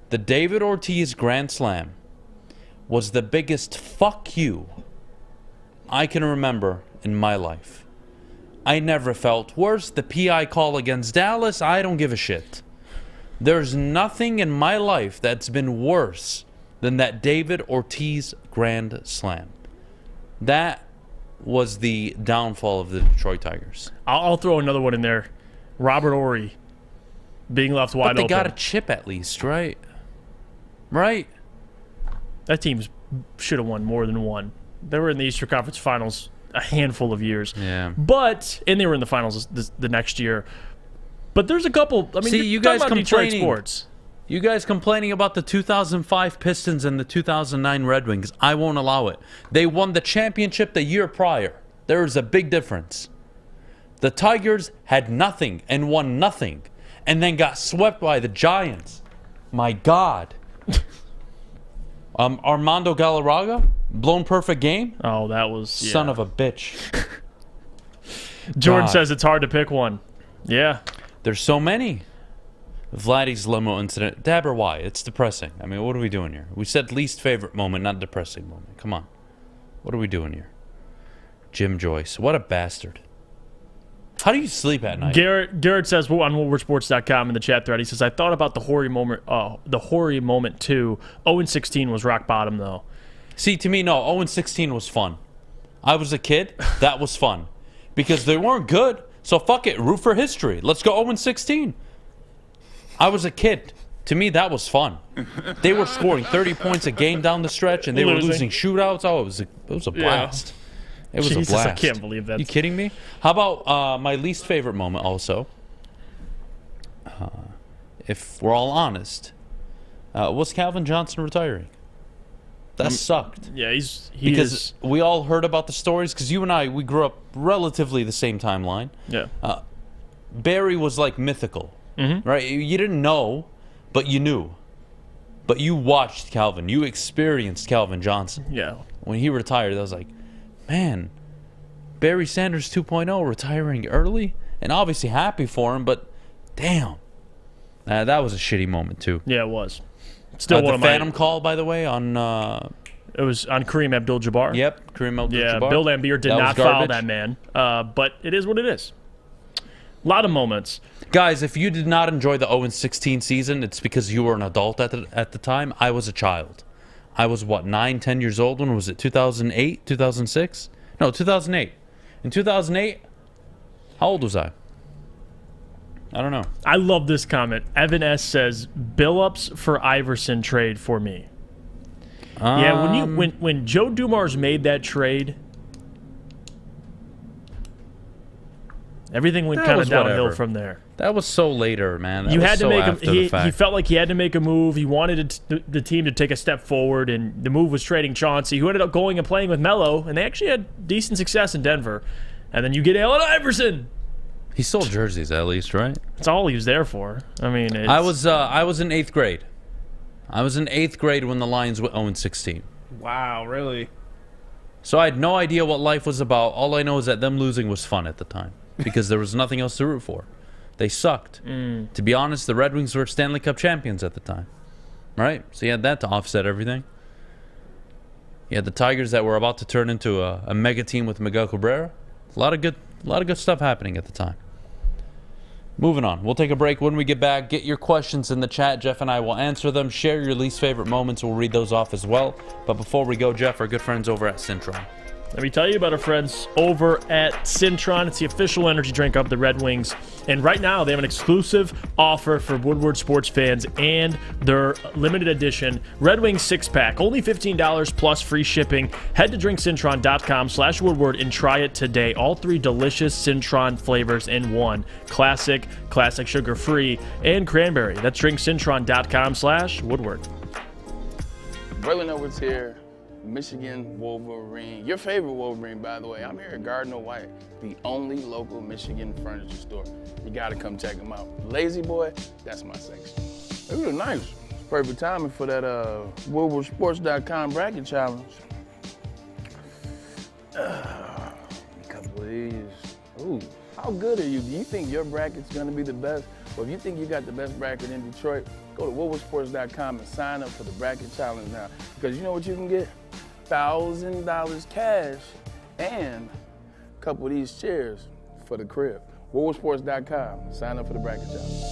The David Ortiz Grand Slam was the biggest fuck you I can remember in my life. I never felt worse. The PI call against Dallas, I don't give a shit. There's nothing in my life that's been worse than that David Ortiz Grand Slam. That was the downfall of the Detroit Tigers. I'll throw another one in there. Robert Horry being left wide open. But they got a chip at least, right? Right? That team should have won more than one. They were in the Eastern Conference Finals a handful of years. Yeah. And they were in the finals the next year. But there's a couple. I mean, see, you guys Detroit sports. You guys complaining about the 2005 Pistons and the 2009 Red Wings. I won't allow it. They won the championship the year prior. There is a big difference. The Tigers had nothing and won nothing, and then got swept by the Giants. My God. Armando Galarraga, blown perfect game. Oh, that was son of a bitch. Jordan says it's hard to pick one. Yeah. There's so many. Vladdy's limo incident. Dabber, why? It's depressing. I mean, what are we doing here? We said least favorite moment, not depressing moment. Come on. What are we doing here? Jim Joyce. What a bastard. How do you sleep at night? Garrett says on WoodwardSports.com in the chat thread, he says, I thought about the Horry moment too. 0-16 was rock bottom, though. See, to me, no. 0-16 was fun. I was a kid. That was fun. Because they weren't good. So fuck it, root for history. Let's go 0-16. I was a kid. To me, that was fun. They were scoring 30 points a game down the stretch, and they were losing shootouts. Oh, it was a blast. It was Jesus, a blast. I can't believe that. You kidding me? How about my least favorite moment also? If we're all honest, was Calvin Johnson retiring? That sucked. Yeah, because we all heard about the stories. Because you and I, we grew up relatively the same timeline. Yeah. Barry was like mythical, right? You didn't know, but you knew. But you watched Calvin. You experienced Calvin Johnson. Yeah. When he retired, I was like, man, Barry Sanders 2.0 retiring early, and obviously happy for him. But damn, that was a shitty moment too. Yeah, it was. Still one the of phantom call, by the way, on it was on Kareem Abdul-Jabbar. Yep, Kareem Abdul-Jabbar. Yeah, Bill Laimbeer did not foul that man, but it is what it is. A lot of moments. Guys, if you did not enjoy the 0-16 season, it's because you were an adult at the time. I was a child. I was, 9, 10 years old? When was it, 2008, 2006? No, 2008. In 2008, how old was I? I don't know. I love this comment. Evan S. says, Billups for Iverson trade for me. Yeah, when Joe Dumars made that trade, everything went kind of downhill from there. That was so later, man. You had to make him. He felt like he had to make a move. He wanted the team to take a step forward, and the move was trading Chauncey, who ended up going and playing with Melo, and they actually had decent success in Denver. And then you get Allen Iverson. He sold jerseys at least, right? That's all he was there for. I mean, I was in 8th grade. I was in 8th grade when the Lions went 0-16. Wow, really? So I had no idea what life was about. All I know is that them losing was fun at the time because there was nothing else to root for. They sucked. To be honest, the Red Wings were Stanley Cup champions at the time, right? So you had that to offset everything. You had the Tigers that were about to turn into a mega team with Miguel Cabrera. A lot of good stuff happening at the time. Moving on. We'll take a break. When we get back, get your questions in the chat. Jeff and I will answer them. Share your least favorite moments. We'll read those off as well. But before we go, Jeff, our good friends over at Cintron. Let me tell you about our friends over at Cintron. It's the official energy drink of the Red Wings. And right now, they have an exclusive offer for Woodward sports fans and their limited edition Red Wings 6-pack. Only $15 plus free shipping. Head to drinkcintron.com/Woodward and try it today. All 3 delicious Cintron flavors in one. Classic sugar-free, and cranberry. That's drinkcintron.com/Woodward. Braylon Edwards here. Michigan Wolverine. Your favorite Wolverine, by the way. I'm here at Gardner White, the only local Michigan furniture store. You gotta come check them out. Lazy Boy, that's my section. They look nice. Perfect timing for that WoodwardSports.com bracket challenge. A couple of these. Ooh, how good are you? Do you think your bracket's gonna be the best? Or if you think you got the best bracket in Detroit, go to WoodwardSports.com and sign up for the bracket challenge now. Because you know what you can get? $1,000 cash and a couple of these chairs for the crib. WoodwardSports.com. Sign up for the bracket challenge.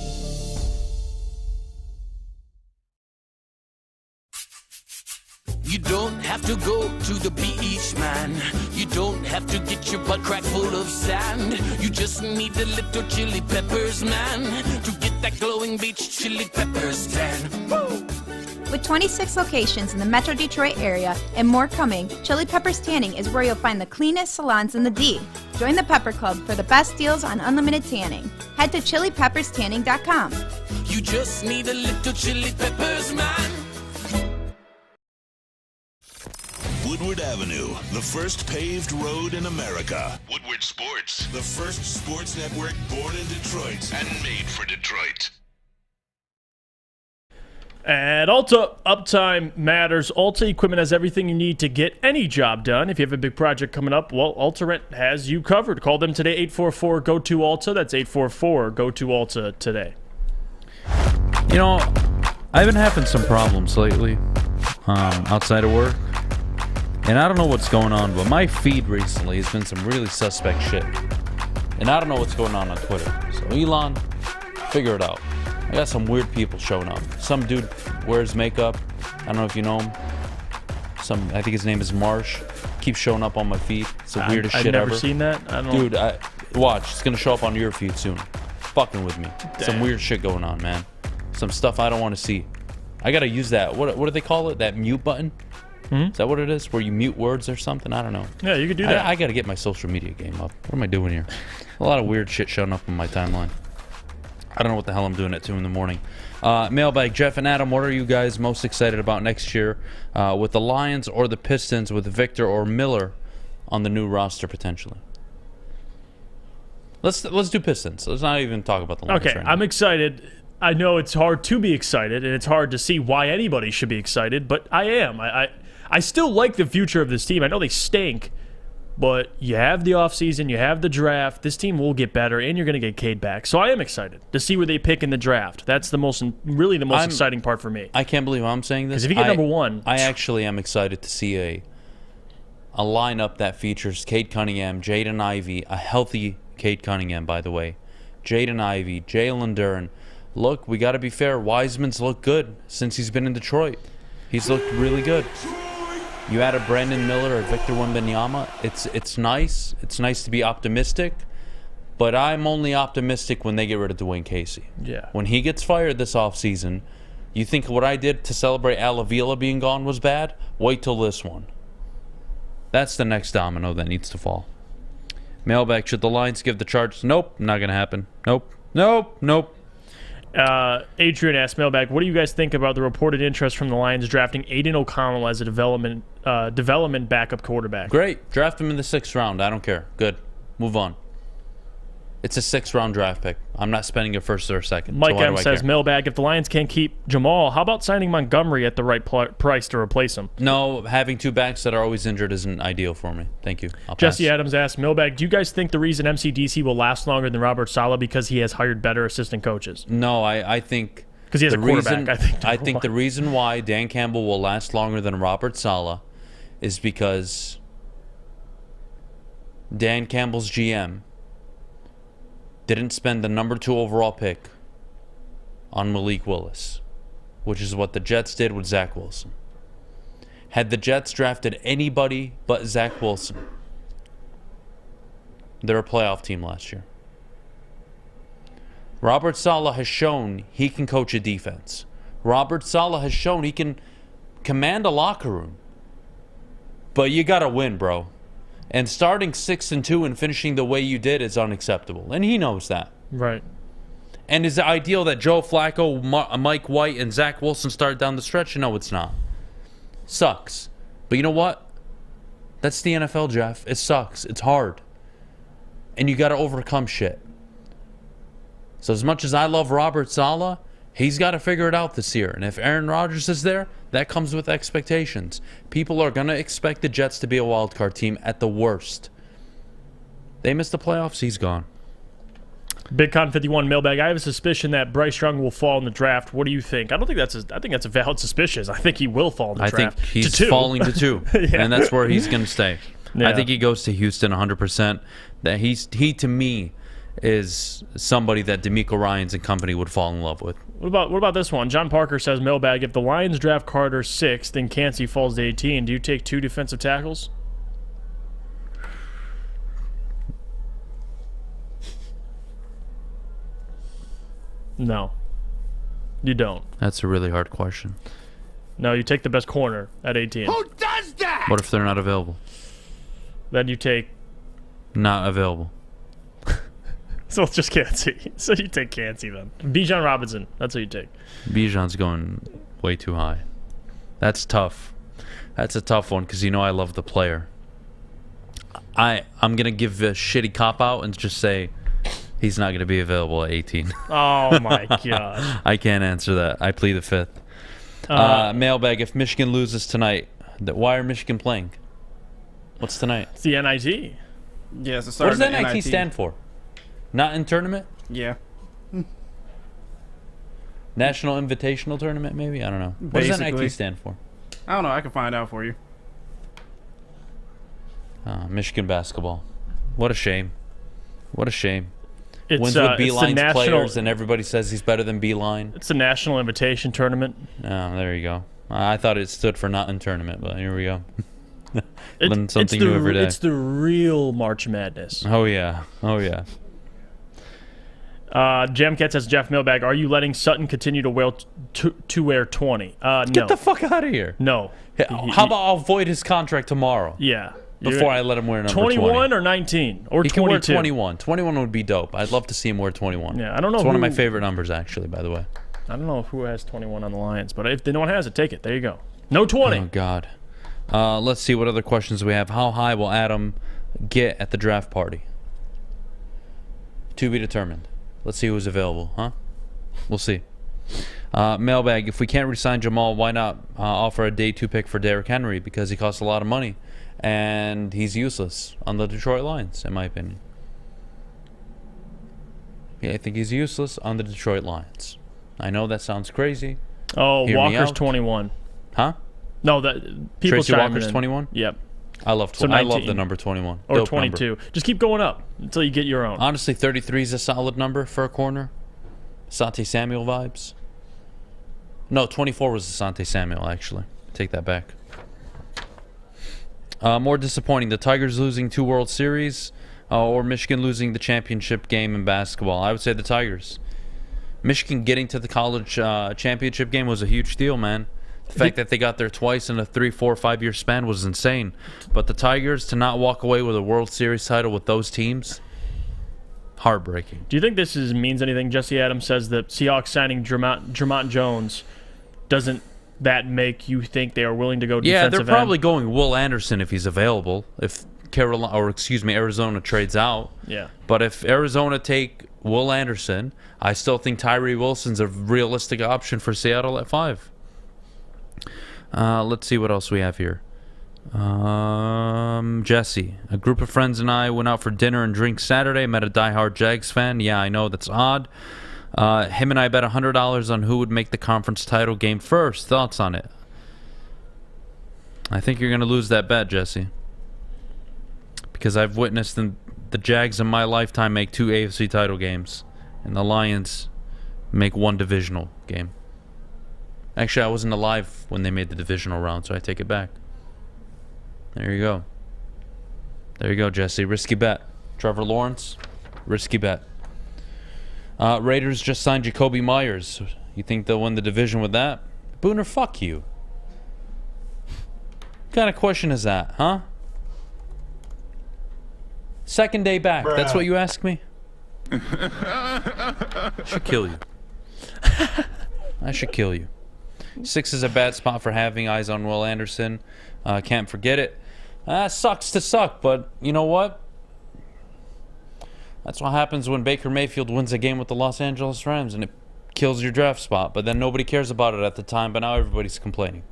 You don't have to go to the beach, man. You don't have to get your butt crack full of sand. You just need a little chili peppers, man, to get that glowing beach chili peppers tan. Woo! With 26 locations in the Metro Detroit area and more coming, Chili Peppers Tanning is where you'll find the cleanest salons in the D. Join the Pepper Club for the best deals on unlimited tanning. Head to chilipepperstanning.com. You just need a little chili peppers, man. Woodward Avenue, the first paved road in America. Woodward Sports, the first sports network born in Detroit and made for Detroit. At Alta, uptime matters. Alta Equipment has everything you need to get any job done. If you have a big project coming up, well, Alta Rent has you covered. Call them today, 844-GO-TO-ALTA. That's 844-GO-TO-ALTA today. You know, I've been having some problems lately outside of work. And I don't know what's going on, but my feed recently has been some really suspect shit. And I don't know what's going on Twitter. So Elon, figure it out. I got some weird people showing up. Some dude wears makeup. I don't know if you know him. I think his name is Marsh. Keeps showing up on my feed. It's the weirdest shit ever. I've never seen that. I don't Dude, watch. It's going to show up on your feed soon. Fucking with me. Damn. Some weird shit going on, man. Some stuff I don't want to see. I got to use that. What do they call it? That mute button? Is that what it is? Where you mute words or something? I don't know. Yeah, you could do that. I got to get my social media game up. What am I doing here? A lot of weird shit showing up on my timeline. I don't know what the hell I'm doing at 2 in the morning. Mailbag, Jeff and Adam, what are you guys most excited about next year with the Lions or the Pistons with Victor or Miller on the new roster potentially? Let's do Pistons. Let's not even talk about the Lions. Okay, right now. I'm excited. I know it's hard to be excited, and it's hard to see why anybody should be excited, but I am. I still like the future of this team. I know they stink, but you have the offseason, you have the draft. This team will get better, and you're going to get Cade back. So I am excited to see where they pick in the draft. That's the most exciting part for me. I can't believe I'm saying this. Because if you get number one... I actually am excited to see a lineup that features Cade Cunningham, Jaden Ivey, a healthy Cade Cunningham, by the way, Jaden Ivey, Jalen Duren. Look, we got to be fair. Wiseman's looked good since he's been in Detroit. He's looked really good. You add a Brandon Miller or Victor Wembanyama. It's nice. It's nice to be optimistic, but I'm only optimistic when they get rid of Dwayne Casey. Yeah. When he gets fired this offseason, you think what I did to celebrate Al Avila being gone was bad? Wait till this one. That's the next domino that needs to fall. Mailbag, should the Lions give the Chargers? Nope, not going to happen. Nope. Adrian asked Mailbag, what do you guys think about the reported interest from the Lions drafting Aiden O'Connell as a development backup quarterback? Great. Draft him in the 6th round. I don't care. Good. Move on. It's a 6th round draft pick. I'm not spending a 1st or 2nd. Mike so M says, Mailbag, if the Lions can't keep Jamal, how about signing Montgomery at the right price to replace him? No, having 2 backs that are always injured isn't ideal for me. Thank you. I'll Jesse pass. Adams asked, Mailbag, do you guys think the reason MCDC will last longer than Robert Saleh because he has hired better assistant coaches? No, I think... Because he has a quarterback, I think the reason why Dan Campbell will last longer than Robert Saleh is because Dan Campbell's GM didn't spend the number 2 overall pick on Malik Willis, which is what the Jets did with Zach Wilson. Had the Jets drafted anybody but Zach Wilson, they're a playoff team last year. Robert Saleh has shown he can coach a defense. Robert Saleh has shown he can command a locker room. But you got to win, bro. And starting 6-2 and finishing the way you did is unacceptable. And he knows that. Right. And is it ideal that Joe Flacco, Mike White, and Zach Wilson start down the stretch? No, it's not. Sucks. But you know what? That's the NFL, Jeff. It sucks. It's hard. And you got to overcome shit. So as much as I love Robert Saleh, he's got to figure it out this year. And if Aaron Rodgers is there, that comes with expectations. People are going to expect the Jets to be a wild card team at the worst. They missed the playoffs, he's gone. Big Con 51 mailbag. I have a suspicion that Bryce Young will fall in the draft. What do you think? I think that's a valid suspicion. I think he will fall in the draft. I think he's to falling to 2. Yeah. And that's where he's going to stay. Yeah. I think he goes to Houston 100%. That he to me is somebody that DeMeco Ryans and company would fall in love with. What about this one? John Parker says, mailbag, if the Lions draft Carter 6th and Cansey falls to 18, do you take 2 defensive tackles? No. You don't. That's a really hard question. No, you take the best corner at 18. Who does that? What if they're not available? Then you take... Not available. So it's just Cansey. So you take Cansey then. Bijan Robinson. That's what you take. Bijan's going way too high. That's tough. That's a tough one because I love the player. I'm going to give a shitty cop-out and just say he's not going to be available at 18. Oh, my gosh. I can't answer that. I plead the fifth. Mailbag, if Michigan loses tonight, why are Michigan playing? What's tonight? It's the NIT. Yeah, it's the What start does of the NIT stand for? Not in tournament? Yeah. National Invitational Tournament, maybe? I don't know. What does Basically. NIT stand for? I don't know. I can find out for you. Michigan basketball. What a shame. What a shame. It's, Wins with it's the Beeline's national- players, and everybody says he's better than Beeline. It's the National Invitation Tournament. Oh, there you go. I thought it stood for not in tournament, but here we go. Learn something new every day. It's the real March Madness. Oh, yeah. Oh, yeah. Jamcat says, Jeff Mailbag, are you letting Sutton continue to wear 20? No. Get the fuck out of here. No. How about I'll void his contract tomorrow? Yeah. Before I let him wear number 21 20. or 19 or he 22. can wear 21. 21 would be dope. I'd love to see him wear 21. Yeah, I don't know It's one of my who- favorite numbers, actually, by the way. I don't know who has 21 on the Lions, but if no one has it, take it. There you go. No 20. Oh, God. Let's see what other questions we have. How high will Adham get at the draft party? To be determined. Let's see who's available, huh? We'll see. Mailbag, if we can't re-sign Jamal, why not offer a day 2 pick for Derrick Henry? Because he costs a lot of money, and he's useless on the Detroit Lions, in my opinion. Yeah, I think he's useless on the Detroit Lions. I know that sounds crazy. Oh, Hear me Walker's out. 21. Huh? No, that people Tracy chiming Walker's in. 21? Yep. I love So I love 19. the number 21. Or Dope 22. number. Just keep going up until you get your own. Honestly, 33 is a solid number for a corner. Asante Samuel vibes. No, 24 was Asante Samuel, actually. Take that back. More disappointing, the Tigers losing 2 World Series or Michigan losing the championship game in basketball. I would say the Tigers. Michigan getting to the college championship game was a huge deal, man. The fact that they got there twice in a 3, 4, 5 year span was insane. But the Tigers to not walk away with a World Series title with those teams, heartbreaking. Do you think this means anything? Jesse Adams says that Seahawks signing Jermont Jones, doesn't that make you think they are willing to go defensive Yeah, end? they're probably going Will Anderson if he's available. If Arizona trades out. Yeah. But if Arizona take Will Anderson, I still think Tyree Wilson's a realistic option for Seattle at 5. Let's see what else we have here. Jesse, a group of friends and I went out for dinner and drinks Saturday. Met a diehard Jags fan. Yeah, I know that's odd. Him and I bet $100 on who would make the conference title game first. Thoughts on it? I think you're going to lose that bet, Jesse. Because I've witnessed the Jags in my lifetime make 2 AFC title games. And the Lions make 1 divisional game. Actually, I wasn't alive when they made the divisional round, so I take it back. There you go. There you go, Jesse. Risky bet. Trevor Lawrence, risky bet. Raiders just signed Jacoby Myers. You think they'll win the division with that? Booner, fuck you. What kind of question is that, huh? Second day back. Bruh. That's what you ask me? I should kill you. I should kill you. 6 is a bad spot for having eyes on Will Anderson. Can't forget it. Sucks to suck, but you know what? That's what happens when Baker Mayfield wins a game with the Los Angeles Rams and it kills your draft spot. But then nobody cares about it at the time, but now everybody's complaining.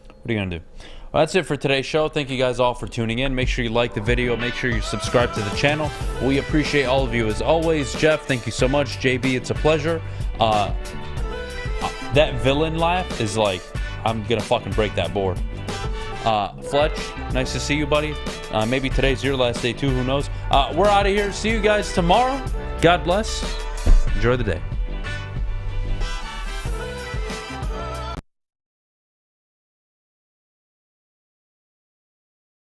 What are you going to do? Well, that's it for today's show. Thank you guys all for tuning in. Make sure you like the video. Make sure you subscribe to the channel. We appreciate all of you as always. Jeff, thank you so much. JB, it's a pleasure. That villain laugh is like, I'm going to fucking break that board. Fletch, nice to see you, buddy. Maybe today's your last day too, who knows. We're out of here. See you guys tomorrow. God bless. Enjoy the day.